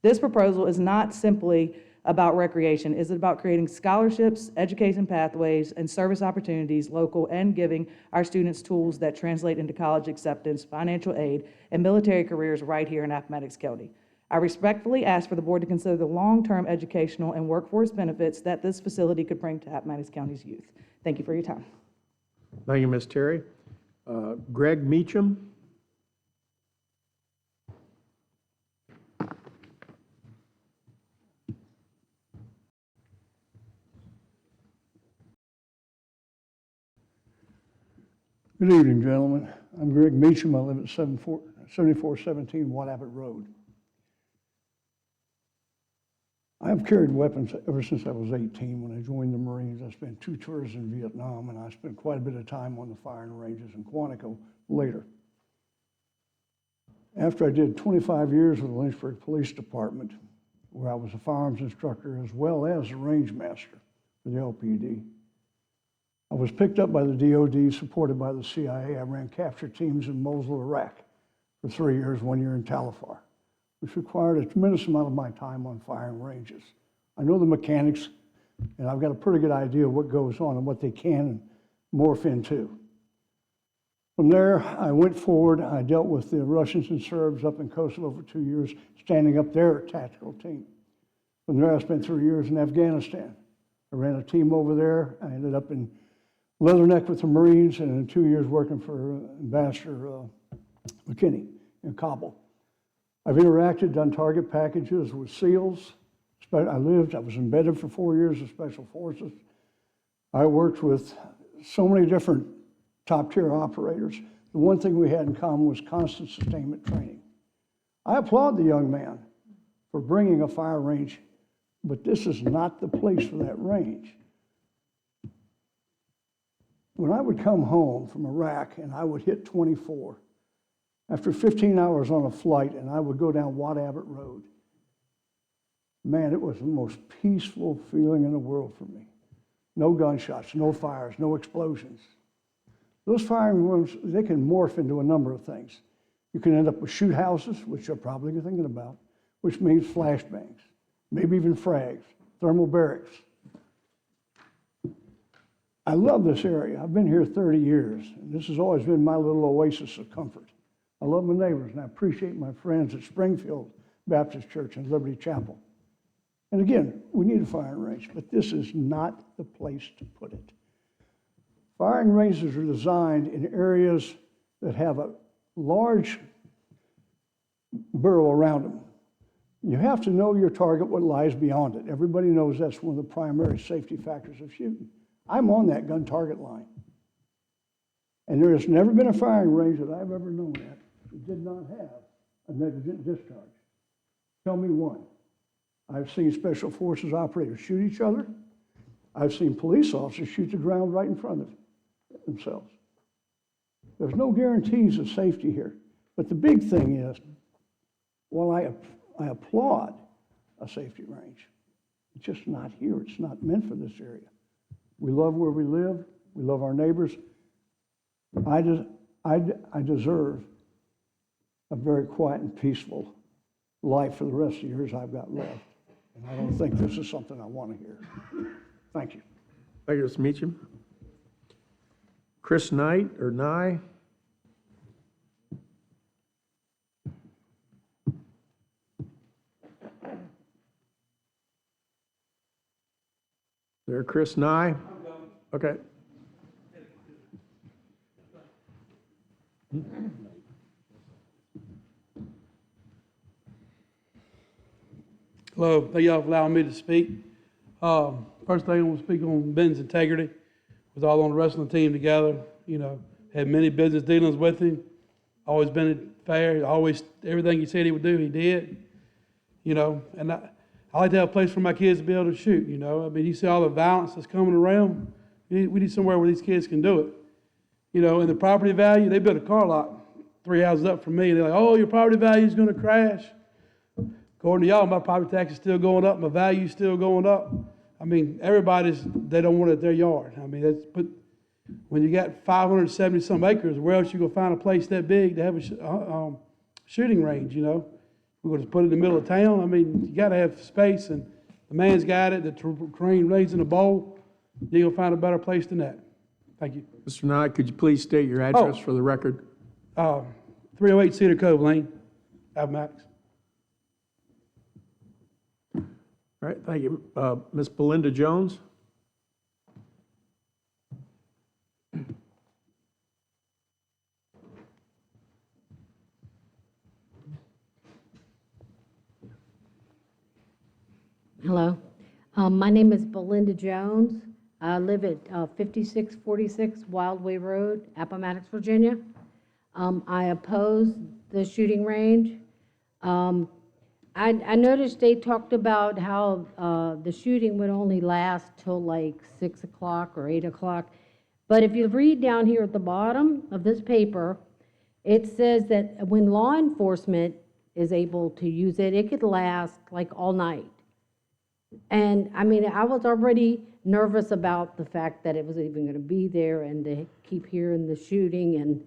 Speaker 22: This proposal is not simply about recreation. It's about creating scholarships, education pathways, and service opportunities local and giving our students tools that translate into college acceptance, financial aid, and military careers right here in Appomattox County. I respectfully ask for the board to consider the long-term educational and workforce benefits that this facility could bring to Appomattox County's youth. Thank you for your time.
Speaker 1: Thank you, Ms. Terry. Greg Meacham.
Speaker 4: Good evening, gentlemen. I'm Greg Meacham. I live at 7417 Watt Abbott Road. I have carried weapons ever since I was 18 when I joined the Marines. I spent 2 tours in Vietnam, and I spent quite a bit of time on the firing ranges in Quantico later. After I did 25 years with the Lynchburg Police Department, where I was a firearms instructor as well as a range master for the LPD, I was picked up by the DOD, supported by the CIA. I ran capture teams in Mosul, Iraq for 3 years, 1 year in Talafar, which required a tremendous amount of my time on firing ranges. I know the mechanics, and I've got a pretty good idea of what goes on and what they can morph into. From there, I went forward. I dealt with the Russians and Serbs up in Kosovo for 2 years, standing up their tactical team. From there, I spent 3 years in Afghanistan. I ran a team over there. I ended up in Leatherneck with the Marines, and in 2 years working for Ambassador McKinney in Kabul. I've interacted, done target packages with SEALs. I was embedded for 4 years with Special Forces. I worked with so many different top-tier operators. The one thing we had in common was constant sustainment training. I applaud the young man for bringing a fire range, but this is not the place for that range. When I would come home from Iraq and I would hit 24, after 15 hours on a flight, and I would go down Watt Abbott Road, man, it was the most peaceful feeling in the world for me. No gunshots, no fires, no explosions. Those firing rooms, they can morph into a number of things. You can end up with shoot houses, which you're probably thinking about, which means flashbangs, maybe even frags, thermal barracks. I love this area. I've been here 30 years, and this has always been my little oasis of comfort. I love my neighbors, and I appreciate my friends at Springfield Baptist Church and Liberty Chapel. And again, we need a firing range, but this is not the place to put it. Firing ranges are designed in areas that have a large borough around them. You have to know your target, what lies beyond it. Everybody knows that's one of the primary safety factors of shooting. I'm on that gun target line. And there has never been a firing range that I've ever known that did not have a negligent discharge. Tell me one. I've seen Special Forces operators shoot each other. I've seen police officers shoot the ground right in front of themselves. There's no guarantees of safety here. But the big thing is, while I applaud a safety range, it's just not here. It's not meant for this area. We love where we live. We love our neighbors. I deserve a very quiet and peaceful life for the rest of the years I've got left. And I don't think this is something I want to hear. Thank you.
Speaker 1: Thank you, Mr. Meacham. Chris Knight, or Nye? There, Chris Nye? Okay.
Speaker 5: Hello, thank y'all for allowing me to speak. First thing I want to speak on Ben's integrity. Was all on the wrestling team together, had many business dealings with him. Always been fair. Always, everything he said he would do, he did. You know, and I like to have a place for my kids to be able to shoot, you know. I mean, you see all the violence that's coming around. We need somewhere where these kids can do it. You know, and the property value, they built a car lot 3 houses up from me. They're like, oh, your property value is going to crash. According to y'all, my property tax is still going up. My value is still going up. I mean, they don't want it at their yard. I mean, but when you got 570 some acres, where else you going to find a place that big to have a shooting range, you know? We're going to put it in the middle of town. I mean, you got to have space, and the man's got it. The terrain lays in a bowl. You're going to find a better place than that. Thank you.
Speaker 1: Mr. Knight, could you please state your address for the record?
Speaker 5: 308 Cedar Cove Lane, Appomattox.
Speaker 1: All right, thank you. Ms. Belinda Jones?
Speaker 3: Hello. My name is Belinda Jones. I live at 5646 Wildway Road, Appomattox, Virginia. I oppose the shooting range. I noticed they talked about how the shooting would only last till like 6 o'clock or 8 o'clock. But if you read down here at the bottom of this paper, it says that when law enforcement is able to use it, it could last like all night. And I mean, I was already nervous about the fact that it was even going to be there and to keep hearing the shooting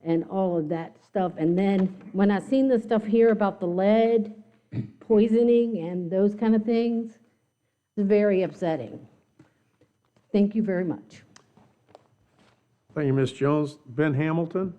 Speaker 3: and all of that stuff. And then when I seen the stuff here about the lead poisoning and those kind of things, it's very upsetting. Thank you very much.
Speaker 1: Thank you, Ms. Jones. Ben Hamilton?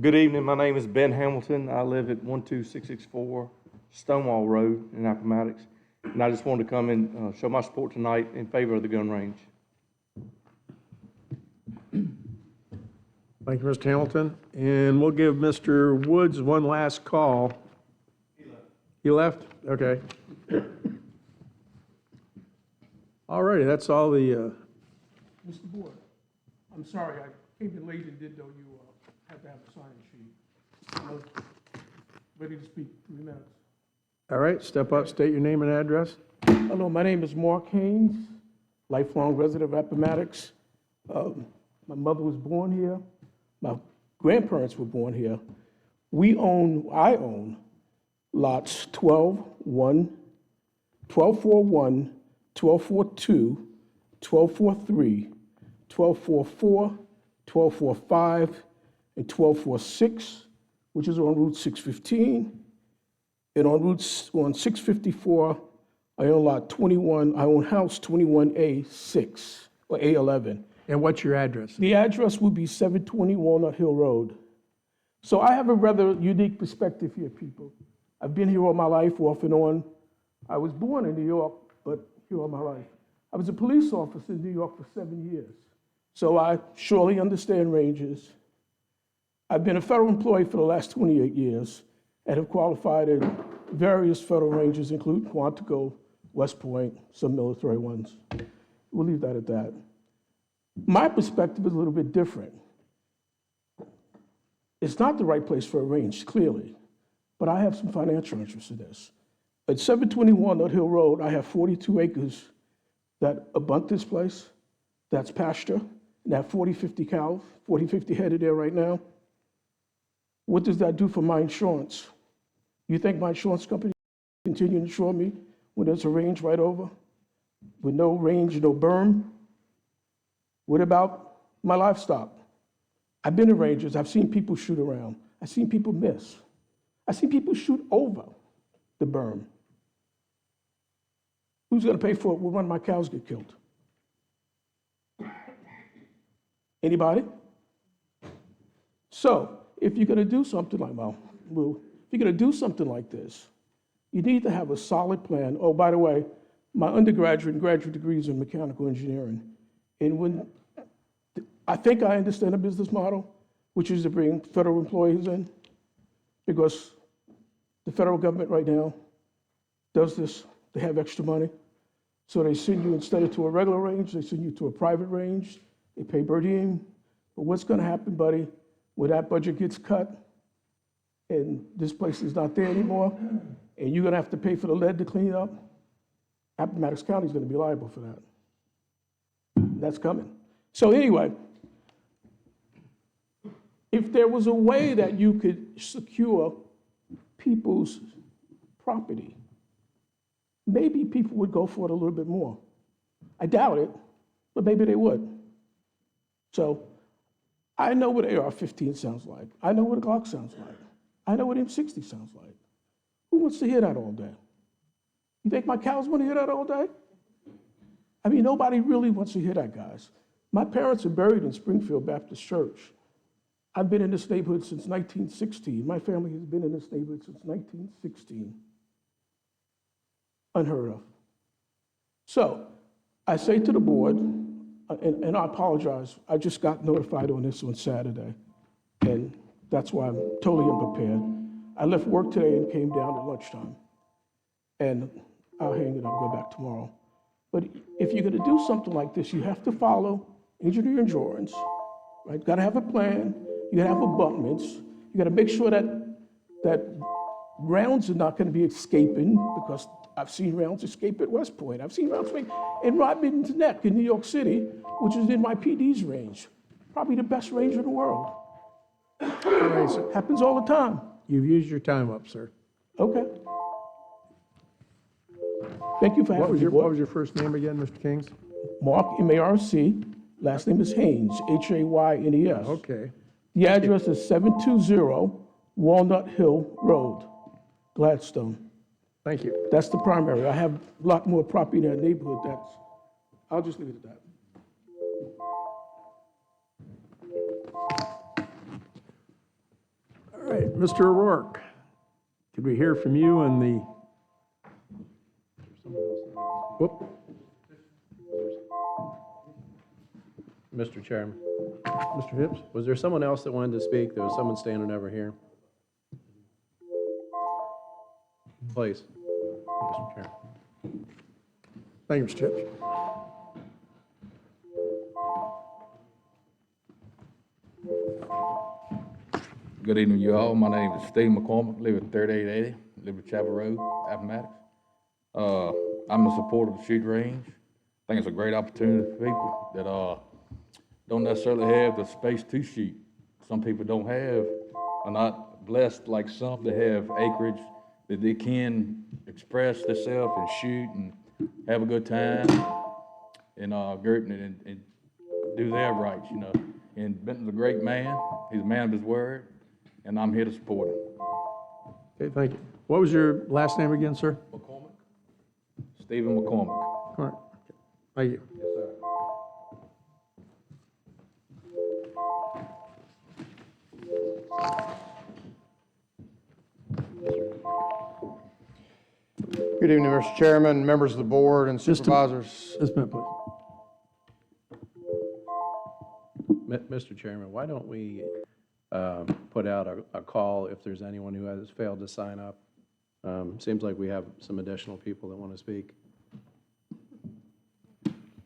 Speaker 6: Good evening. My name is Ben Hamilton. I live at 12664 Stonewall Road in Appomattox. And I just wanted to come and show my support tonight in favor of the gun range.
Speaker 1: Thank you, Mr. Hamilton. And we'll give Mr. Woods one last call. He left? Okay. All righty, that's all the...
Speaker 5: Mr. Board, I'm sorry, I came in late and didn't know you had to have a sign sheet. I was ready to speak 3 minutes.
Speaker 1: All right, step up, state your name and address.
Speaker 23: Hello, my name is Mark Haynes, lifelong resident of Appomattox. My mother was born here. My grandparents were born here. I own lots 1241, 1242, 1243, 1244, 1245, and 1246, which is on Route 615. And on 654, I own lot 21, I own house 21A6, or A11.
Speaker 1: And what's your address?
Speaker 23: The address would be 720 Walnut Hill Road. So I have a rather unique perspective here, people. I've been here all my life, off and on. I was born in New York, but here all my life. I was a police officer in New York for 7 years. So I surely understand ranges. I've been a federal employee for the last 28 years and have qualified in various federal ranges, including Quantico, West Point, some military ones. We'll leave that at that. My perspective is a little bit different. It's not the right place for a range, clearly, but I have some financial interest in this. At 721 Walnut Hill Road, I have 42 acres that abut this place. That's pasture. And I have 40, 50 cows, 40, 50 headed there right now. What does that do for my insurance? You think my insurance company will continue to insure me when there's a range right over? With no range, no berm? What about my livestock? I've been to ranges. I've seen people shoot around. I've seen people miss. I've seen people shoot over the berm. Who's going to pay for it when one of my cows get killed? Anybody? So if you're going to do something like, if you're going to do something like this, you need to have a solid plan. Oh, by the way, my undergraduate and graduate degrees in mechanical engineering. And when I think I understand a business model, which is to bring federal employees in. because the federal government right now does this. They have extra money. So they send you, instead of to a regular range, they send you to a private range. They pay per diem. But what's going to happen, buddy, when that budget gets cut and this place is not there anymore, and you're going to have to pay for the lead to clean it up? Appomattox County is going to be liable for that. That's coming. So anyway, if there was a way that you could secure people's property, maybe people would go for it a little bit more. I doubt it, but maybe they would. So I know what AR-15 sounds like. I know what a Glock sounds like. I know what M60 sounds like. Who wants to hear that all day? You think my cows want to hear that all day? I mean, nobody really wants to hear that, guys. My parents are buried in Springfield Baptist Church. I've been in this neighborhood since 1916. My family has been in this neighborhood since 1916. Unheard of. So I say to the board, and I apologize, I just got notified on this on Saturday, and that's why I'm totally unprepared. I left work today and came down at lunchtime, and I'll hang it up, go back tomorrow. But if you're gonna do something like this, you have to follow engineering drawings, right? Gotta have a plan, you gotta have abutments, you gotta make sure that rounds are not gonna be escaping, because I've seen rounds escape at West Point. I've seen rounds escape in Rodman's Neck in New York City, which is in my PD's range. Probably the best range in the world.
Speaker 1: All right, sir.
Speaker 23: Happens all the time.
Speaker 1: You've used your time up, sir.
Speaker 23: Okay. Thank you for having me.
Speaker 1: What was your first name again, Mr. Kings?
Speaker 23: Mark, M-A-R-C. Last name is Haynes, Haynes.
Speaker 1: Okay.
Speaker 23: The address is 720 Walnut Hill Road, Gladstone.
Speaker 1: Thank you.
Speaker 23: That's the primary. I have a lot more property in that neighborhood. I'll just leave it at that.
Speaker 1: All right, Mr. O'Rourke, could we hear from you on the, whoop.
Speaker 7: Mr. Chairman. Mr. Hips, was there someone else that wanted to speak? There was someone standing over here. Please, Mr. Chair.
Speaker 1: Thank you, Mr. Hips.
Speaker 8: Good evening, you all. My name is Steve McCormick, live at 3880 Liberty Chapel Road, Appomattox. I'm a supporter of the shooting range. I think it's a great opportunity for people that don't necessarily have the space to shoot. Some people don't have, are not blessed like some that have acreage that they can express themselves and shoot and have a good time and and do their rights, you know. And Benton's a great man. He's a man of his word, and I'm here to support him.
Speaker 1: Okay, thank you. What was your last name again, sir?
Speaker 8: McCormick? Stephen McCormick.
Speaker 1: All right. Thank you.
Speaker 8: Yes, sir.
Speaker 9: Good evening, Mr. Chairman, members of the board, and supervisors.
Speaker 1: Just a minute, please.
Speaker 7: Mr. Chairman, why don't we put out a call if there's anyone who has failed to sign up? Seems like we have some additional people that want to speak.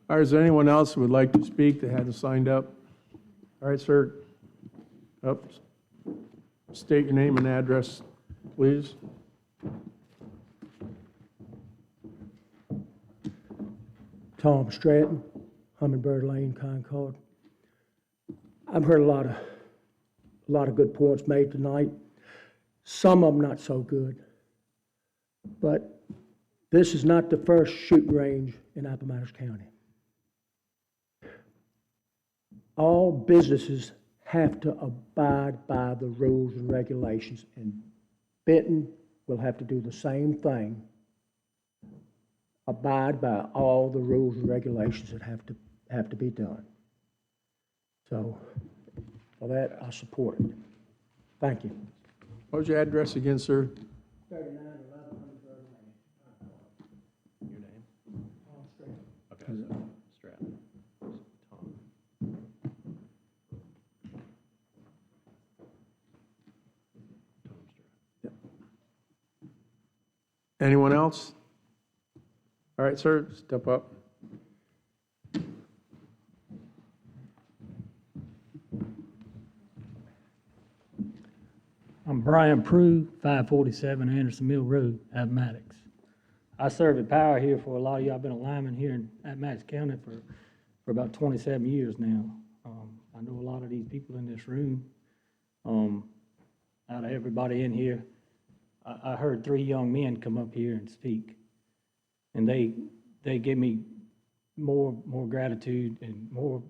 Speaker 1: All right, is there anyone else who would like to speak that hadn't signed up? All right, sir. State your name and address, please.
Speaker 24: Tom Stratton, Hummingbird Lane, Concord. I've heard a lot of good points made tonight. Some of them not so good. But this is not the first shooting range in Appomattox County. All businesses have to abide by the rules and regulations, and Benton will have to do the same thing. Abide by all the rules and regulations that have to be done. So, for that, I support it. Thank you.
Speaker 1: What was your address again, sir?
Speaker 24: 3911 Hummingbird Lane.
Speaker 7: Your name? Tom Stratton. Okay, so Stratton. Tom.
Speaker 1: Anyone else? All right, sir, step up.
Speaker 11: I'm Brian Prue, 547 Anderson Mill Road, Appomattox. I served at Power here for a lot of you. I've been a lineman here in Appomattox County for about 27 years now. I know a lot of these people in this room. Out of everybody in here, I heard 3 young men come up here and speak. And they give me more gratitude and more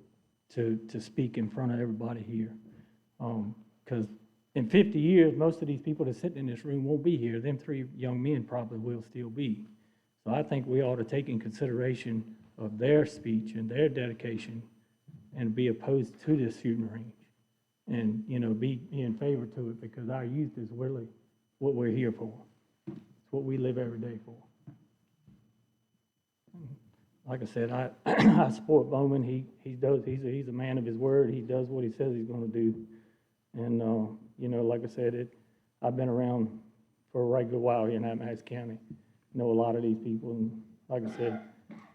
Speaker 11: to speak in front of everybody here. Because in 50 years, most of these people that sit in this room won't be here. Them 3 young men probably will still be. So I think we ought to take in consideration of their speech and their dedication and be opposed to this shooting range. And, you know, be in favor to it, because our youth is really what we're here for. It's what we live every day for. Like I said, I support Bowman. He's a man of his word. He does what he says he's going to do. And, you know, like I said, I've been around for a regular while here in Appomattox County. Know a lot of these people. And like I said,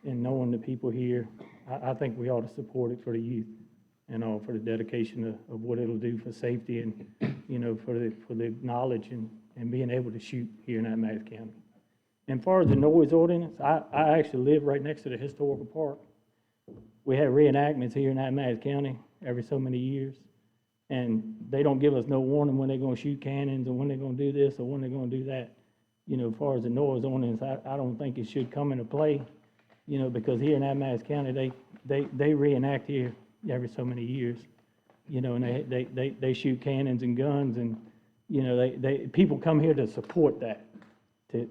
Speaker 11: in knowing the people here, I think we ought to support it for the youth and all, for the dedication of what it'll do for safety and, you know, for the knowledge and being able to shoot here in Appomattox County. And as far as the noise ordinance, I actually live right next to the historical park. We have reenactments here in Appomattox County every so many years. And they don't give us no warning when they're going to shoot cannons or when they're going to do this or when they're going to do that. You know, as far as the noise ordinance, I don't think it should come into play, you know, because here in Appomattox County, they reenact here every so many years, you know, and they shoot cannons and guns, and, you know, people come here to support that,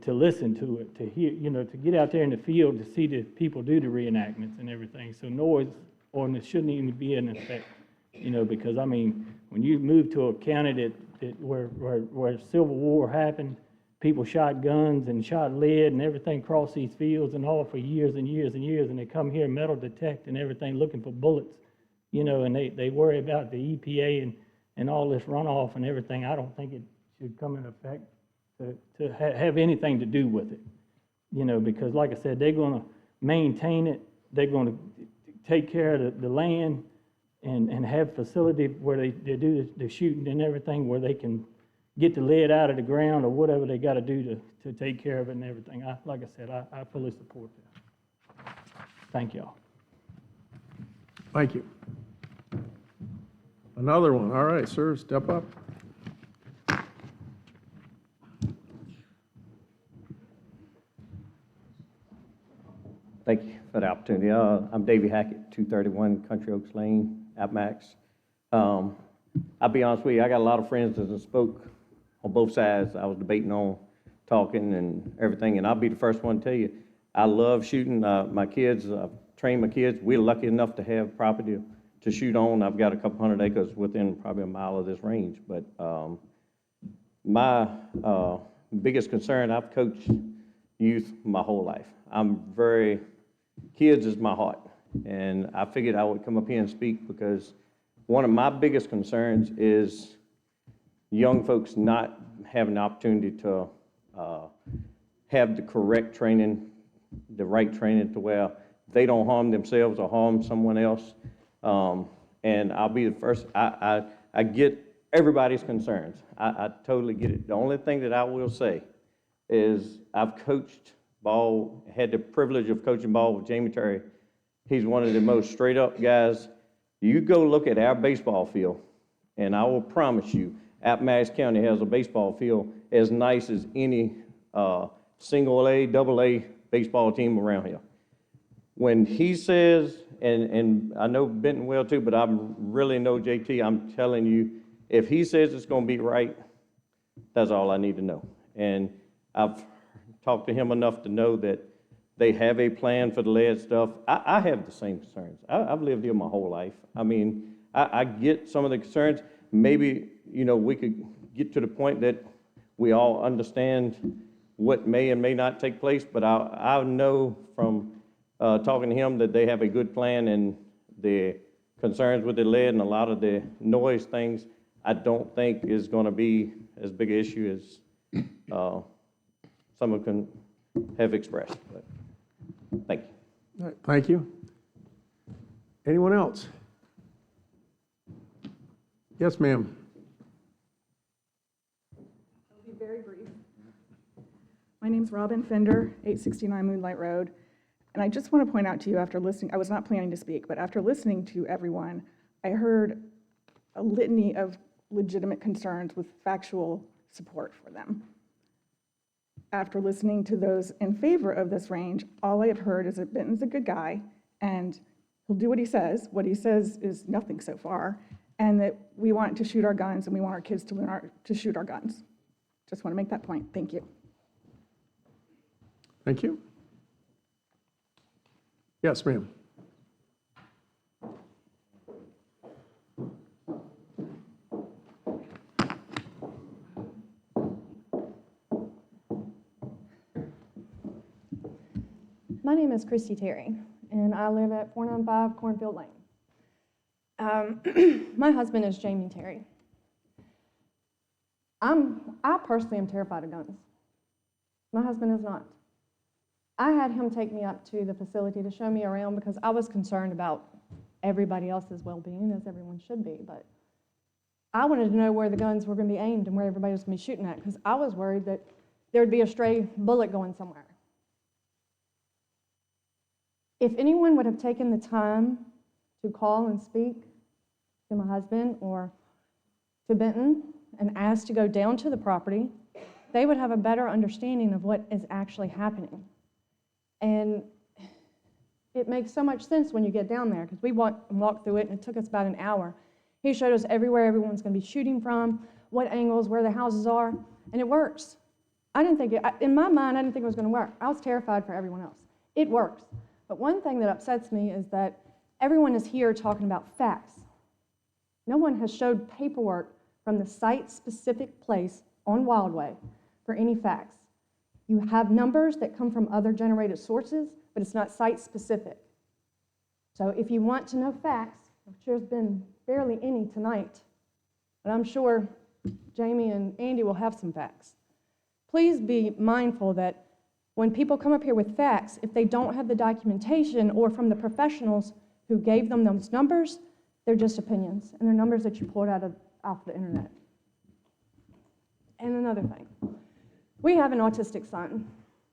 Speaker 11: to listen to it, to hear, you know, to get out there in the field to see the people do the reenactments and everything. So noise ordinance shouldn't even be in effect. You know, because, I mean, when you move to a county where Civil War happened, people shot guns and shot lead and everything across these fields and all for years and years and years, and they come here metal detect and everything looking for bullets, you know, and they worry about the EPA and all this runoff and everything. I don't think it should come in effect to have anything to do with it, you know, because, like I said, they're going to maintain it. They're going to take care of the land. And have facility where they do the shooting and everything, where they can get the lead out of the ground or whatever they got to do to take care of it and everything. Like I said, I fully support that. Thank y'all.
Speaker 1: Thank you. Another one. All right, sir, step up.
Speaker 12: Thank you for the opportunity. I'm Davey Hackett, 231 Country Oaks Lane, Appomattox. I'll be honest with you, I got a lot of friends that spoke on both sides. I was debating on talking and everything, and I'll be the first one to tell you, I love shooting. My kids, I've trained my kids. We're lucky enough to have property to shoot on. I've got a couple hundred acres within probably a mile of this range, but my biggest concern, I've coached youth my whole life. Kids is my heart, and I figured I would come up here and speak because one of my biggest concerns is young folks not having the opportunity to have the correct training, the right training to where they don't harm themselves or harm someone else. And I'll be the first, I get everybody's concerns. I totally get it. The only thing that I will say is I've coached ball, had the privilege of coaching ball with Jamie Terry. He's one of the most straight up guys. You go look at our baseball field, and I will promise you, Appomattox County has a baseball field as nice as any single A, double A baseball team around here. When he says, and I know Benton well too, but I really know JT, I'm telling you, if he says it's going to be right, that's all I need to know. And I've talked to him enough to know that they have a plan for the lead stuff. I have the same concerns. I've lived here my whole life. I mean, I get some of the concerns. Maybe, you know, we could get to the point that we all understand what may and may not take place, but I know from talking to him that they have a good plan, and the concerns with the lead and a lot of the noise things, I don't think is going to be as big an issue as some of them have expressed. But thank you.
Speaker 1: All right, thank you. Anyone else? Yes, ma'am.
Speaker 10: I'll be very brief. My name's Robin Fender, 869 Moonlight Road. And I just want to point out to you after listening, I was not planning to speak, but after listening to everyone, I heard a litany of legitimate concerns with factual support for them. After listening to those in favor of this range, all I have heard is that Benton's a good guy and he'll do what he says. What he says is nothing so far, and that we want to shoot our guns and we want our kids to learn to shoot our guns. Just want to make that point. Thank you.
Speaker 1: Thank you. Yes, ma'am.
Speaker 13: My name is Christy Terry, and I live at 495 Cornfield Lane. My husband is Jamie Terry. I personally am terrified of guns. My husband is not. I had him take me up to the facility to show me around because I was concerned about everybody else's well-being, as everyone should be, but I wanted to know where the guns were going to be aimed and where everybody was going to be shooting at, because I was worried that there would be a stray bullet going somewhere. If anyone would have taken the time to call and speak to my husband or to Benton and asked to go down to the property, they would have a better understanding of what is actually happening. And it makes so much sense when you get down there, because we walked through it and it took us about an hour. He showed us everywhere everyone's going to be shooting from, what angles, where the houses are, and it works. I didn't think in my mind, I didn't think it was going to work. I was terrified for everyone else. It works. But one thing that upsets me is that everyone is here talking about facts. No one has showed paperwork from the site-specific place on Wildway for any facts. You have numbers that come from other generated sources, but it's not site-specific. So if you want to know facts, which there's been barely any tonight, but I'm sure Jamie and Andy will have some facts. Please be mindful that when people come up here with facts, if they don't have the documentation or from the professionals who gave them those numbers, they're just opinions, and they're numbers that you pulled off the internet. And another thing, we have an autistic son.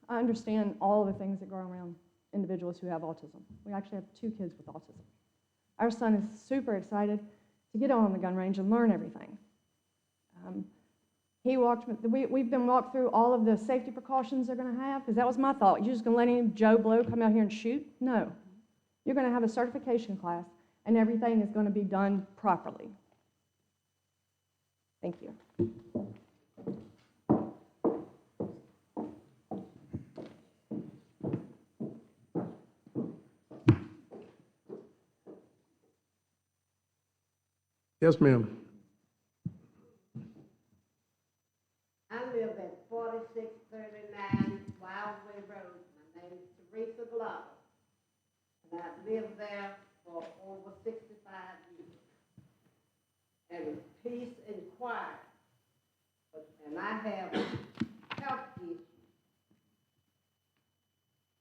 Speaker 13: I understand all the things that go around individuals who have autism. We actually have 2 kids with autism. Our son is super excited to get on the gun range and learn everything. We've been walked through all of the safety precautions they're going to have, because that was my thought. You're just going to let any Joe Blow come out here and shoot? No. You're going to have a certification class, and everything is going to be done properly. Thank you.
Speaker 1: Yes, ma'am.
Speaker 14: I live at 4639 Wildway Road. My name is Teresa Glover, and I've lived there for over 65 years. And it's peace and quiet. And I have health issues.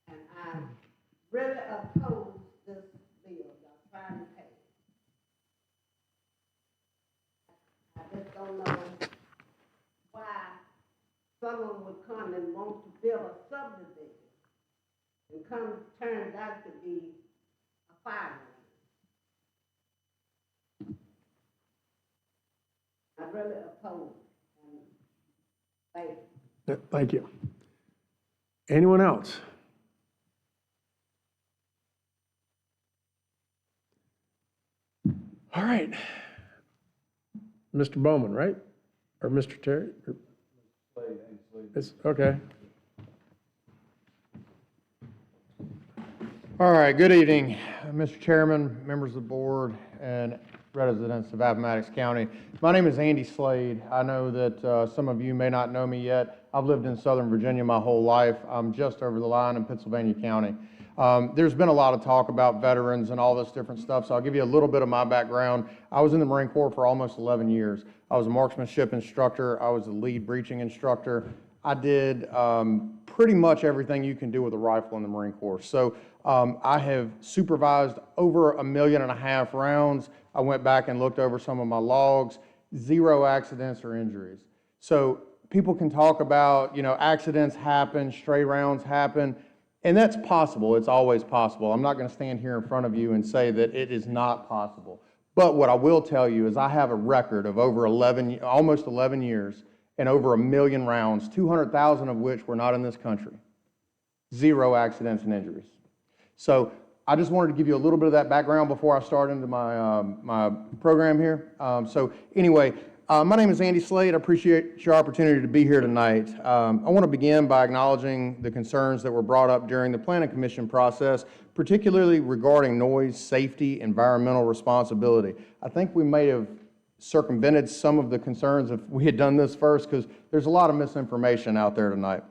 Speaker 14: And I really oppose this bill y'all trying to pass. I just don't know why someone would come and want to build a subdivision and turns out to be a fire range. I really oppose it. And thank you.
Speaker 1: Thank you. Anyone else? All right. Mr. Bowman, right? Or Mr. Terry? Okay.
Speaker 9: All right, good evening, Mr. Chairman, members of the board, and residents of Appomattox County. My name is Andy Slade. I know that some of you may not know me yet. I've lived in Southern Virginia my whole life. I'm just over the line in Pennsylvania County. There's been a lot of talk about veterans and all this different stuff, so I'll give you a little bit of my background. I was in the Marine Corps for almost 11 years. I was a marksmanship instructor. I was a lead breaching instructor. I did pretty much everything you can do with a rifle in the Marine Corps. So I have supervised over 1.5 million rounds. I went back and looked over some of my logs, 0 accidents or injuries. So people can talk about, accidents happen, stray rounds happen, and that's possible. It's always possible. I'm not going to stand here in front of you and say that it is not possible. But what I will tell you is I have a record of over almost 11 years and over 1 million rounds, 200,000 of which were not in this country. 0 accidents and injuries. So I just wanted to give you a little bit of that background before I start into my, my program here. So anyway, my name is Andy Slade. I appreciate your opportunity to be here tonight. I want to begin by acknowledging the concerns that were brought up during the Planning Commission process, particularly regarding noise, safety, environmental responsibility. I think we may have circumvented some of the concerns if we had done this first, because there's a lot of misinformation out there tonight.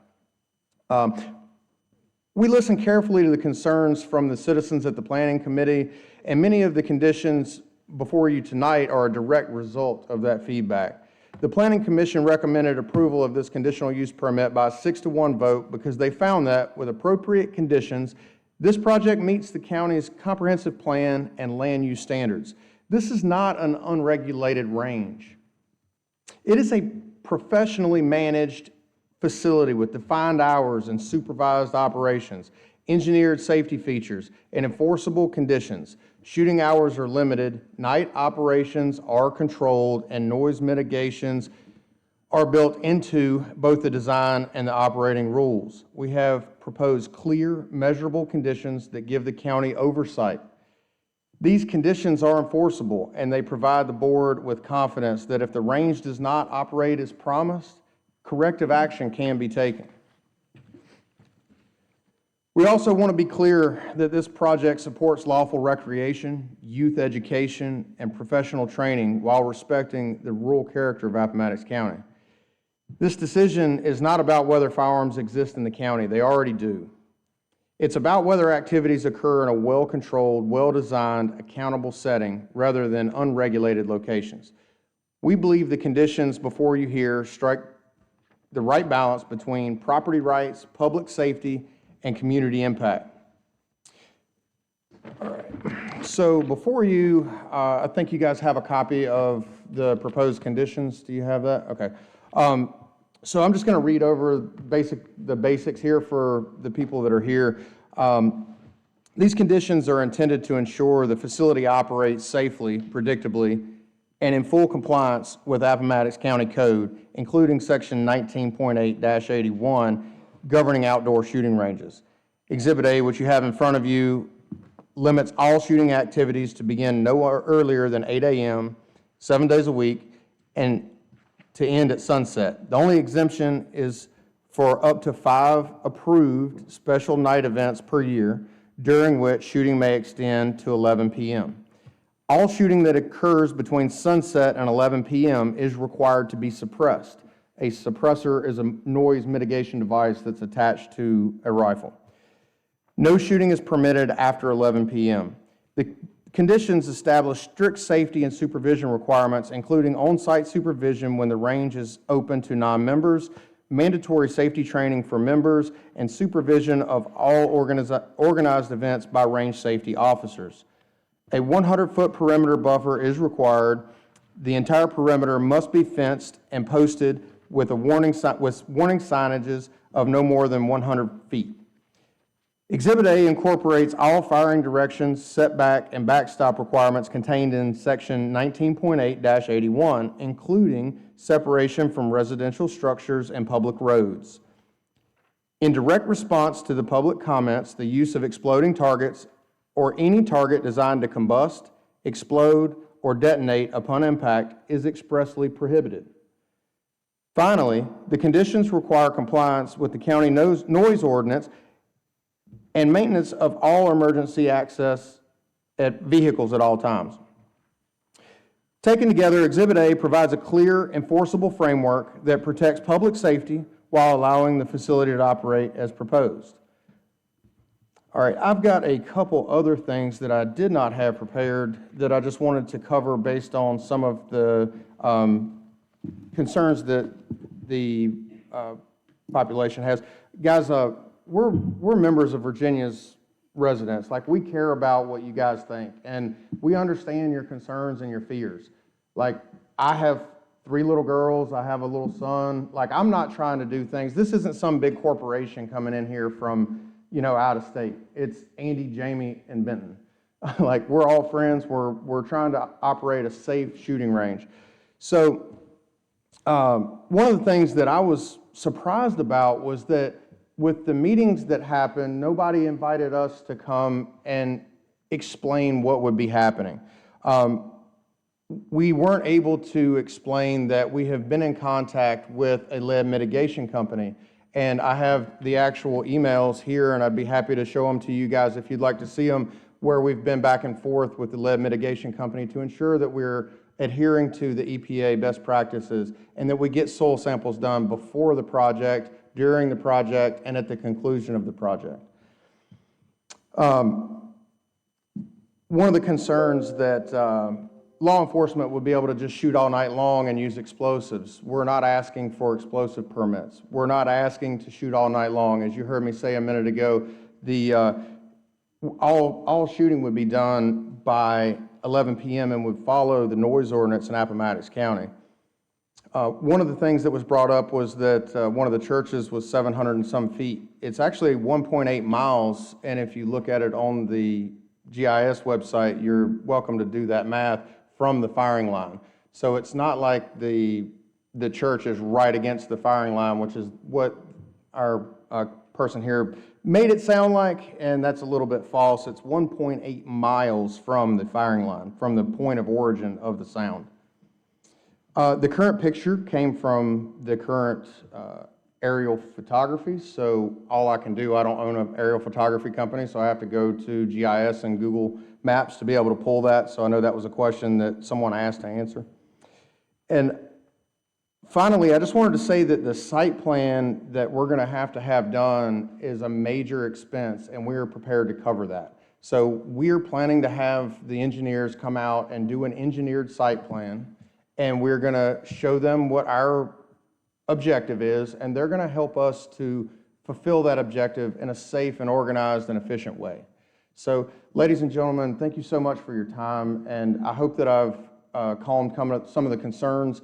Speaker 9: We listened carefully to the concerns from the citizens at the Planning Committee, and many of the conditions before you tonight are a direct result of that feedback. The Planning Commission recommended approval of this conditional use permit by a 6-to-1 vote because they found that, with appropriate conditions, this project meets the county's comprehensive plan and land use standards. This is not an unregulated range. It is a professionally managed facility with defined hours and supervised operations, engineered safety features, and enforceable conditions. Shooting hours are limited, night operations are controlled, and noise mitigations are built into both the design and the operating rules. We have proposed clear, measurable conditions that give the county oversight. These conditions are enforceable, and they provide the board with confidence that if the range does not operate as promised, corrective action can be taken. We also want to be clear that this project supports lawful recreation, youth education, and professional training while respecting the rural character of Appomattox County. This decision is not about whether firearms exist in the county. They already do. It's about whether activities occur in a well-controlled, well-designed, accountable setting rather than unregulated locations. We believe the conditions before you here strike the right balance between property rights, public safety, and community impact. All right. So before you, I think you guys have a copy of the proposed conditions. Do you have that? Okay. So I'm just going to read over the basics here for the people that are here. These conditions are intended to ensure the facility operates safely, predictably, and in full compliance with Appomattox County Code, including Section 19.8-81, governing outdoor shooting ranges. Exhibit A, which you have in front of you, limits all shooting activities to begin no earlier than 8 a.m., 7 days a week, and to end at sunset. The only exemption is for up to 5 approved special night events per year, during which shooting may extend to 11 p.m. All shooting that occurs between sunset and 11 p.m. is required to be suppressed. A suppressor is a noise mitigation device that's attached to a rifle. No shooting is permitted after 11 p.m. The conditions establish strict safety and supervision requirements, including on-site supervision when the range is open to non-members, mandatory safety training for members, and supervision of all organized events by range safety officers. A 100-foot perimeter buffer is required. The entire perimeter must be fenced and posted with warning signages of no more than 100 feet. Exhibit A incorporates all firing directions, setback, and backstop requirements contained in Section 19.8-81, including separation from residential structures and public roads. In direct response to the public comments, the use of exploding targets or any target designed to combust, explode, or detonate upon impact is expressly prohibited. Finally, the conditions require compliance with the county noise ordinance and maintenance of all emergency access at vehicles at all times. Taken together, Exhibit A provides a clear, enforceable framework that protects public safety while allowing the facility to operate as proposed. All right, I've got a couple other things that I did not have prepared that I just wanted to cover based on some of the concerns that the population has. Guys, we're members of Virginia's residents. Like, we care about what you guys think, and we understand your concerns and your fears. Like, I have 3 little girls, I have a little son. Like, I'm not trying to do things. This isn't some big corporation coming in here from, out of state. It's Andy, Jamie, and Benton. Like, we're all friends. We're trying to operate a safe shooting range. So one of the things that I was surprised about was that with the meetings that happened, nobody invited us to come and explain what would be happening. We weren't able to explain that we have been in contact with a lead mitigation company. And I have the actual emails here, and I'd be happy to show them to you guys if you'd like to see them, where we've been back and forth with the lead mitigation company to ensure that we're adhering to the EPA best practices and that we get soil samples done before the project, during the project, and at the conclusion of the project. One of the concerns that law enforcement would be able to just shoot all night long and use explosives. We're not asking for explosive permits. We're not asking to shoot all night long. As you heard me say a minute ago, all shooting would be done by 11 p.m. and would follow the noise ordinance in Appomattox County. One of the things that was brought up was that one of the churches was 700 and some feet. It's actually 1.8 miles, and if you look at it on the GIS website, you're welcome to do that math from the firing line. So it's not like the church is right against the firing line, which is what our person here made it sound like, and that's a little bit false. It's 1.8 miles from the firing line, from the point of origin of the sound. The current picture came from the current aerial photography, so all I can do, I don't own an aerial photography company, so I have to go to GIS and Google Maps to be able to pull that, so I know that was a question that someone asked to answer. And finally, I just wanted to say that the site plan that we're going to have done is a major expense, and we are prepared to cover that. So we're planning to have the engineers come out and do an engineered site plan, and we're going to show them what our objective is, and they're going to help us to fulfill that objective in a safe and organized and efficient way. So, ladies and gentlemen, thank you so much for your time, and I hope that I've calmed some of the concerns.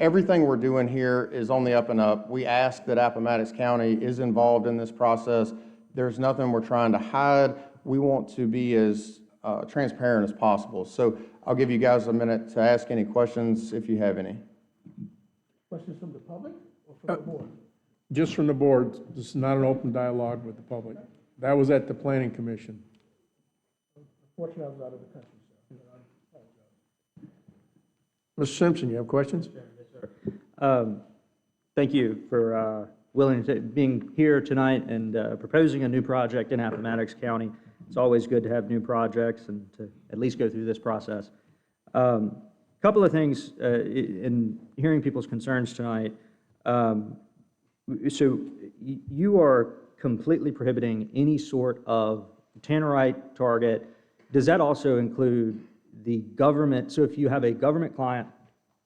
Speaker 9: Everything we're doing here is on the up and up. We ask that Appomattox County is involved in this process. There's nothing we're trying to hide. We want to be as transparent as possible. So I'll give you guys a minute to ask any questions if you have any.
Speaker 23: Questions from the public or from the board?
Speaker 1: Just from the board. This is not an open dialogue with the public. That was at the Planning Commission.
Speaker 23: Unfortunately, I was out of the country, so I apologize.
Speaker 1: Mr. Simpson, you have questions?
Speaker 2: Thank you for being here tonight and proposing a new project in Appomattox County. It's always good to have new projects and to at least go through this process. Couple of things in hearing people's concerns tonight. So you are completely prohibiting any sort of tannerite target. Does that also include the government? So if you have a government client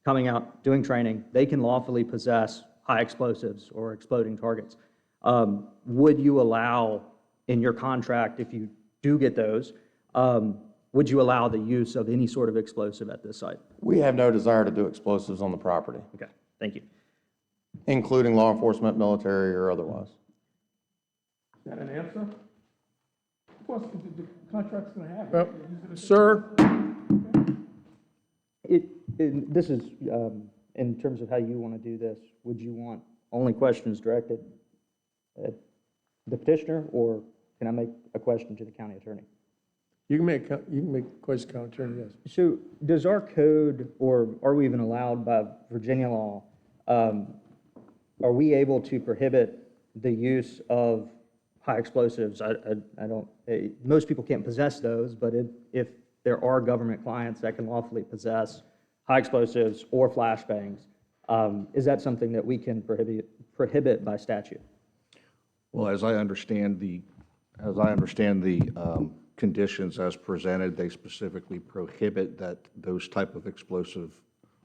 Speaker 2: coming out doing training, they can lawfully possess high explosives or exploding targets. Would you allow in your contract, if you do get those, would you allow the use of any sort of explosive at this site?
Speaker 9: We have no desire to do explosives on the property.
Speaker 2: Okay, thank you.
Speaker 9: Including law enforcement, military, or otherwise.
Speaker 23: Is that an answer? Of course, the contract's going to have it.
Speaker 1: Sir?
Speaker 2: This is, in terms of how you want to do this, would you want only questions directed at the petitioner, or can I make a question to the county attorney?
Speaker 1: You can make a question to the county attorney, yes.
Speaker 2: So does our code, or are we even allowed by Virginia law, are we able to prohibit the use of high explosives? I don't, most people can't possess those, but if there are government clients that can lawfully possess high explosives or flashbangs, is that something that we can prohibit by statute?
Speaker 15: Well, as I understand the conditions as presented, they specifically prohibit those type of explosive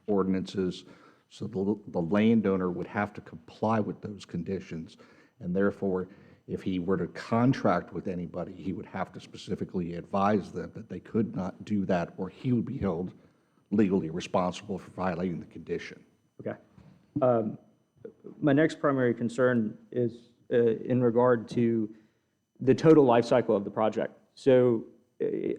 Speaker 15: ordinances. So the landowner would have to comply with those conditions, and therefore, if he were to contract with anybody, he would have to specifically advise them that they could not do that, or he would be held legally responsible for violating the condition.
Speaker 2: Okay. My next primary concern is in regard to the total life cycle of the project. So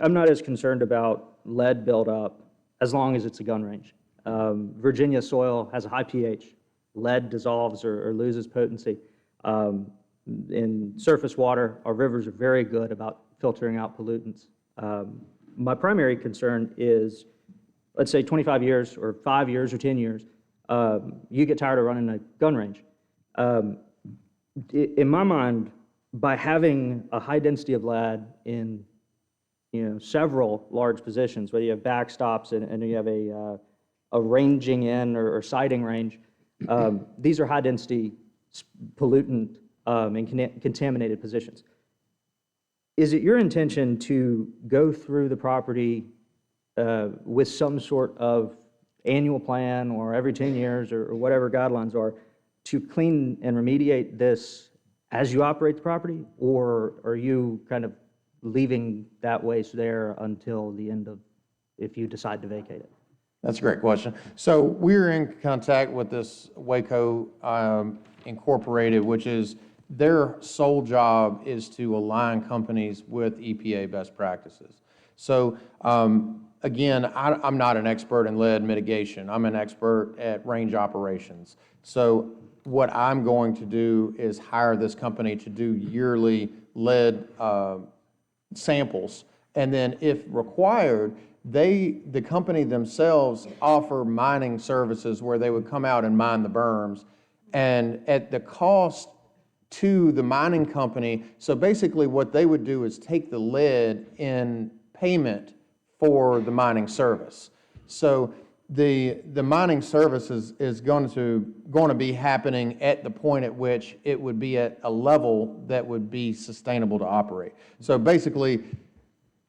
Speaker 2: I'm not as concerned about lead buildup as long as it's a gun range. Virginia soil has a high pH. Lead dissolves or loses potency. In surface water, our rivers are very good about filtering out pollutants. My primary concern is, let's say 25 years or 5 years or 10 years, you get tired of running a gun range. In my mind, by having a high density of lead in several large positions, whether you have backstops and you have a ranging in or sighting range, these are high density pollutant and contaminated positions. Is it your intention to go through the property with some sort of annual plan or every 10 years or whatever guidelines are to clean and remediate this as you operate the property, or are you kind of leaving that waste there until the end of, if you decide to vacate it?
Speaker 9: That's a great question. So we're in contact with this Waco Incorporated, which is their sole job is to align companies with EPA best practices. So again, I'm not an expert in lead mitigation. I'm an expert at range operations. So what I'm going to do is hire this company to do yearly lead samples. And then if required, the company themselves offer mining services where they would come out and mine the berms. And at the cost to the mining company, so basically what they would do is take the lead in payment for the mining service. So the mining service is going to be happening at the point at which it would be at a level that would be sustainable to operate. So basically,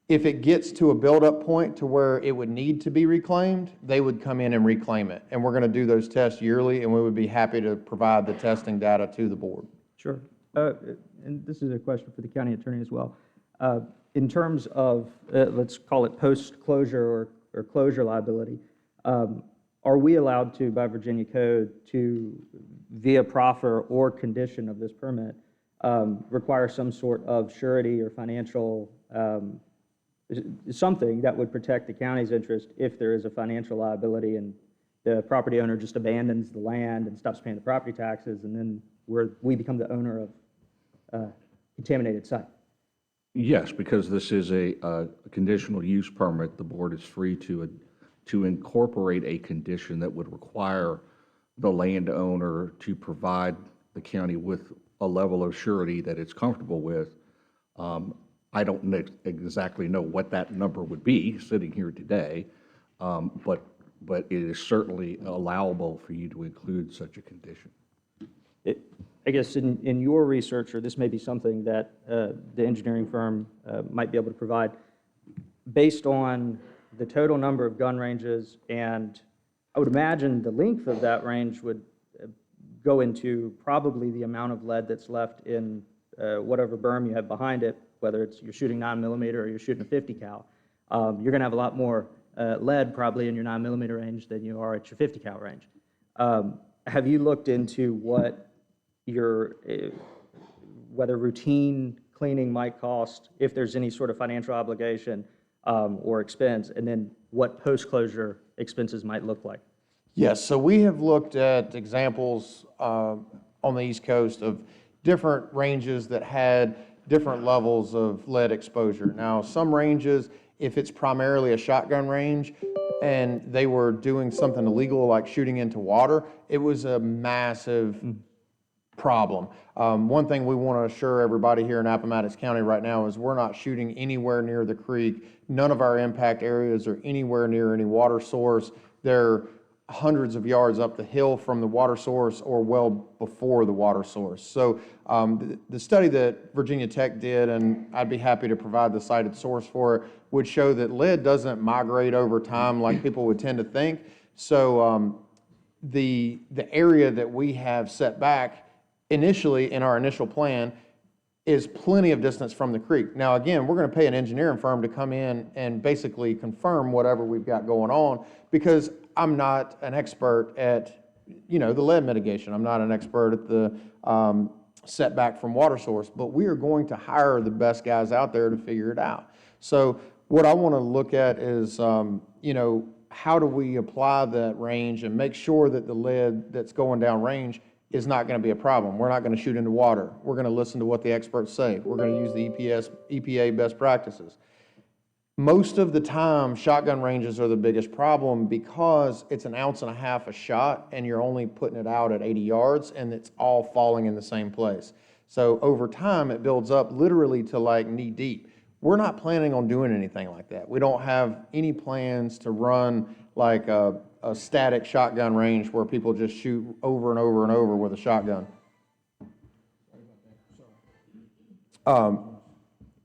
Speaker 9: if it gets to a buildup point to where it would need to be reclaimed, they would come in and reclaim it. And we're going to do those tests yearly, and we would be happy to provide the testing data to the board.
Speaker 2: Sure. And this is a question for the county attorney as well. In terms of, let's call it post-closure or closure liability, are we allowed to, by Virginia code, to, via proffer or condition of this permit, require some sort of surety or financial something that would protect the county's interest if there is a financial liability and the property owner just abandons the land and stops paying the property taxes, and then we become the owner of a contaminated site?
Speaker 15: Yes, because this is a conditional use permit, the board is free to incorporate a condition that would require the landowner to provide the county with a level of surety that it's comfortable with. I don't exactly know what that number would be sitting here today, but it is certainly allowable for you to include such a condition.
Speaker 2: I guess in your research, or this may be something that the engineering firm might be able to provide, based on the total number of gun ranges, and I would imagine the length of that range would go into probably the amount of lead that's left in whatever berm you have behind it, whether it's you're shooting 9mm or you're shooting a 50 cal. You're going to have a lot more lead probably in your 9mm range than you are at your 50 cal range. Have you looked into what whether routine cleaning might cost, if there's any sort of financial obligation or expense, and then what post-closure expenses might look like?
Speaker 9: Yes, so we have looked at examples on the East Coast of different ranges that had different levels of lead exposure. Now, some ranges, if it's primarily a shotgun range and they were doing something illegal like shooting into water, it was a massive problem. One thing we want to assure everybody here in Appomattox County right now is we're not shooting anywhere near the creek. None of our impact areas are anywhere near any water source. They're hundreds of yards up the hill from the water source or well before the water source. So the study that Virginia Tech did, and I'd be happy to provide the cited source for it, would show that lead doesn't migrate over time like people would tend to think. So the area that we have set back initially in our initial plan is plenty of distance from the creek. Now, again, we're going to pay an engineering firm to come in and basically confirm whatever we've got going on, because I'm not an expert at, the lead mitigation. I'm not an expert at the setback from water source, but we are going to hire the best guys out there to figure it out. So what I want to look at is, how do we apply that range and make sure that the lead that's going down range is not going to be a problem. We're not going to shoot into water. We're going to listen to what the experts say. We're going to use the EPA best practices. Most of the time, shotgun ranges are the biggest problem because it's 1.5 ounces a shot and you're only putting it out at 80 yards and it's all falling in the same place. So over time, it builds up literally to like knee deep. We're not planning on doing anything like that. We don't have any plans to run like a static shotgun range where people just shoot over and over and over with a shotgun.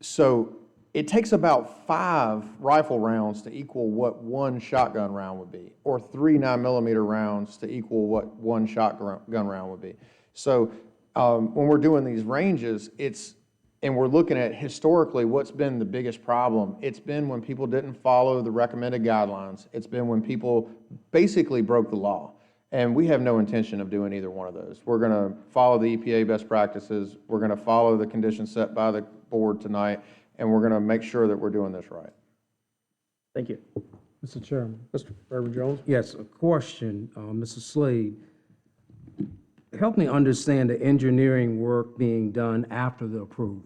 Speaker 9: So it takes about 5 rifle rounds to equal what 1 shotgun round would be, or 3 9mm rounds to equal what 1 shotgun round would be. So when we're doing these ranges, and we're looking at historically what's been the biggest problem. It's been when people didn't follow the recommended guidelines. It's been when people basically broke the law. And we have no intention of doing either one of those. We're going to follow the EPA best practices. We're going to follow the conditions set by the board tonight, and we're going to make sure that we're doing this right.
Speaker 2: Thank you.
Speaker 16: Mr. Chairman.
Speaker 1: Mr. Reverend Jones?
Speaker 16: Yes, a question, Mr. Slade. Help me understand the engineering work being done after the approval.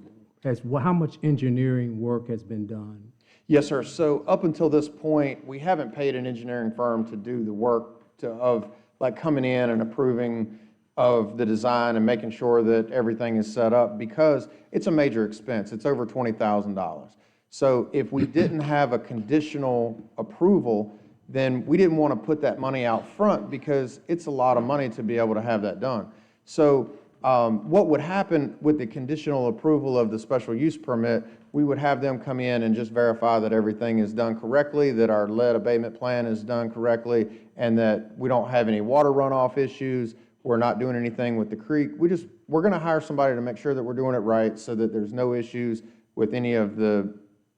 Speaker 16: How much engineering work has been done?
Speaker 9: Yes, sir. So up until this point, we haven't paid an engineering firm to do the work of like coming in and approving of the design and making sure that everything is set up, because it's a major expense. It's over $20,000. So if we didn't have a conditional approval, then we didn't want to put that money out front because it's a lot of money to be able to have that done. So what would happen with the conditional approval of the special use permit, we would have them come in and just verify that everything is done correctly, that our lead abatement plan is done correctly, and that we don't have any water runoff issues. We're not doing anything with the creek. We're going to hire somebody to make sure that we're doing it right so that there's no issues with any of the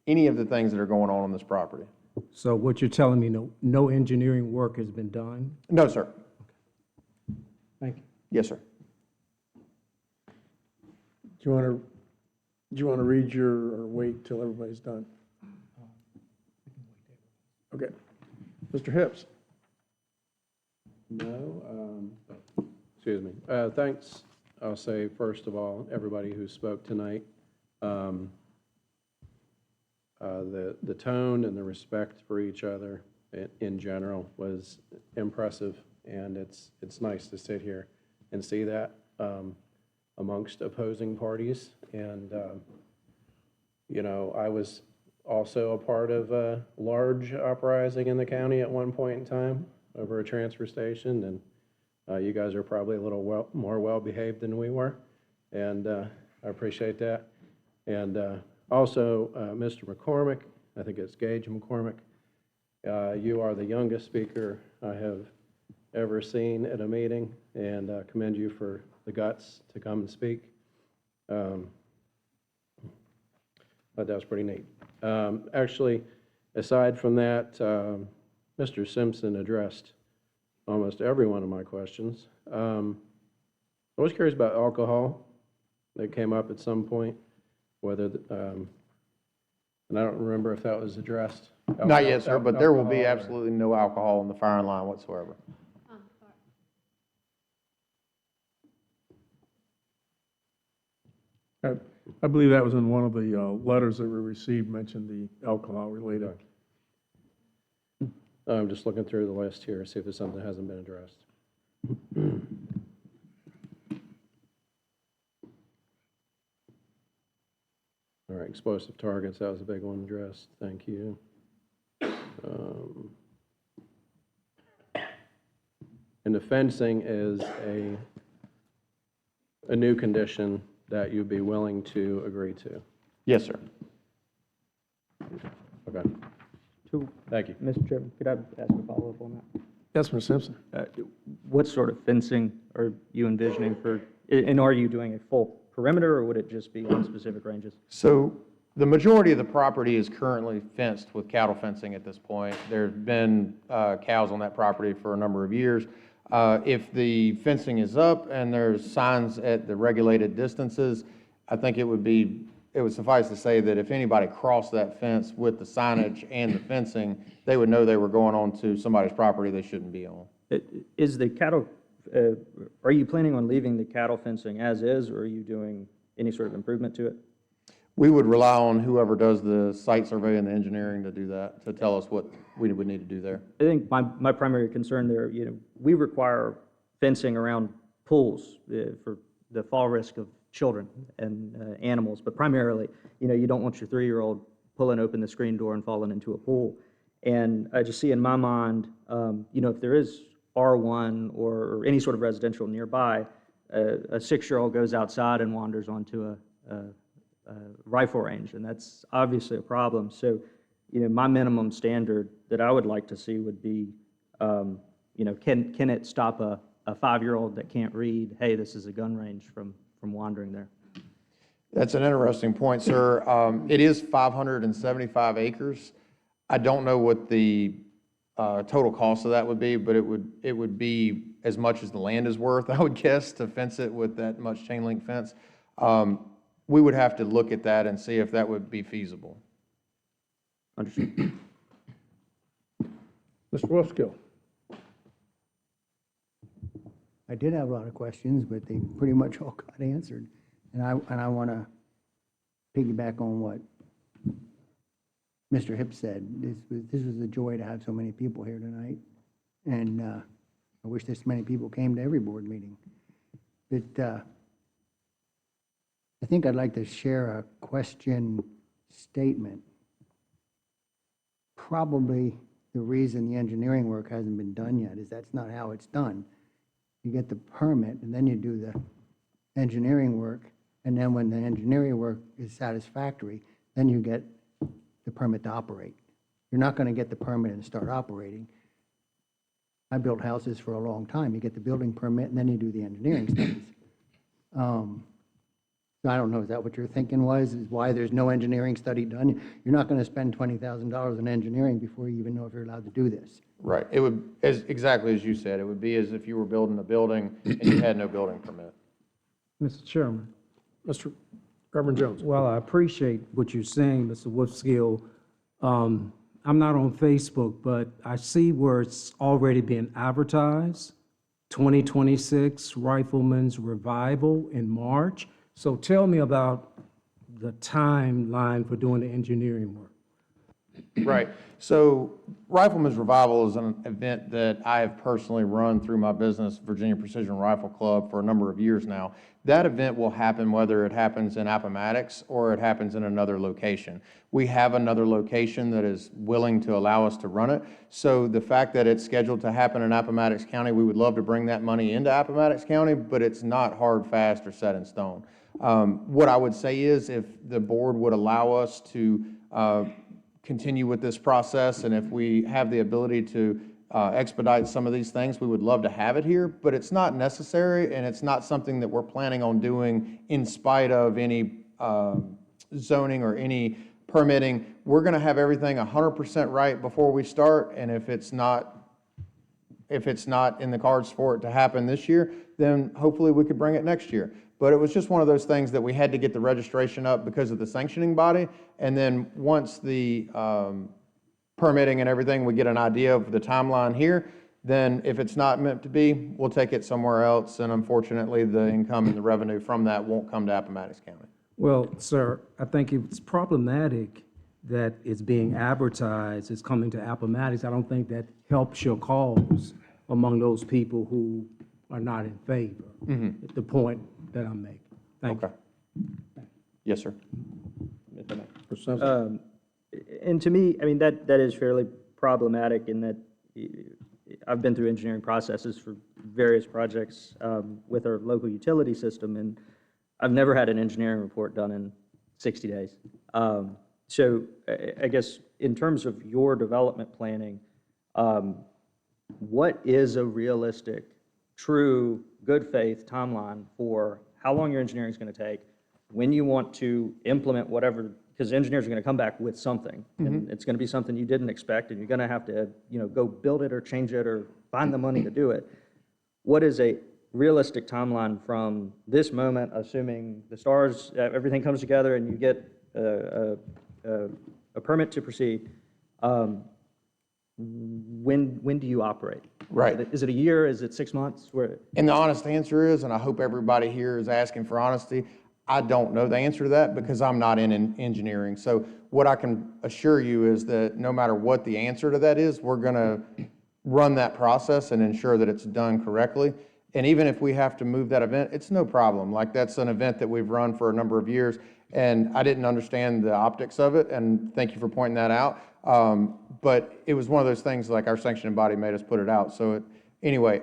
Speaker 9: things that are going on this property.
Speaker 16: So what you're telling me, no engineering work has been done?
Speaker 9: No, sir.
Speaker 16: Thank you.
Speaker 9: Yes, sir.
Speaker 1: Do you want to read or wait till everybody's done? Okay. Mr. Hips?
Speaker 7: No, excuse me. Thanks, I'll say, first of all, everybody who spoke tonight. The tone and the respect for each other in general was impressive, and it's nice to sit here and see that amongst opposing parties. And, I was also a part of a large uprising in the county at one point in time over a transfer station, and you guys are probably a little more well-behaved than we were, and I appreciate that. And also, Mr. McCormick, I think it's Gage McCormick, you are the youngest speaker I have ever seen at a meeting, and commend you for the guts to come and speak. But that was pretty neat. Actually, aside from that, Mr. Simpson addressed almost every one of my questions. I was curious about alcohol that came up at some point, whether, and I don't remember if that was addressed.
Speaker 9: Not yet, sir, but there will be absolutely no alcohol in the firing line whatsoever.
Speaker 1: I believe that was in one of the letters that we received, mentioned the alcohol related.
Speaker 7: I'm just looking through the list here, see if there's something that hasn't been addressed. All right, explosive targets, that was a big one addressed. Thank you. And the fencing is a new condition that you'd be willing to agree to?
Speaker 9: Yes, sir.
Speaker 7: Okay. Thank you.
Speaker 2: Mr. Chairman, could I ask a follow-up on that?
Speaker 1: Councilman Simpson.
Speaker 2: What sort of fencing are you envisioning for, and are you doing a full perimeter, or would it just be on specific ranges?
Speaker 9: So the majority of the property is currently fenced with cattle fencing at this point. There's been cows on that property for a number of years. If the fencing is up and there's signs at the regulated distances, I think it would suffice to say that if anybody crossed that fence with the signage and the fencing, they would know they were going onto somebody's property they shouldn't be on.
Speaker 2: Is the cattle, are you planning on leaving the cattle fencing as is, or are you doing any sort of improvement to it?
Speaker 9: We would rely on whoever does the site survey and the engineering to do that, to tell us what we would need to do there.
Speaker 2: I think my primary concern there, we require fencing around pools for the fall risk of children and animals, but primarily, you don't want your 3-year-old pulling open the screen door and falling into a pool. And I just see in my mind, if there is R1 or any sort of residential nearby, a 6-year-old goes outside and wanders onto a rifle range, and that's obviously a problem. So, my minimum standard that I would like to see would be, can it stop a 5-year-old that can't read, hey, this is a gun range, from wandering there?
Speaker 9: That's an interesting point, sir. It is 575 acres. I don't know what the total cost of that would be, but it would be as much as the land is worth, I would guess, to fence it with that much chain link fence. We would have to look at that and see if that would be feasible.
Speaker 2: Understood.
Speaker 1: Mr. Wolfskill.
Speaker 17: I did have a lot of questions, but they pretty much all got answered. And I want to piggyback on what Mr. Hipp said. This was a joy to have so many people here tonight. And I wish this many people came to every board meeting. But I think I'd like to share a question statement. Probably the reason the engineering work hasn't been done yet is that's not how it's done. You get the permit, and then you do the engineering work, and then when the engineering work is satisfactory, then you get the permit to operate. You're not going to get the permit and start operating. I built houses for a long time. You get the building permit, and then you do the engineering studies. I don't know, is that what your thinking was, is why there's no engineering study done? You're not going to spend $20,000 in engineering before you even know if you're allowed to do this.
Speaker 9: Right. It would, exactly as you said, it would be as if you were building a building and you had no building permit.
Speaker 16: Mr. Chairman.
Speaker 1: Mr. Reverend Jones.
Speaker 16: Well, I appreciate what you're saying, Mr. Wolfskill. I'm not on Facebook, but I see where it's already been advertised, 2026 Rifleman's Revival in March. So tell me about the timeline for doing the engineering work.
Speaker 9: Right. So Rifleman's Revival is an event that I have personally run through my business, Virginia Precision Rifle Club, for a number of years now. That event will happen whether it happens in Appomattox or it happens in another location. We have another location that is willing to allow us to run it. So the fact that it's scheduled to happen in Appomattox County, we would love to bring that money into Appomattox County, but it's not hard, fast, or set in stone. What I would say is if the board would allow us to continue with this process, and if we have the ability to expedite some of these things, we would love to have it here, but it's not necessary, and it's not something that we're planning on doing in spite of any zoning or any permitting. We're going to have everything 100% right before we start, and if it's not in the cards for it to happen this year, then hopefully we could bring it next year. But it was just one of those things that we had to get the registration up because of the sanctioning body. And then once the permitting and everything, we get an idea of the timeline here, then if it's not meant to be, we'll take it somewhere else. And unfortunately, the income and the revenue from that won't come to Appomattox County.
Speaker 16: Well, sir, I think it's problematic that it's being advertised, it's coming to Appomattox. I don't think that helps your cause among those people who are not in favor. The point that I'm making. Thank you.
Speaker 9: Yes, sir.
Speaker 2: And to me, I mean, that is fairly problematic in that I've been through engineering processes for various projects with our local utility system, and I've never had an engineering report done in 60 days. So I guess in terms of your development planning, what is a realistic, true, good faith timeline for how long your engineering is going to take, when you want to implement whatever, because engineers are going to come back with something, and it's going to be something you didn't expect, and you're going to have to, go build it or change it or find the money to do it. What is a realistic timeline from this moment, assuming the stars, everything comes together and you get a permit to proceed? When do you operate?
Speaker 9: Right.
Speaker 2: Is it a year? Is it 6 months?
Speaker 9: And the honest answer is, and I hope everybody here is asking for honesty, I don't know the answer to that because I'm not in engineering. So what I can assure you is that no matter what the answer to that is, we're going to run that process and ensure that it's done correctly. And even if we have to move that event, it's no problem. Like, that's an event that we've run for a number of years, and I didn't understand the optics of it, and thank you for pointing that out. But it was one of those things, like, our sanctioning body made us put it out. So anyway,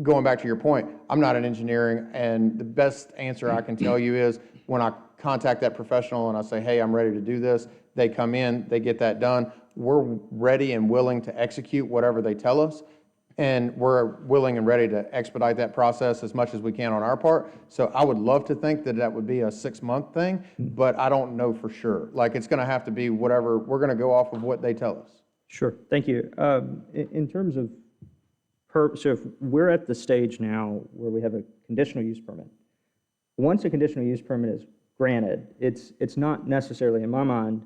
Speaker 9: going back to your point, I'm not in engineering, and the best answer I can tell you is when I contact that professional and I say, hey, I'm ready to do this, they come in, they get that done. We're ready and willing to execute whatever they tell us, and we're willing and ready to expedite that process as much as we can on our part. So I would love to think that that would be a 6-month thing, but I don't know for sure. Like, it's going to have to be whatever, we're going to go off of what they tell us.
Speaker 2: Sure, thank you. In terms of, so if we're at the stage now where we have a conditional use permit, once a conditional use permit is granted, it's not necessarily, in my mind,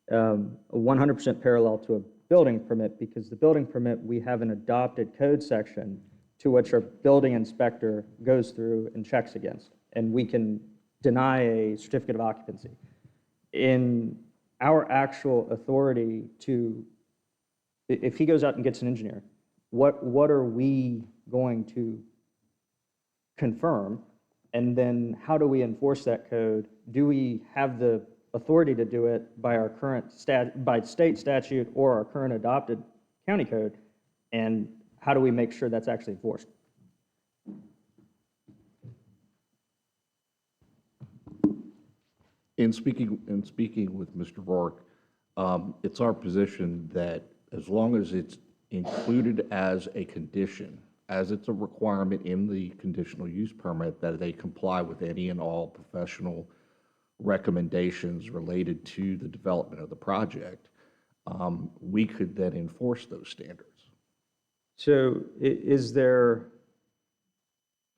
Speaker 2: a 100% parallel to a building permit, because the building permit, we have an adopted code section to which our building inspector goes through and checks against, and we can deny a certificate of occupancy. In our actual authority to, if he goes out and gets an engineer, what are we going to confirm? And then how do we enforce that code? Do we have the authority to do it by our current by state statute or our current adopted county code? And how do we make sure that's actually enforced?
Speaker 15: In speaking with Mr. Rourke, it's our position that as long as it's included as a condition, as it's a requirement in the conditional use permit, that they comply with any and all professional recommendations related to the development of the project, we could then enforce those standards.
Speaker 2: So is there,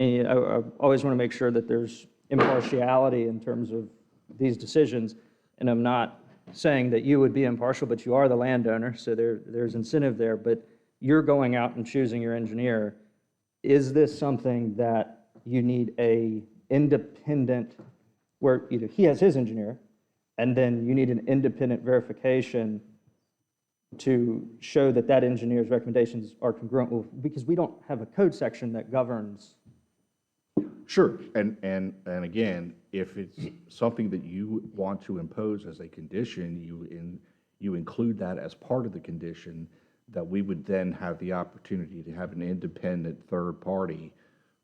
Speaker 2: I always want to make sure that there's impartiality in terms of these decisions, and I'm not saying that you would be impartial, but you are the landowner, so there's incentive there, but you're going out and choosing your engineer. Is this something that you need a independent, where either he has his engineer, and then you need an independent verification to show that that engineer's recommendations are congruent with, because we don't have a code section that governs.
Speaker 15: Sure, and again, if it's something that you want to impose as a condition, you include that as part of the condition, that we would then have the opportunity to have an independent third party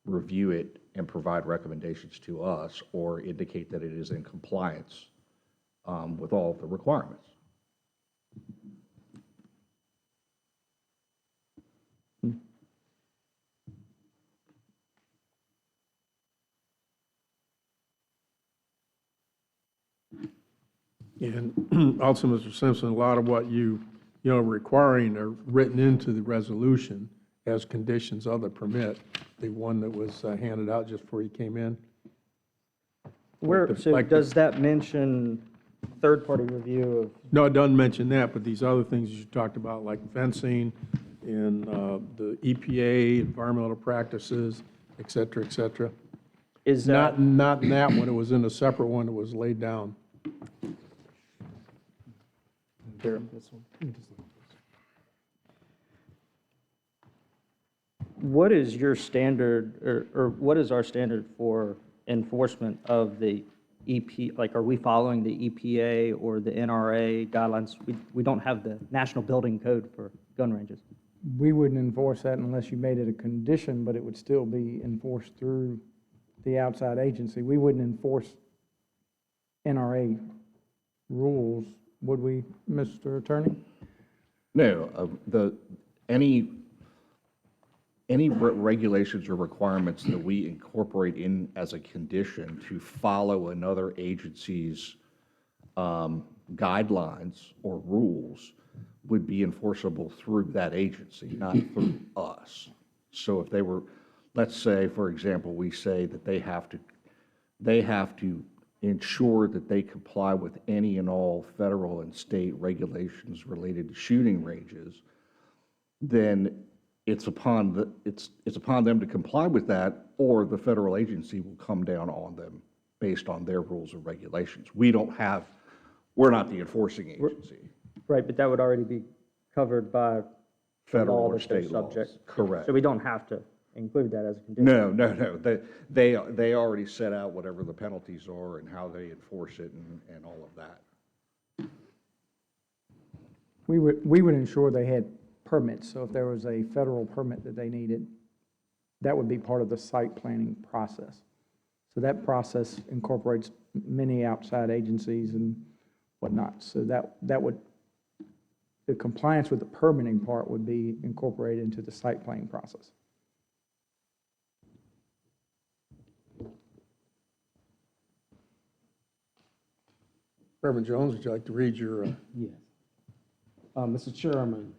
Speaker 15: review it and provide recommendations to us or indicate that it is in compliance with all of the requirements.
Speaker 1: And also, Mr. Simpson, a lot of what you requiring are written into the resolution as conditions of the permit, the one that was handed out just before you came in.
Speaker 2: Does that mention third-party review of?
Speaker 1: No, it doesn't mention that, but these other things you talked about, like fencing and the EPA, environmental practices, et cetera, et cetera.
Speaker 2: Is that?
Speaker 1: Not in that one, it was in a separate one that was laid down. Here.
Speaker 2: What is your standard, or what is our standard for enforcement of the EP? Like, are we following the EPA or the NRA guidelines? We don't have the National Building Code for gun ranges.
Speaker 24: We wouldn't enforce that unless you made it a condition, but it would still be enforced through the outside agency. We wouldn't enforce NRA rules, would we, Mr. Attorney?
Speaker 15: No, any any regulations or requirements that we incorporate in as a condition to follow another agency's guidelines or rules would be enforceable through that agency, not through us. So if they were, let's say, for example, we say that they have to ensure that they comply with any and all federal and state regulations related to shooting ranges, then it's upon them to comply with that, or the federal agency will come down on them based on their rules and regulations. We're not the enforcing agency.
Speaker 2: Right, but that would already be covered by the
Speaker 15: Federal
Speaker 2: law
Speaker 15: or
Speaker 2: that they're
Speaker 15: state laws,
Speaker 2: subject.
Speaker 15: correct.
Speaker 2: So we don't have to include that as a condition.
Speaker 15: No. They already set out whatever the penalties are and how they enforce it and all of that.
Speaker 18: We would ensure they had permits, so if there was a federal permit that they needed, that would be part of the site planning process. So that process incorporates many outside agencies and whatnot, so that would, the compliance with the permitting part would be incorporated into the site planning process.
Speaker 1: Reverend Jones, would you like to read your?
Speaker 16: Yes. Mr. Chairman,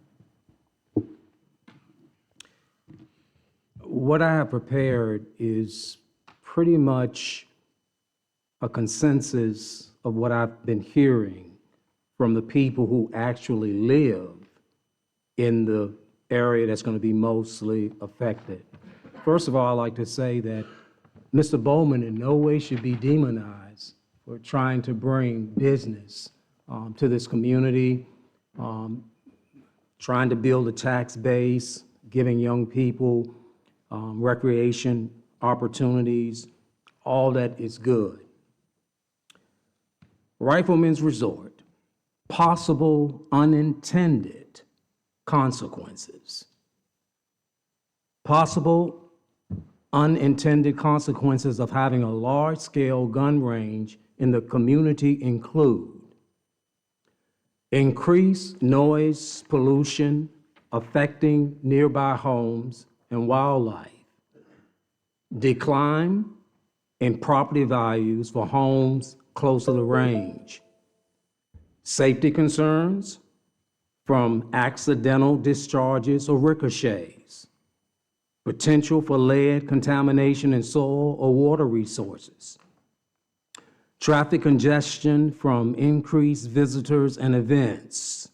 Speaker 16: what I have prepared is pretty much a consensus of what I've been hearing from the people who actually live in the area that's going to be mostly affected. First of all, I'd like to say that Mr. Bowman in no way should be demonized for trying to bring business to this community, trying to build a tax base, giving young people recreation opportunities. All that is good. Rifleman's Resort, possible unintended consequences. Possible unintended consequences of having a large-scale gun range in the community include increased noise pollution affecting nearby homes and wildlife, decline in property values for homes close to the range, safety concerns from accidental discharges or ricochets, potential for lead contamination in soil or water resources, traffic congestion from increased visitors and events,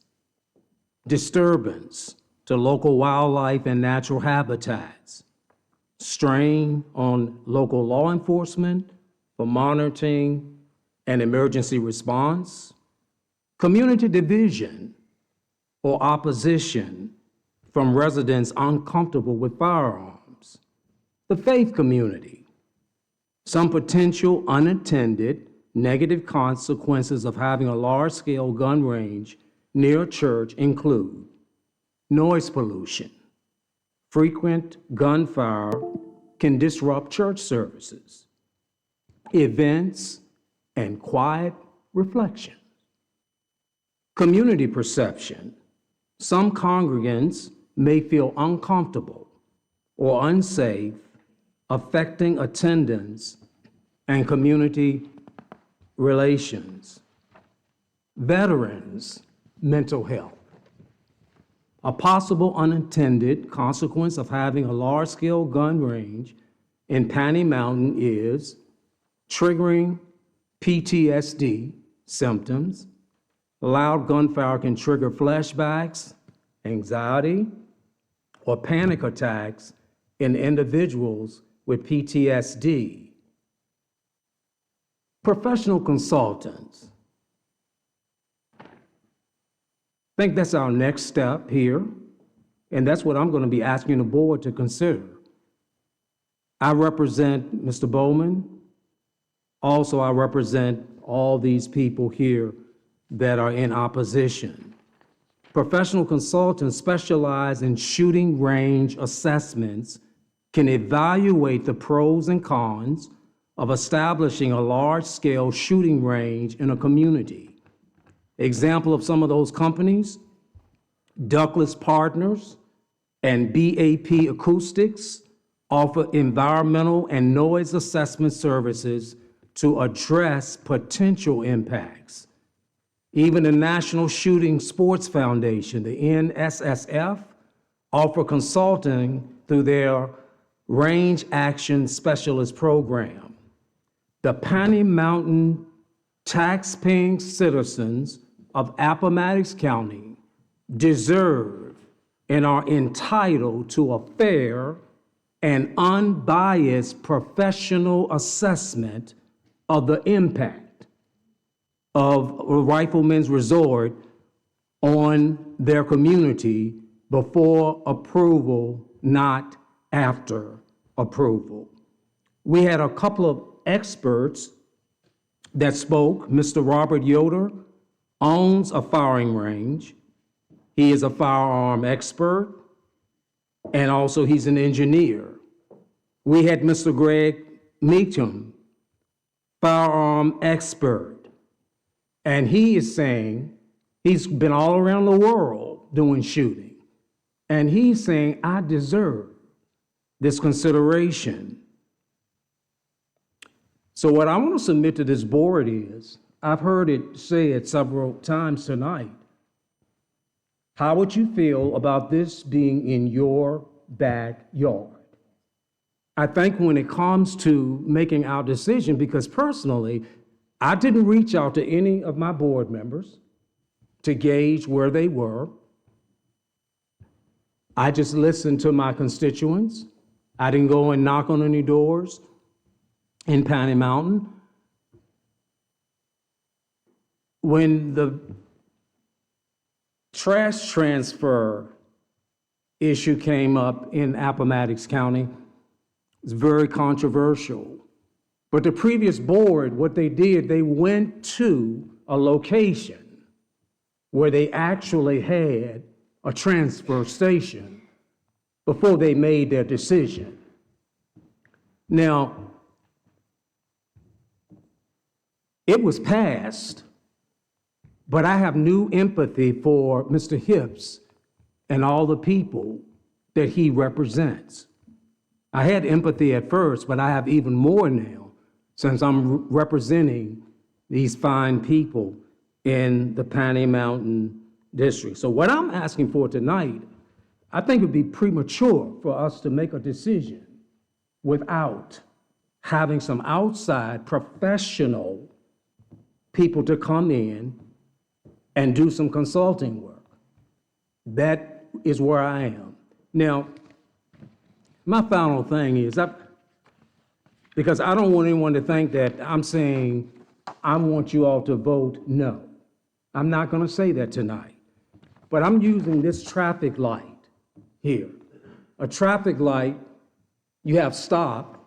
Speaker 16: disturbance to local wildlife and natural habitats, strain on local law enforcement for monitoring and emergency response, community division or opposition from residents uncomfortable with firearms, the faith community. Some potential unintended negative consequences of having a large-scale gun range near a church include noise pollution. Frequent gunfire can disrupt church services, events, and quiet reflection. Community perception. Some congregants may feel uncomfortable or unsafe, affecting attendance and community relations. Veterans' mental health. A possible unintended consequence of having a large-scale gun range in Panty Mountain is triggering PTSD symptoms. Loud gunfire can trigger flashbacks, anxiety, or panic attacks in individuals with PTSD. Professional consultants. I think that's our next step here, and that's what I'm going to be asking the board to consider. I represent Mr. Bowman. Also, I represent all these people here that are in opposition. Professional consultants specialize in shooting range assessments, can evaluate the pros and cons of establishing a large-scale shooting range in a community. Example of some of those companies: Douglas Partners, and BAP Acoustics offer environmental and noise assessment services to address potential impacts. Even the National Shooting Sports Foundation, the NSSF, offer consulting through their Range Action Specialist Program. The Panny Mountain taxpaying citizens of Appomattox County deserve and are entitled to a fair and unbiased professional assessment of the impact of a Rifleman's Resort on their community before approval, not after approval. We had a couple of experts that spoke. Mr. Robert Yoder owns a firing range. He is a firearm expert, and also he's an engineer. We had Mr. Greg Meacham, firearm expert, and he is saying he's been all around the world doing shooting, and he's saying, I deserve this consideration. So what I want to submit to this board is, I've heard it said several times tonight, how would you feel about this being in your backyard? I think when it comes to making our decision, because personally, I didn't reach out to any of my board members to gauge where they were. I just listened to my constituents. I didn't go and knock on any doors in Panny Mountain. When the trash transfer issue came up in Appomattox County, it's very controversial. But the previous board, what they did, they went to a location where they actually had a transfer station before they made their decision. Now, it was passed, but I have new empathy for Mr. Hips and all the people that he represents. I had empathy at first, but I have even more now since I'm representing these fine people in the Panny Mountain District. So what I'm asking for tonight, I think it would be premature for us to make a decision without having some outside professional people to come in and do some consulting work. That is where I am. Now, my final thing is, because I don't want anyone to think that I'm saying I want you all to vote no. I'm not going to say that tonight. But I'm using this traffic light here. A traffic light, you have stop.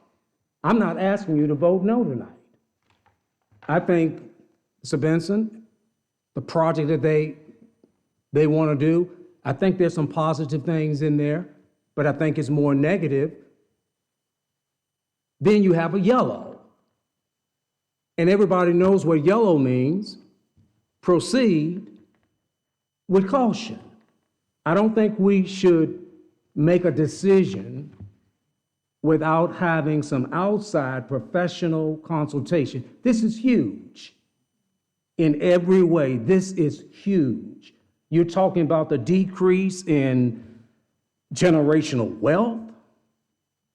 Speaker 16: I'm not asking you to vote no tonight. I think, Mr. Benson, the project that they want to do, I think there's some positive things in there, but I think it's more negative. Then you have a yellow. And everybody knows what yellow means. Proceed with caution. I don't think we should make a decision without having some outside professional consultation. This is huge. In every way, this is huge. You're talking about the decrease in generational wealth,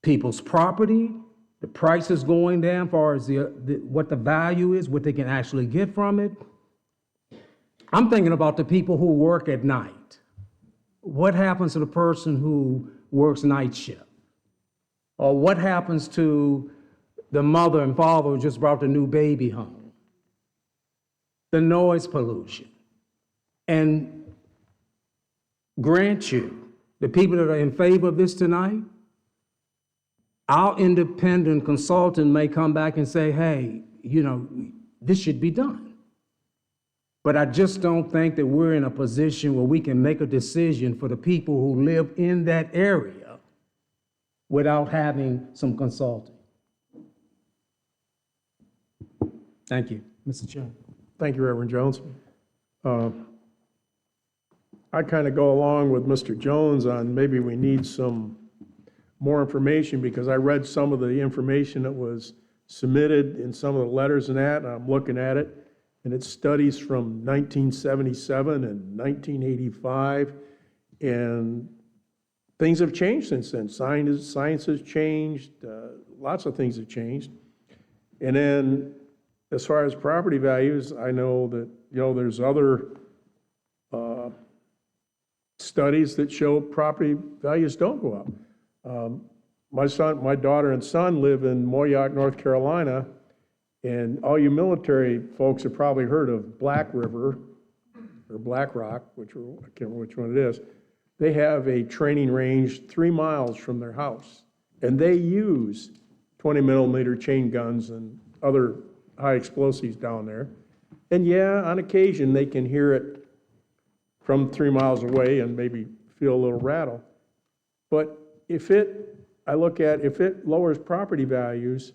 Speaker 16: people's property, the prices going down as far as what the value is, what they can actually get from it. I'm thinking about the people who work at night. What happens to the person who works night shift? Or what happens to the mother and father who just brought the new baby home? The noise pollution. And grant you, the people that are in favor of this tonight, our independent consultant may come back and say, hey, this should be done. But I just don't think that we're in a position where we can make a decision for the people who live in that area without having some consulting. Thank you, Mr. Chairman.
Speaker 1: Thank you, Reverend Jones. I I kind of go along with Mr. Jones on maybe we need some more information, because I read some of the information that was submitted in some of the letters and that, and I'm looking at it, and it's studies from 1977 and 1985, and things have changed since then. Science has changed, lots of things have changed. And then, as far as property values, I know that, there's other studies that show property values don't go up. My daughter and son live in Moyock, North Carolina, and all you military folks have probably heard of Black River or Black Rock, I can't remember which one it is. They have a training range 3 miles from their house, and they use 20-millimeter chain guns and other high explosives down there. And yeah, on occasion, they can hear it from 3 miles away and maybe feel a little rattle. But if it lowers property values,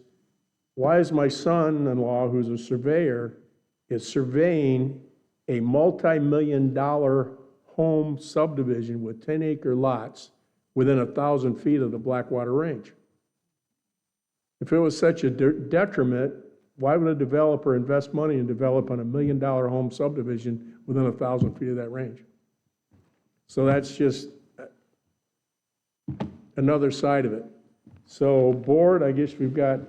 Speaker 1: why is my son-in-law, who's a surveyor, is surveying a multi-million-dollar home subdivision with 10-acre lots within 1,000 feet of the Blackwater Range? If it was such a detriment, why would a developer invest money and develop on $1 million home subdivision within 1,000 feet of that range? So that's just another side of it. So board, I guess we've got,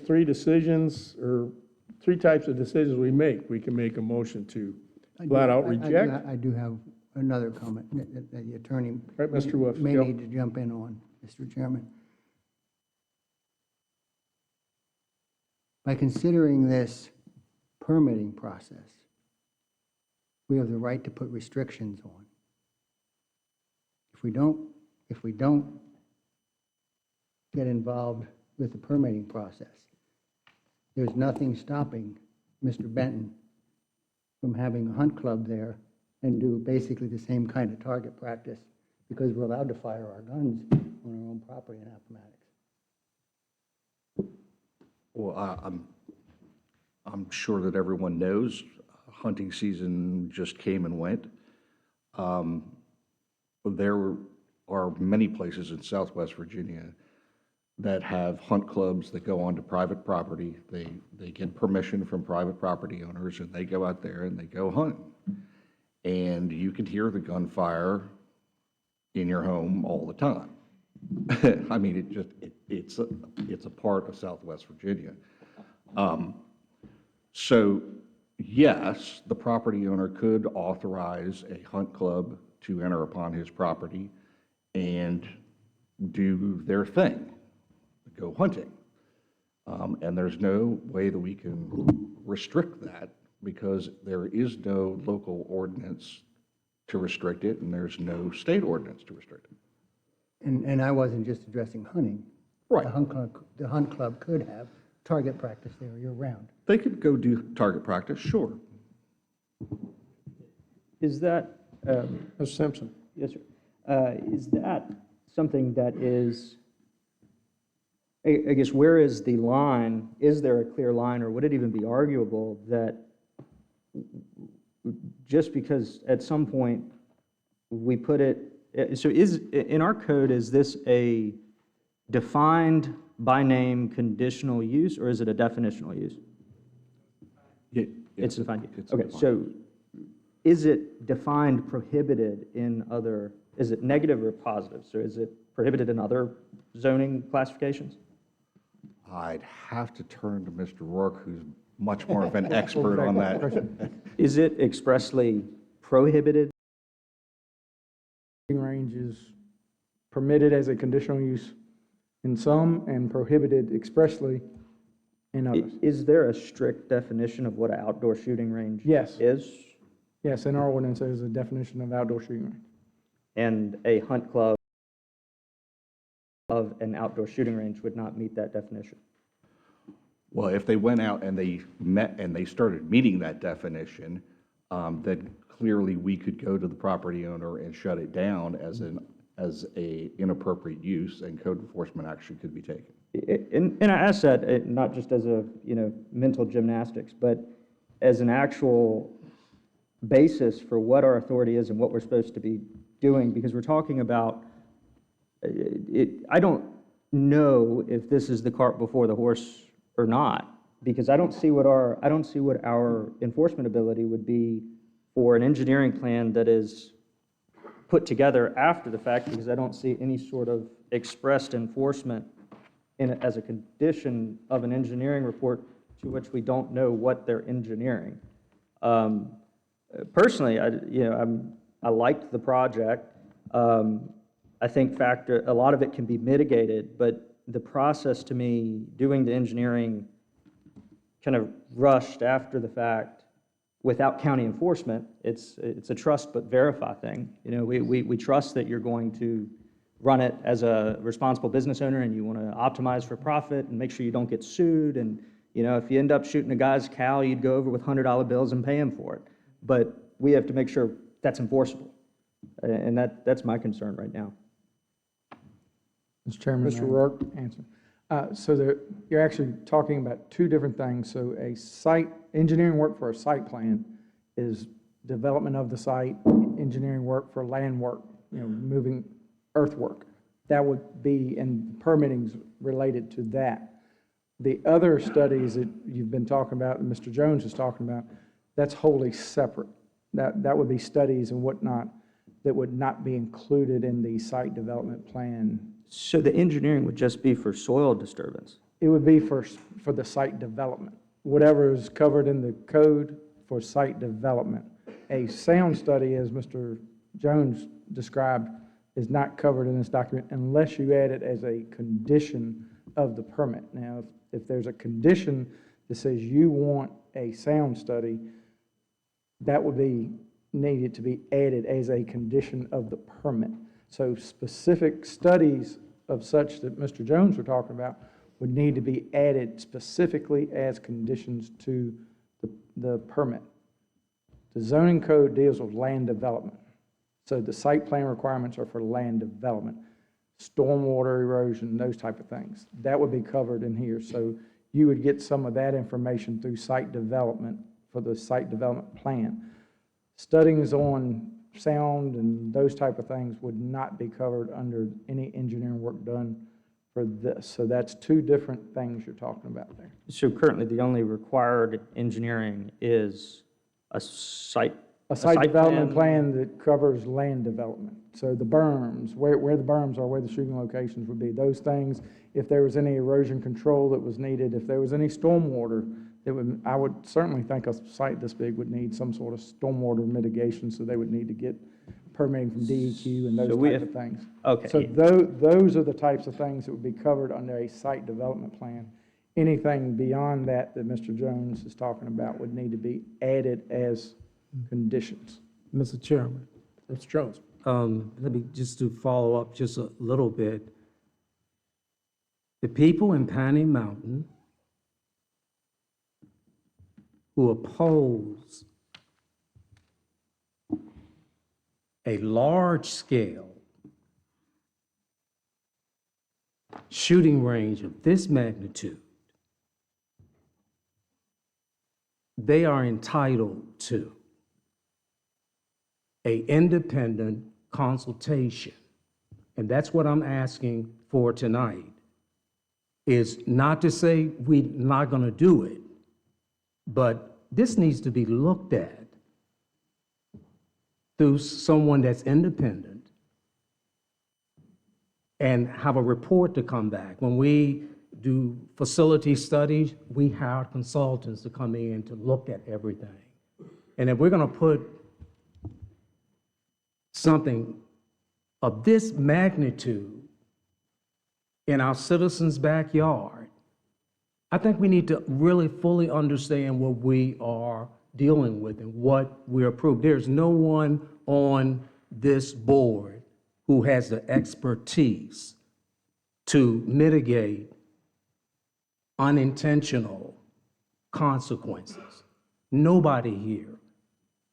Speaker 1: three decisions, or three types of decisions we make. We can make a motion to flat out reject.
Speaker 17: I do have another comment that the attorney
Speaker 1: Right, Mr. Wolf,
Speaker 17: may
Speaker 1: yep.
Speaker 17: need to jump in on, Mr. Chairman. By considering this permitting process, we have the right to put restrictions on. If we don't get involved with the permitting process, there's nothing stopping Mr. Benton from having a hunt club there and do basically the same kind of target practice, because we're allowed to fire our guns on our own property in Appomattox.
Speaker 15: Well, I'm sure that everyone knows hunting season just came and went. There are many places in Southwest Virginia that have hunt clubs that go onto private property. They get permission from private property owners, and they go out there and they go hunt. And you can hear the gunfire in your home all the time. I mean, it's a part of Southwest Virginia. So yes, the property owner could authorize a hunt club to enter upon his property and do their thing, go hunting. And there's no way that we can restrict that, because there is no local ordinance to restrict it, and there's no state ordinance to restrict it.
Speaker 17: And I wasn't just addressing hunting.
Speaker 15: Right.
Speaker 17: The hunt club could have target practice there year-round.
Speaker 15: They could go do target practice, sure.
Speaker 2: Is that,
Speaker 1: Mr. Simpson?
Speaker 2: yes, sir. Is that something that is, I guess, where is the line? Is there a clear line, or would it even be arguable that just because at some point we put it, so in our code, is this a defined by name conditional use, or is it a definitional use? It's defined. Okay, so is it defined prohibited in other, is it negative or positive? So is it prohibited in other zoning classifications?
Speaker 15: I'd have to turn to Mr. Rourke, who's much more of an expert on that.
Speaker 2: Is it expressly prohibited?
Speaker 18: Range is permitted as a conditional use in some and prohibited expressly in others.
Speaker 2: Is there a strict definition of what an outdoor shooting range
Speaker 18: Yes.
Speaker 2: is?
Speaker 18: Yes, in our ordinance, there's a definition of outdoor shooting range.
Speaker 2: And a hunt club of an outdoor shooting range would not meet that definition?
Speaker 15: Well, if they went out and they met and they started meeting that definition, then clearly we could go to the property owner and shut it down as a inappropriate use, and code enforcement action could be taken.
Speaker 2: And I ask that not just as a, mental gymnastics, but as an actual basis for what our authority is and what we're supposed to be doing, because we're talking about, I don't know if this is the cart before the horse or not, because I don't see what our enforcement ability would be for an engineering plan that is put together after the fact, because I don't see any sort of expressed enforcement as a condition of an engineering report to which we don't know what they're engineering. Personally, I liked the project. I think a lot of it can be mitigated, but the process to me, doing the engineering kind of rushed after the fact without county enforcement, it's a trust but verify thing. We trust that you're going to run it as a responsible business owner and you want to optimize for profit and make sure you don't get sued. And, if you end up shooting a guy's cow, you'd go over with $100 bills and pay him for it. But we have to make sure that's enforceable. And that's my concern right now.
Speaker 18: Mr. Chairman. Mr. Rourke, answer. You're actually talking about two different things. So engineering work for a site plan is development of the site, engineering work for land work, moving earthwork. That would be, and permitting's related to that. The other studies that you've been talking about, and Mr. Jones is talking about, that's wholly separate. That would be studies and whatnot that would not be included in the site development plan.
Speaker 2: So the engineering would just be for soil disturbance?
Speaker 18: It would be for the site development. Whatever is covered in the code for site development. A sound study, as Mr. Jones described, is not covered in this document unless you add it as a condition of the permit. Now, if there's a condition that says you want a sound study, that would be needed to be added as a condition of the permit. So specific studies of such that Mr. Jones were talking about would need to be added specifically as conditions to the permit. The zoning code deals with land development. So the site plan requirements are for land development, stormwater erosion, those type of things. That would be covered in here. So you would get some of that information through site development for the site development plan. Studies on sound and those type of things would not be covered under any engineering work done for this. So that's two different things you're talking about there.
Speaker 2: So currently, the only required engineering is a site
Speaker 18: development plan that covers land development. So the berms, where the berms are, where the shooting locations would be, those things, if there was any erosion control that was needed, if there was any stormwater, I would certainly think a site this big would need some sort of stormwater mitigation, so they would need to get permitting from DEQ and those types of things.
Speaker 2: Okay.
Speaker 18: So those are the types of things that would be covered under a site development plan. Anything beyond that Mr. Jones is talking about would need to be added as conditions.
Speaker 16: Mr. Chairman.
Speaker 1: Mr. Jones.
Speaker 16: Let me just to follow up just a little bit. The people in Piney Mountain who oppose a large-scale shooting range of this magnitude, they are entitled to an independent consultation. And that's what I'm asking for tonight, is not to say we're not going to do it, but this needs to be looked at through someone that's independent and have a report to come back. When we do facility studies, we hire consultants to come in to look at everything. And if we're going to put something of this magnitude in our citizens' backyard, I think we need to really fully understand what we are dealing with and what we approve. There's no one on this board who has the expertise to mitigate unintentional consequences. Nobody here.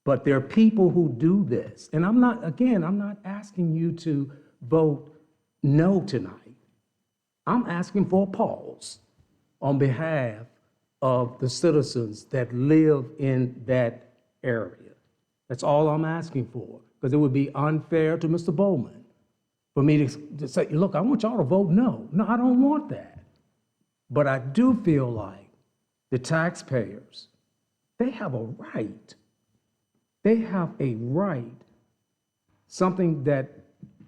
Speaker 16: But there are people who do this. And I'm not asking you to vote no tonight. I'm asking for a pause on behalf of the citizens that live in that area. That's all I'm asking for, because it would be unfair to Mr. Bowman for me to say, look, I want y'all to vote no. No, I don't want that. But I do feel like the taxpayers, they have a right. They have a right, something that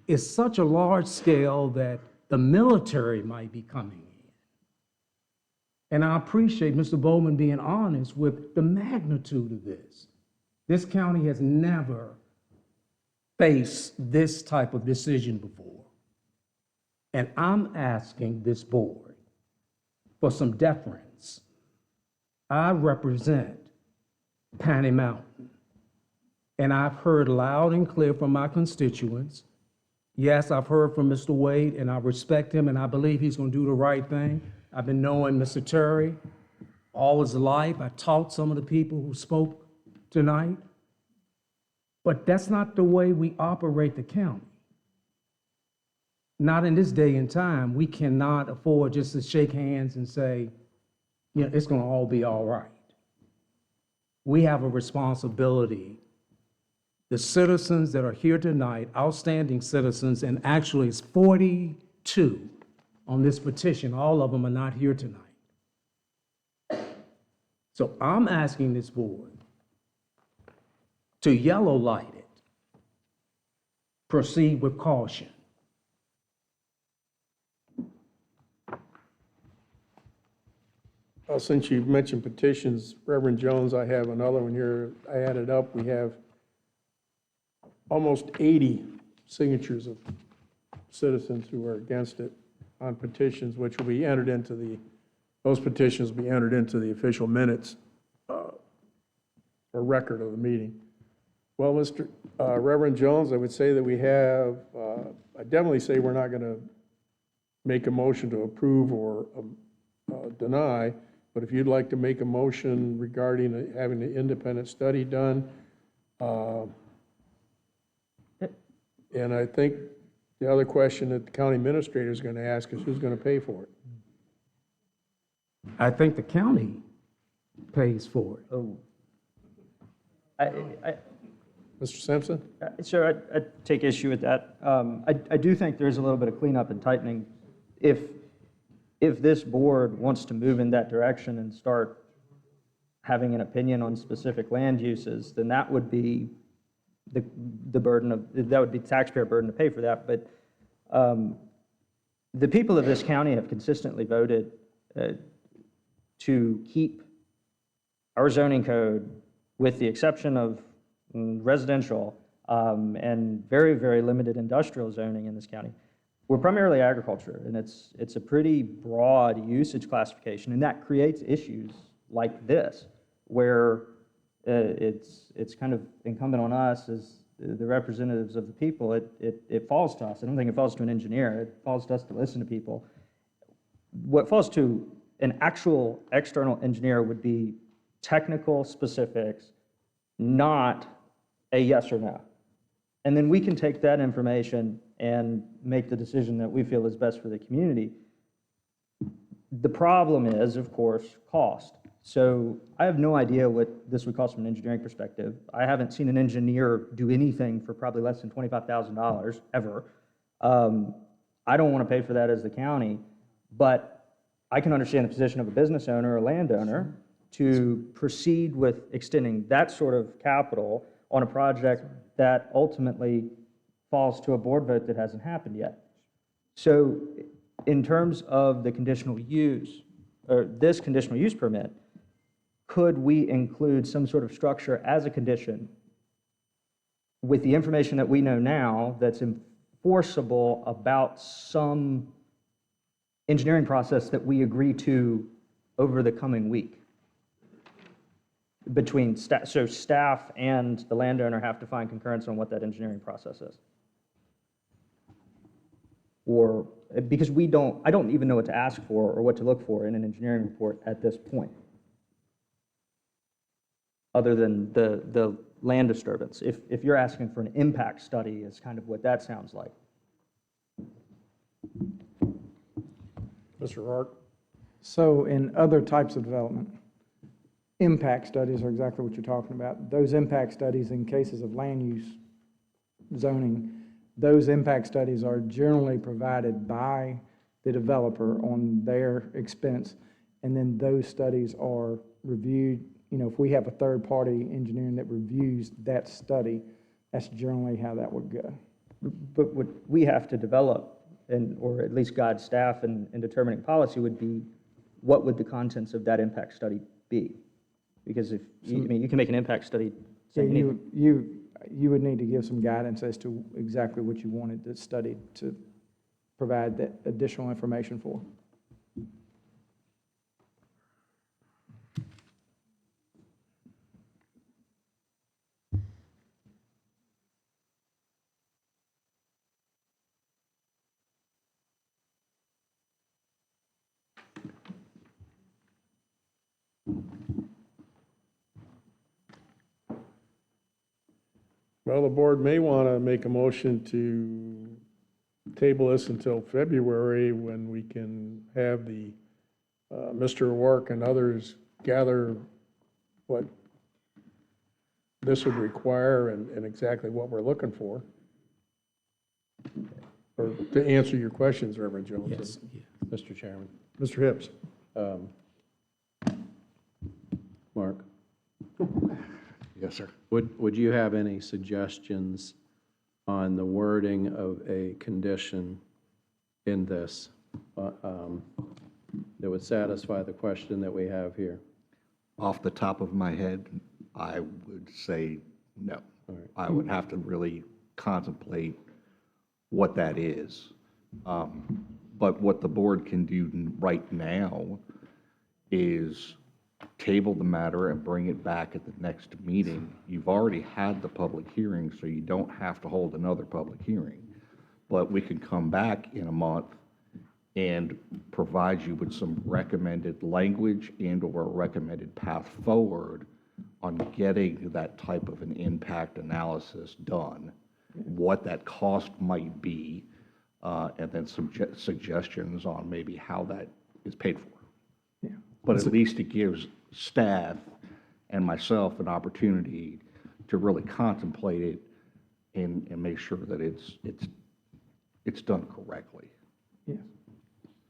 Speaker 16: is such a large scale that the military might be coming in. And I appreciate Mr. Bowman being honest with the magnitude of this. This county has never faced this type of decision before. And I'm asking this board for some deference. I represent Panny Mountain, and I've heard loud and clear from my constituents. Yes, I've heard from Mr. Wade, and I respect him, and I believe he's going to do the right thing. I've been knowing Mr. Terry all his life. I taught some of the people who spoke tonight. But that's not the way we operate the county. Not in this day and time. We cannot afford just to shake hands and say, you know, it's going to all be all right. We have a responsibility. The citizens that are here tonight, outstanding citizens, and actually it's 42 on this petition, all of them are not here tonight. So I'm asking this board to yellow light it. Proceed with caution.
Speaker 1: Since you mentioned petitions, Reverend Jones, I have another one here. I added up. We have almost 80 signatures of citizens who are against it on petitions, which will be entered into those petitions will be entered into the official minutes or record of the meeting. Well, Mr. Reverend Jones, I would say that we have, I definitely say we're not going to make a motion to approve or deny, but if you'd like to make a motion regarding having an independent study done, and I think the other question that the county administrator is going to ask is who's going to pay for it?
Speaker 16: I think the county pays for it.
Speaker 2: Oh.
Speaker 1: Mr. Simpson?
Speaker 2: Sir, I take issue with that. I do think there's a little bit of cleanup and tightening. If this board wants to move in that direction and start having an opinion on specific land uses, then that would be the burden of, that would be the taxpayer burden to pay for that. But the people of this county have consistently voted to keep our zoning code, with the exception of residential and very, very limited industrial zoning in this county. We're primarily agriculture, and it's a pretty broad usage classification, and that creates issues like this, where it's kind of incumbent on us as the representatives of the people. It falls to us. I don't think it falls to an engineer. It falls to us to listen to people. What falls to an actual external engineer would be technical specifics, not a yes or no. And then we can take that information and make the decision that we feel is best for the community. The problem is, of course, cost. So I have no idea what this would cost from an engineering perspective. I haven't seen an engineer do anything for probably less than $25,000 ever. I don't want to pay for that as the county, but I can understand the position of a business owner or landowner to proceed with extending that sort of capital on a project that ultimately falls to a board vote that hasn't happened yet. So in terms of the conditional use, or this conditional use permit, could we include some sort of structure as a condition with the information that we know now that's enforceable about some engineering process that we agree to over the coming week? Between so staff and the landowner have to find concurrence on what that engineering process is. Or, because I don't even know what to ask for or what to look for in an engineering report at this point, other than the land disturbance. If you're asking for an impact study, is kind of what that sounds like.
Speaker 1: Mr. Hart?
Speaker 18: So in other types of development, impact studies are exactly what you're talking about. Those impact studies in cases of land use zoning, those impact studies are generally provided by the developer on their expense, and then those studies are reviewed. You know, if we have a third-party engineering that reviews that study, that's generally how that would go.
Speaker 2: But what we have to develop, and, or at least guide staff in determining policy, would be what would the contents of that impact study be? Because if, I mean, you can make an impact study
Speaker 18: Yeah,
Speaker 2: saying anything.
Speaker 18: you would need to give some guidance as to exactly what you wanted the study to provide that additional information for.
Speaker 1: Well, the board may want to make a motion to table this until February, when we can have the, Mr. O'Rourke and others gather what this would require and exactly what we're looking for. Or to answer your questions, Reverend Jones.
Speaker 7: Yes, Mr. Chairman.
Speaker 1: Mr. Hips.
Speaker 7: Mark?
Speaker 15: Yes, sir.
Speaker 7: Would you have any suggestions on the wording of a condition in this that would satisfy the question that we have here?
Speaker 15: Off the top of my head, I would say no. I would have to really contemplate what that is. But what the board can do right now is table the matter and bring it back at the next meeting. You've already had the public hearing, so you don't have to hold another public hearing. But we can come back in a month and provide you with some recommended language and/or recommended path forward on getting that type of an impact analysis done, what that cost might be, and then some suggestions on maybe how that is paid for.
Speaker 18: Yeah.
Speaker 15: But at least it gives staff and myself an opportunity to really contemplate it and make sure that it's done correctly.
Speaker 18: Yes.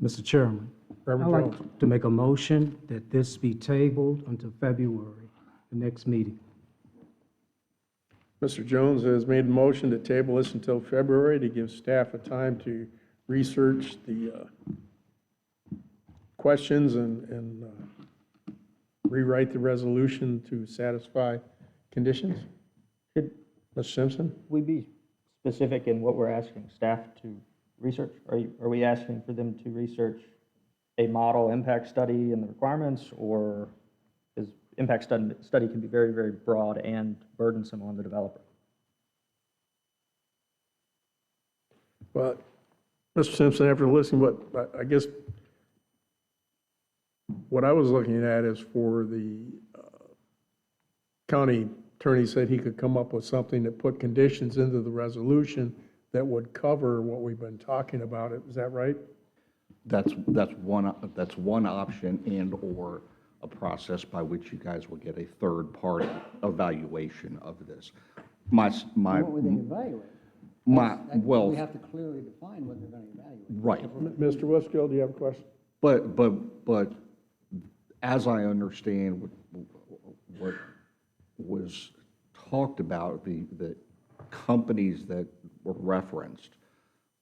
Speaker 16: Mr. Chairman, I'd
Speaker 1: Reverend
Speaker 16: like
Speaker 1: Jones.
Speaker 16: to make a motion that this be tabled until February, the next meeting.
Speaker 1: Mr. Jones has made a motion to table this until February to give staff a time to research the questions and rewrite the resolution to satisfy conditions.
Speaker 2: Could
Speaker 1: Ms. Simpson?
Speaker 2: we be specific in what we're asking staff to research? Are we asking for them to research a model impact study and the requirements, or is impact study can be very, very broad and burdensome on the developer?
Speaker 1: Well, Mr. Simpson, after listening, I guess what I was looking at is for the county attorney said he could come up with something that put conditions into the resolution that would cover what we've been talking about. Is that right?
Speaker 15: That's one option, and/or a process by which you guys will get a third-party evaluation of this.
Speaker 17: What would they evaluate?
Speaker 15: Well,
Speaker 17: We have to clearly define what they're going to evaluate.
Speaker 15: right.
Speaker 1: Mr. Wiskill, do you have a question?
Speaker 15: But as I understand what was talked about, the companies that were referenced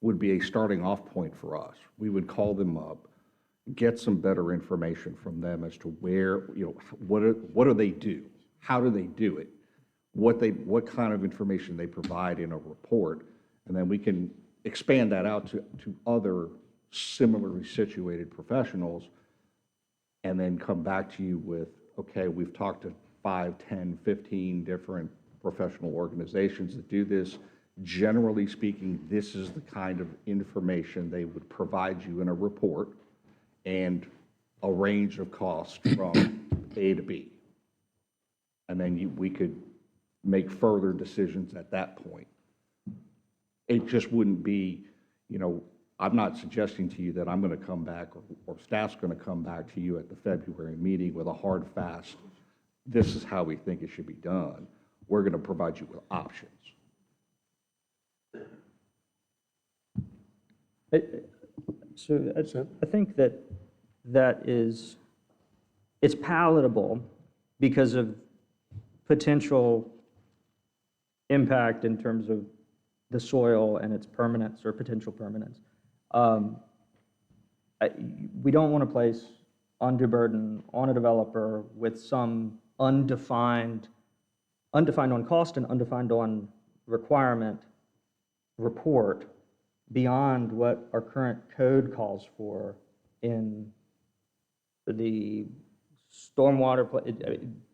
Speaker 15: would be a starting off point for us. We would call them up, get some better information from them as to where, what do they do? How do they do it? What kind of information they provide in a report, and then we can expand that out to other similarly situated professionals, and then come back to you with, okay, we've talked to 5, 10, 15 different professional organizations that do this. Generally speaking, this is the kind of information they would provide you in a report and a range of costs from A to B. And then we could make further decisions at that point. It just wouldn't be, I'm not suggesting to you that I'm going to come back or staff's going to come back to you at the February meeting with a hard, fast this is how we think it should be done. We're going to provide you with options.
Speaker 2: So I think that is, it's palatable because of potential impact in terms of the soil and its permanence or potential permanence. We don't want to place undue burden on a developer with some undefined on cost and undefined on requirement report beyond what our current code calls for in the stormwater.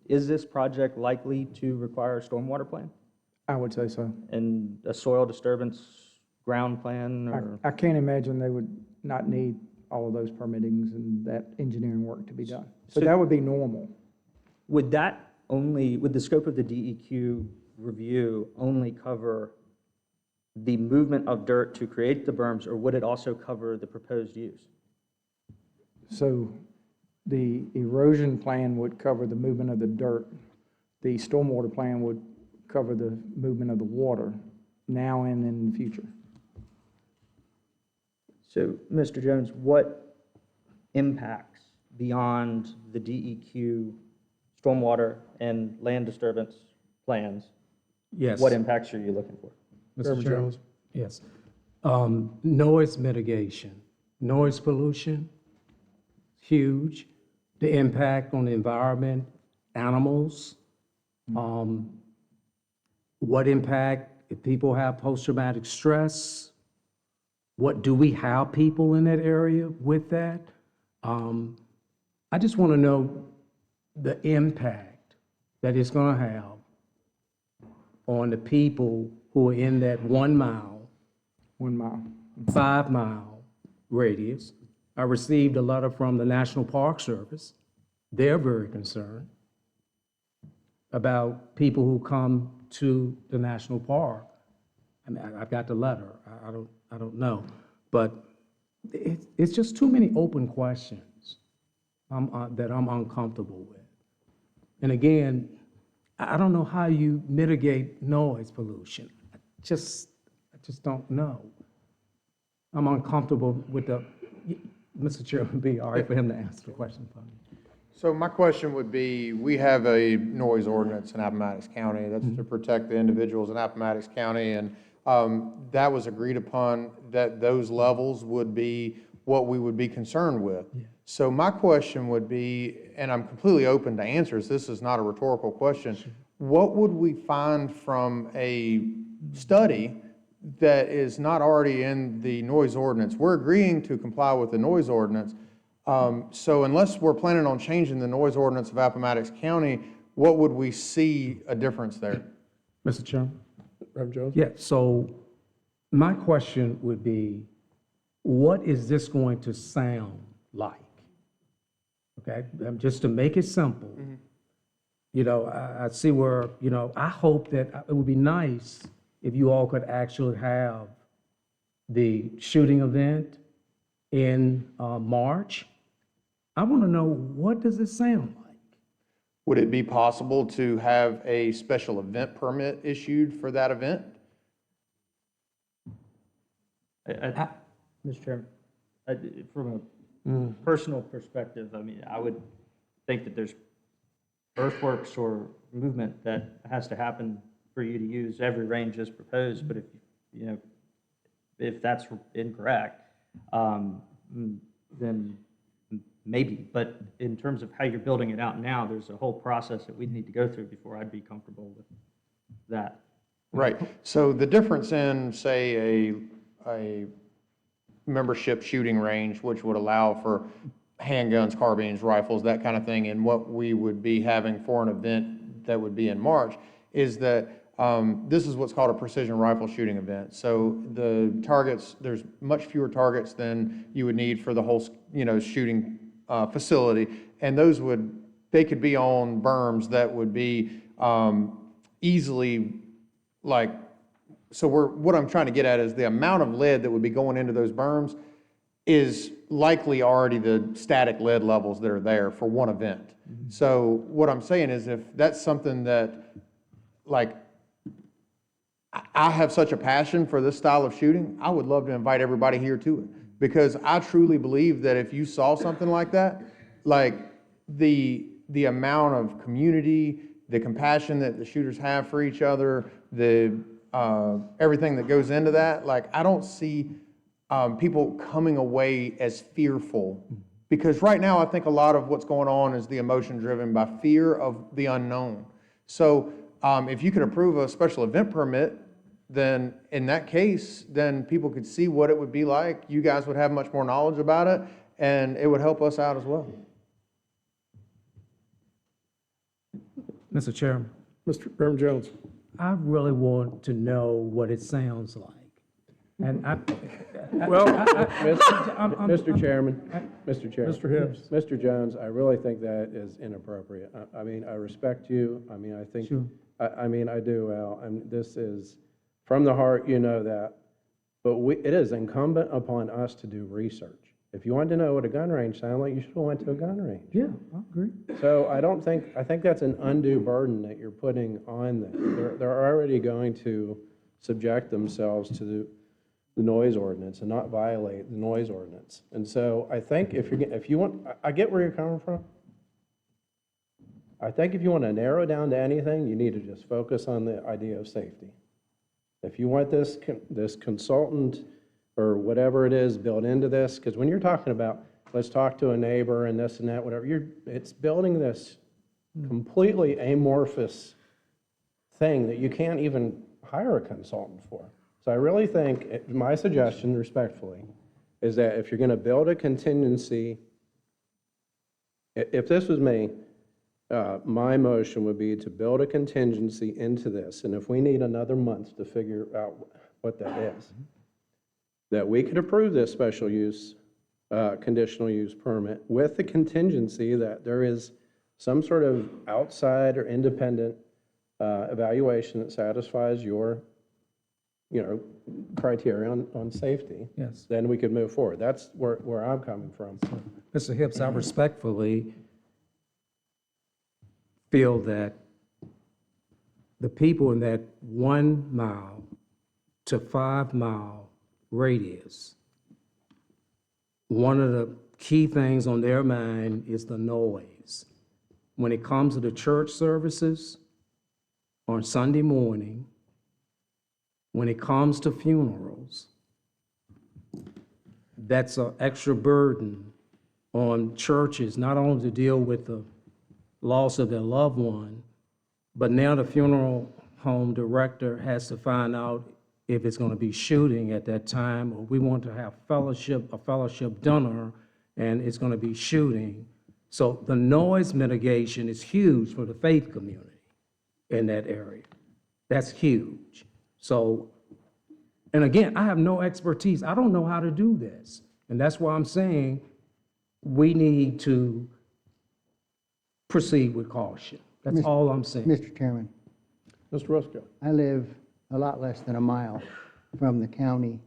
Speaker 2: Is this project likely to require a stormwater plan
Speaker 18: I would say so.
Speaker 2: and a soil disturbance ground plan? Or
Speaker 18: I can't imagine they would not need all of those permittings and that engineering work to be done. So that would be normal.
Speaker 2: would the scope of the DEQ review only cover the movement of dirt to create the berms, or would it also cover the proposed use?
Speaker 18: So the erosion plan would cover the movement of the dirt. The stormwater plan would cover the movement of the water now and in the future.
Speaker 2: So, Mr. Jones, what impacts beyond the DEQ stormwater and land disturbance plans?
Speaker 16: Yes.
Speaker 2: What impacts are you looking for?
Speaker 16: Mr. Chairman? Yes. Noise mitigation, noise pollution, huge. The impact on the environment, animals. What impact if people have post-traumatic stress? What do we have people in that area with that? I just want to know the impact that it's going to have on the people who are in that 1 mile,
Speaker 18: 1 mile.
Speaker 16: 5 mile radius. I received a letter from the National Park Service. They're very concerned about people who come to the national park. I mean, I've got the letter. I don't know, but it's just too many open questions that I'm uncomfortable with. And again, I don't know how you mitigate noise pollution. I just don't know. I'm uncomfortable with Mr. Chairman, would be all right for him to answer the question for me.
Speaker 9: So my question would be, we have a noise ordinance in Appomattox County that's to protect the individuals in Appomattox County, and that was agreed upon that those levels would be what we would be concerned with. So my question would be, and I'm completely open to answers, this is not a rhetorical question, what would we find from a study that is not already in the noise ordinance? We're agreeing to comply with the noise ordinance. So unless we're planning on changing the noise ordinance of Appomattox County, what would we see a difference there?
Speaker 16: Mr. Chairman?
Speaker 1: Reverend Jones?
Speaker 16: Yeah, so my question would be, what is this going to sound like? Okay, just to make it simple. You know, I see where, you know, I hope that it would be nice if you all could actually have the shooting event in March. I want to know, what does it sound like?
Speaker 9: Would it be possible to have a special event permit issued for that event?
Speaker 2: Mr. Chairman, from a personal perspective, I mean, I would think that there's earthworks or movement that has to happen for you to use every range as proposed, but if that's incorrect, then maybe. But in terms of how you're building it out now, there's a whole process that we'd need to go through before I'd be comfortable with that.
Speaker 9: Right. So the difference in, say, a membership shooting range, which would allow for handguns, carbines, rifles, that kind of thing, and what we would be having for an event that would be in March, is that this is what's called a precision rifle shooting event. So the targets, there's much fewer targets than you would need for the whole, shooting facility, and they could be on berms that would be easily, what I'm trying to get at is the amount of lead that would be going into those berms is likely already the static lead levels that are there for one event. So what I'm saying is if that's something that, like, I have such a passion for this style of shooting, I would love to invite everybody here to it. Because I truly believe that if you saw something like that, like the amount of community, the compassion that the shooters have for each other, the everything that goes into that, like I don't see people coming away as fearful. Because right now I think a lot of what's going on is the emotion driven by fear of the unknown. So if you could approve a special event permit, then in that case, then people could see what it would be like. You guys would have much more knowledge about it, and it would help us out as well.
Speaker 16: Mr. Chairman,
Speaker 1: Mr. Reverend Jones.
Speaker 16: I really want to know what it sounds like. And
Speaker 7: Well,
Speaker 16: I'm-
Speaker 7: Mr. Chairman, Mr. Chair.
Speaker 1: Mr. Hibbs.
Speaker 7: Mr. Jones, I really think that is inappropriate. I mean, I respect you. I mean, I think,
Speaker 16: Sure.
Speaker 7: I mean, I do, Al. And this is from the heart, you know that. But it is incumbent upon us to do research. If you want to know what a gun range sounds like, you should have went to a gun range.
Speaker 16: Yeah, I agree.
Speaker 7: So I think that's an undue burden that you're putting on them. They're already going to subject themselves to the noise ordinance and not violate the noise ordinance. And so I think if you want, I get where you're coming from. I think if you want to narrow down to anything, you need to just focus on the idea of safety. If you want this consultant or whatever it is built into this, because when you're talking about, let's talk to a neighbor and this and that, whatever, it's building this completely amorphous thing that you can't even hire a consultant for. So I really think, my suggestion respectfully, is that if you're going to build a contingency, if this was me, my motion would be to build a contingency into this. And if we need another month to figure out what that is, that we could approve this special use, conditional use permit with the contingency that there is some sort of outside or independent evaluation that satisfies your, criteria on safety.
Speaker 16: Yes.
Speaker 7: Then we could move forward. That's where I'm coming from.
Speaker 16: Mr. Hibbs, I respectfully feel that the people in that 1 mile to 5 mile radius, one of the key things on their mind is the noise. When it comes to the church services on Sunday morning, when it comes to funerals, that's an extra burden on churches, not only to deal with the loss of their loved one, but now the funeral home director has to find out if it's going to be shooting at that time, or we want to have a fellowship dinner, and it's going to be shooting. So the noise mitigation is huge for the faith community in that area. That's huge. So, and again, I have no expertise. I don't know how to do this. And that's why I'm saying we need to proceed with caution. That's all I'm saying.
Speaker 17: Mr. Chairman,
Speaker 1: Mr. Rusko.
Speaker 17: I live a lot less than a mile from the county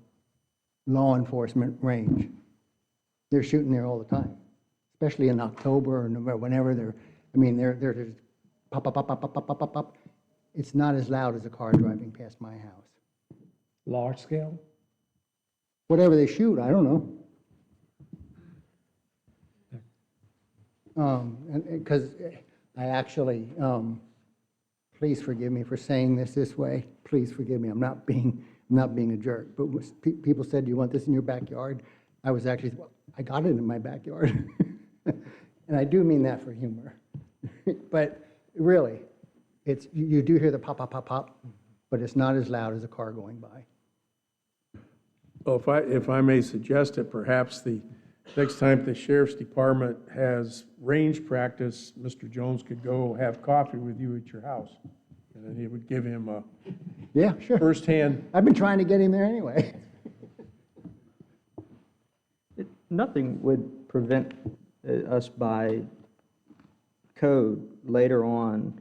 Speaker 17: law enforcement range. They're shooting there all the time, especially in October or November, whenever they're just pop, pop, pop, pop, pop, pop, pop, pop, pop. It's not as loud as a car driving past my house.
Speaker 16: Large scale?
Speaker 17: Whatever they shoot, I don't know. Because I actually, please forgive me for saying this way. Please forgive me. I'm not being a jerk. But people said, "Do you want this in your backyard?" I was actually, well, I got it in my backyard, and I do mean that for humor. But really, it's you do hear the pop, pop, pop, pop, but it's not as loud as a car going by.
Speaker 1: Well, if I may suggest it, perhaps the next time the sheriff's department has range practice, Mr. Jones could go have coffee with you at your house, and then he would give him a
Speaker 17: sure,
Speaker 1: firsthand.
Speaker 17: I've been trying to get him there anyway.
Speaker 2: Nothing would prevent us by code later on,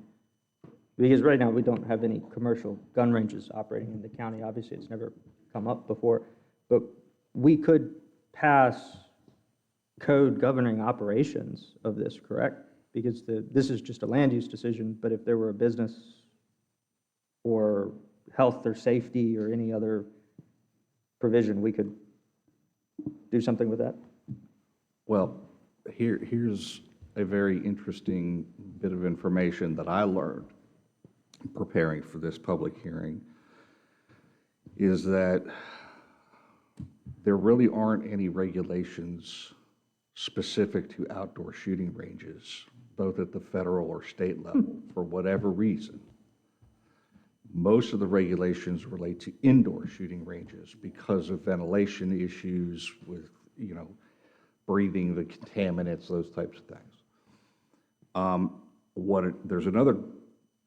Speaker 2: because right now we don't have any commercial gun ranges operating in the county. Obviously, it's never come up before, but we could pass code governing operations of this, correct? Because this is just a land use decision, but if there were a business or health or safety or any other provision, we could do something with that?
Speaker 15: Well, here's a very interesting bit of information that I learned preparing for this public hearing, is that there really aren't any regulations specific to outdoor shooting ranges, both at the federal or state level, for whatever reason. Most of the regulations relate to indoor shooting ranges because of ventilation issues with, breathing the contaminants, those types of things. There's another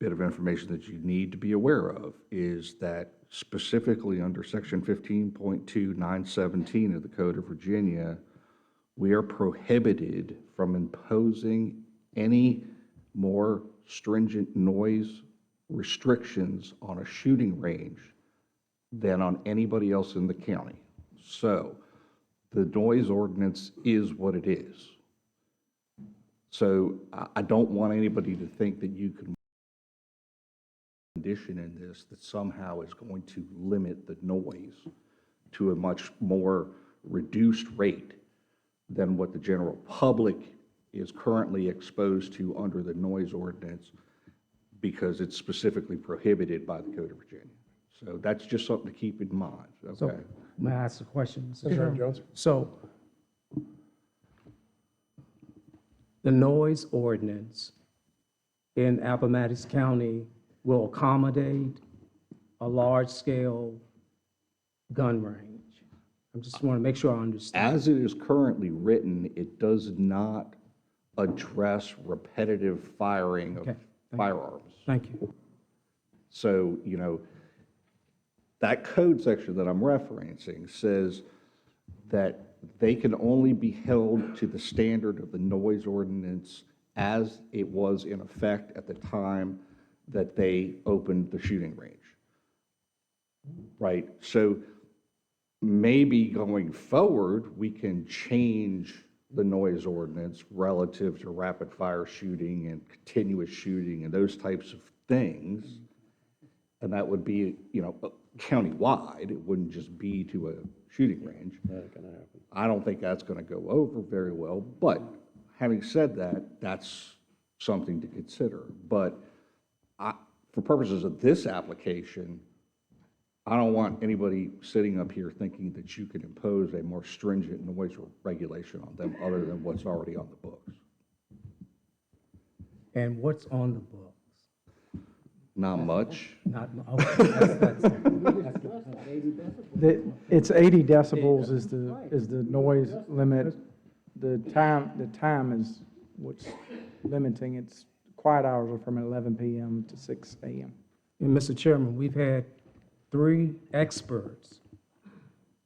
Speaker 15: bit of information that you need to be aware of, is that specifically under Section 15.2.917 of the Code of Virginia, we are prohibited from imposing any more stringent noise restrictions on a shooting range than on anybody else in the county. So the noise ordinance is what it is. So I don't want anybody to think that you can condition in this that somehow is going to limit the noise to a much more reduced rate than what the general public is currently exposed to under the noise ordinance, because it's specifically prohibited by the Code of Virginia. So that's just something to keep in mind, okay?
Speaker 16: So, may I ask a question, Mr.
Speaker 1: Chairman
Speaker 16: Chairman?
Speaker 1: Jones.
Speaker 16: So, the noise ordinance in Appomattox County will accommodate a large-scale gun range. I just want to make sure I understand.
Speaker 15: As it is currently written, it does not address repetitive firing of firearms.
Speaker 16: Thank you.
Speaker 15: So, that code section that I'm referencing says that they can only be held to the standard of the noise ordinance as it was in effect at the time that they opened the shooting range. Right? So maybe going forward, we can change the noise ordinance relative to rapid fire shooting and continuous shooting and those types of things. And that would be, countywide. It wouldn't just be to a shooting range. I don't think that's going to go over very well. But having said that, that's something to consider. But for purposes of this application, I don't want anybody sitting up here thinking that you can impose a more stringent noise regulation on them other than what's already on the books.
Speaker 16: And what's on the books?
Speaker 15: Not much.
Speaker 16: Not, okay,
Speaker 18: It's 80 decibels is the noise limit. The time is what's limiting. It's quiet hours are from 11 p.m. to 6 a.m.
Speaker 16: And Mr. Chairman, we've had 3 experts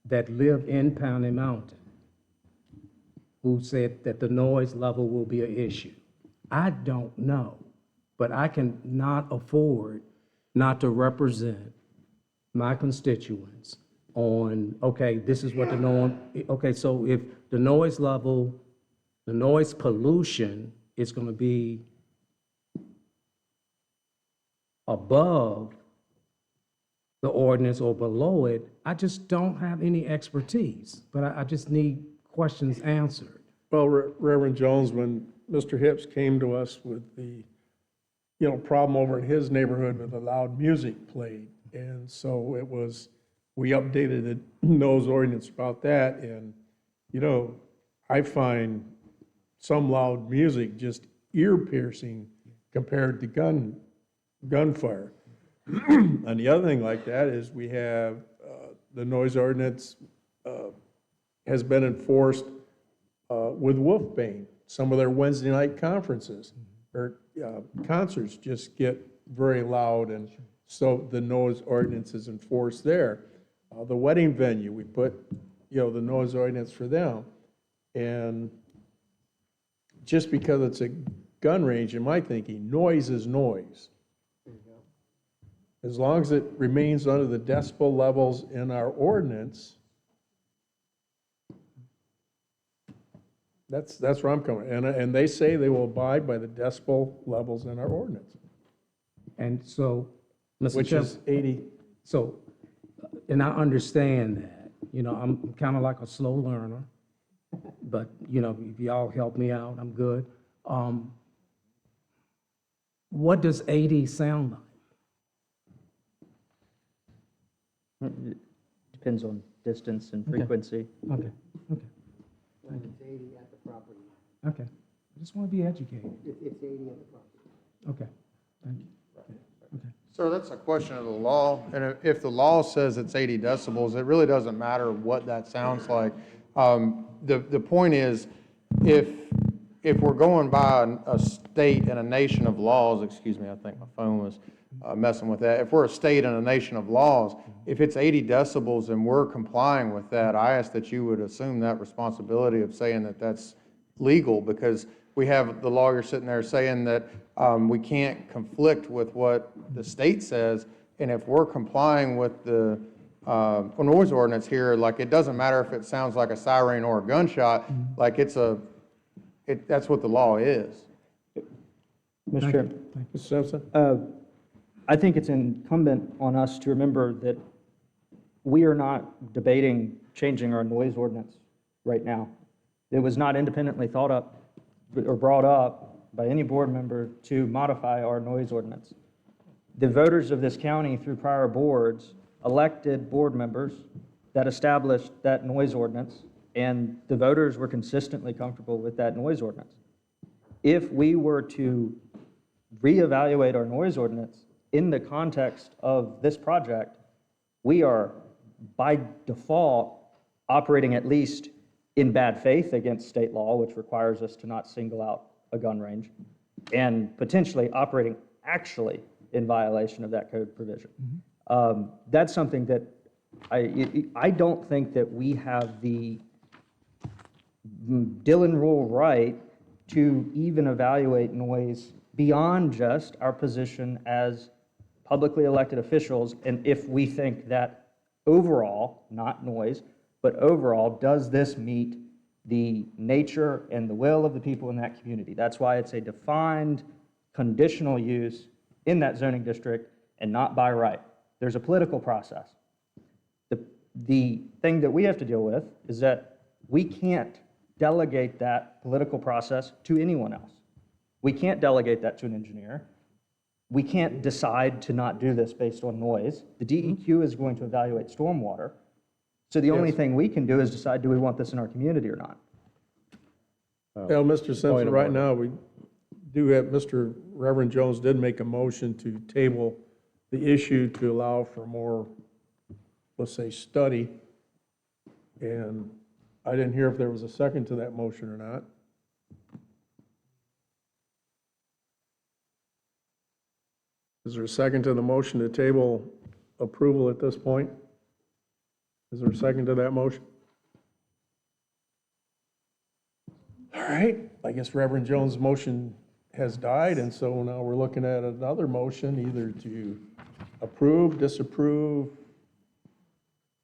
Speaker 16: that live in Pounding Mountain who said that the noise level will be an issue. I don't know, but I cannot afford not to represent my constituents on, okay, this is what the norm, okay, so if the noise level, the noise pollution is going to be above the ordinance or below it, I just don't have any expertise, but I just need questions answered.
Speaker 1: Well, Reverend Jones, when Mr. Hips came to us with the, problem over in his neighborhood with the loud music played, and so it was, we updated the noise ordinance about that, and, I find some loud music just ear-piercing compared to gunfire. And the other thing like that is we have, the noise ordinance has been enforced with Wolfbane. Some of their Wednesday night conferences or concerts just get very loud, and so the noise ordinance is enforced there. The wedding venue, we put, the noise ordinance for them. And just because it's a gun range, in my thinking, noise is noise. As long as it remains under the decibel levels in our ordinance, That's where I'm coming, and they say they will abide by the decibel levels in our ordinance,
Speaker 16: And so, Mr.
Speaker 1: which
Speaker 16: Chairman.
Speaker 1: is 80.
Speaker 16: So, and I understand that, I'm kind of like a slow learner, but, if y'all help me out, I'm good. What does 80 sound like?
Speaker 2: Depends on distance and frequency.
Speaker 16: Okay, okay,
Speaker 17: When it's 80 at the property.
Speaker 16: okay. I just want to be educated.
Speaker 17: It's 80 at the property.
Speaker 16: Okay, thank you. Okay.
Speaker 9: Sir, that's a question of the law, and if the law says it's 80 decibels, it really doesn't matter what that sounds like. The point is, if we're going by a state and a nation of laws, excuse me, I think my phone was messing with that. If we're a state and a nation of laws, if it's 80 decibels and we're complying with that, I ask that you would assume that responsibility of saying that that's legal, because we have the lawyer sitting there saying that we can't conflict with what the state says, and if we're complying with the noise ordinance here, like, it doesn't matter if it sounds like a siren or a gunshot, like, that's what the law is.
Speaker 2: Mr. Chairman,
Speaker 1: Mr. Simpson?
Speaker 2: I think it's incumbent on us to remember that we are not debating changing our noise ordinance right now. It was not independently thought up or brought up by any board member to modify our noise ordinance. The voters of this county, through prior boards, elected board members that established that noise ordinance, and the voters were consistently comfortable with that noise ordinance. If we were to reevaluate our noise ordinance in the context of this project, we are by default operating at least in bad faith against state law, which requires us to not single out a gun range, and potentially operating actually in violation of that code provision. That's something that I don't think that we have the Dillon rule right to even evaluate noise beyond just our position as publicly elected officials, and if we think that overall, not noise, but overall, does this meet the nature and the will of the people in that community? That's why it's a defined conditional use in that zoning district and not by right. There's a political process. The thing that we have to deal with is that we can't delegate that political process to anyone else. We can't delegate that to an engineer. We can't decide to not do this based on noise. The DEQ is going to evaluate stormwater. So the only thing we can do is decide, do we want this in our community or not?
Speaker 1: Well, Mr. Simpson, right now, we do have, Mr. Reverend Jones did make a motion to table the issue to allow for more, let's say, study. And I didn't hear if there was a second to that motion or not. Is there a second to the motion to table approval at this point? Is there a second to that motion? All right, I guess Reverend Jones' motion has died, and so now we're looking at another motion, either to approve, disapprove,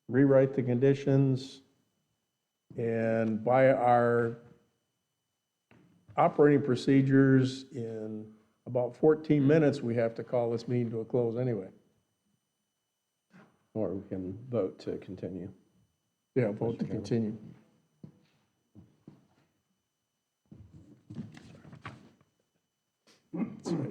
Speaker 1: rewrite the conditions, and by our operating procedures, in about 14 minutes, we have to call this meeting to a close anyway.
Speaker 7: Or we can vote to continue.
Speaker 1: Yeah, vote to continue. That's right.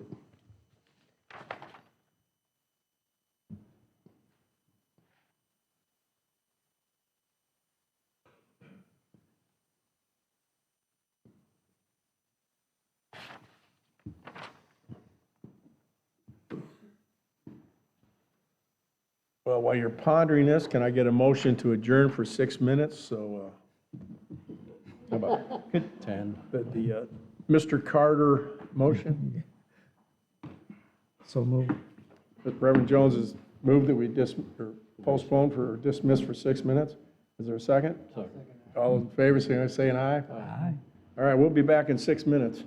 Speaker 1: Well, while you're pondering this, can I get a motion to adjourn for 6 minutes? So, how about
Speaker 7: 10.
Speaker 1: the Mr. Carter motion?
Speaker 16: So move.
Speaker 1: Reverend Jones has moved that we postpone for, dismiss for 6 minutes. Is there a second? Second. All in favor, say aye.
Speaker 16: Aye.
Speaker 1: All right, we'll be back in 6 minutes.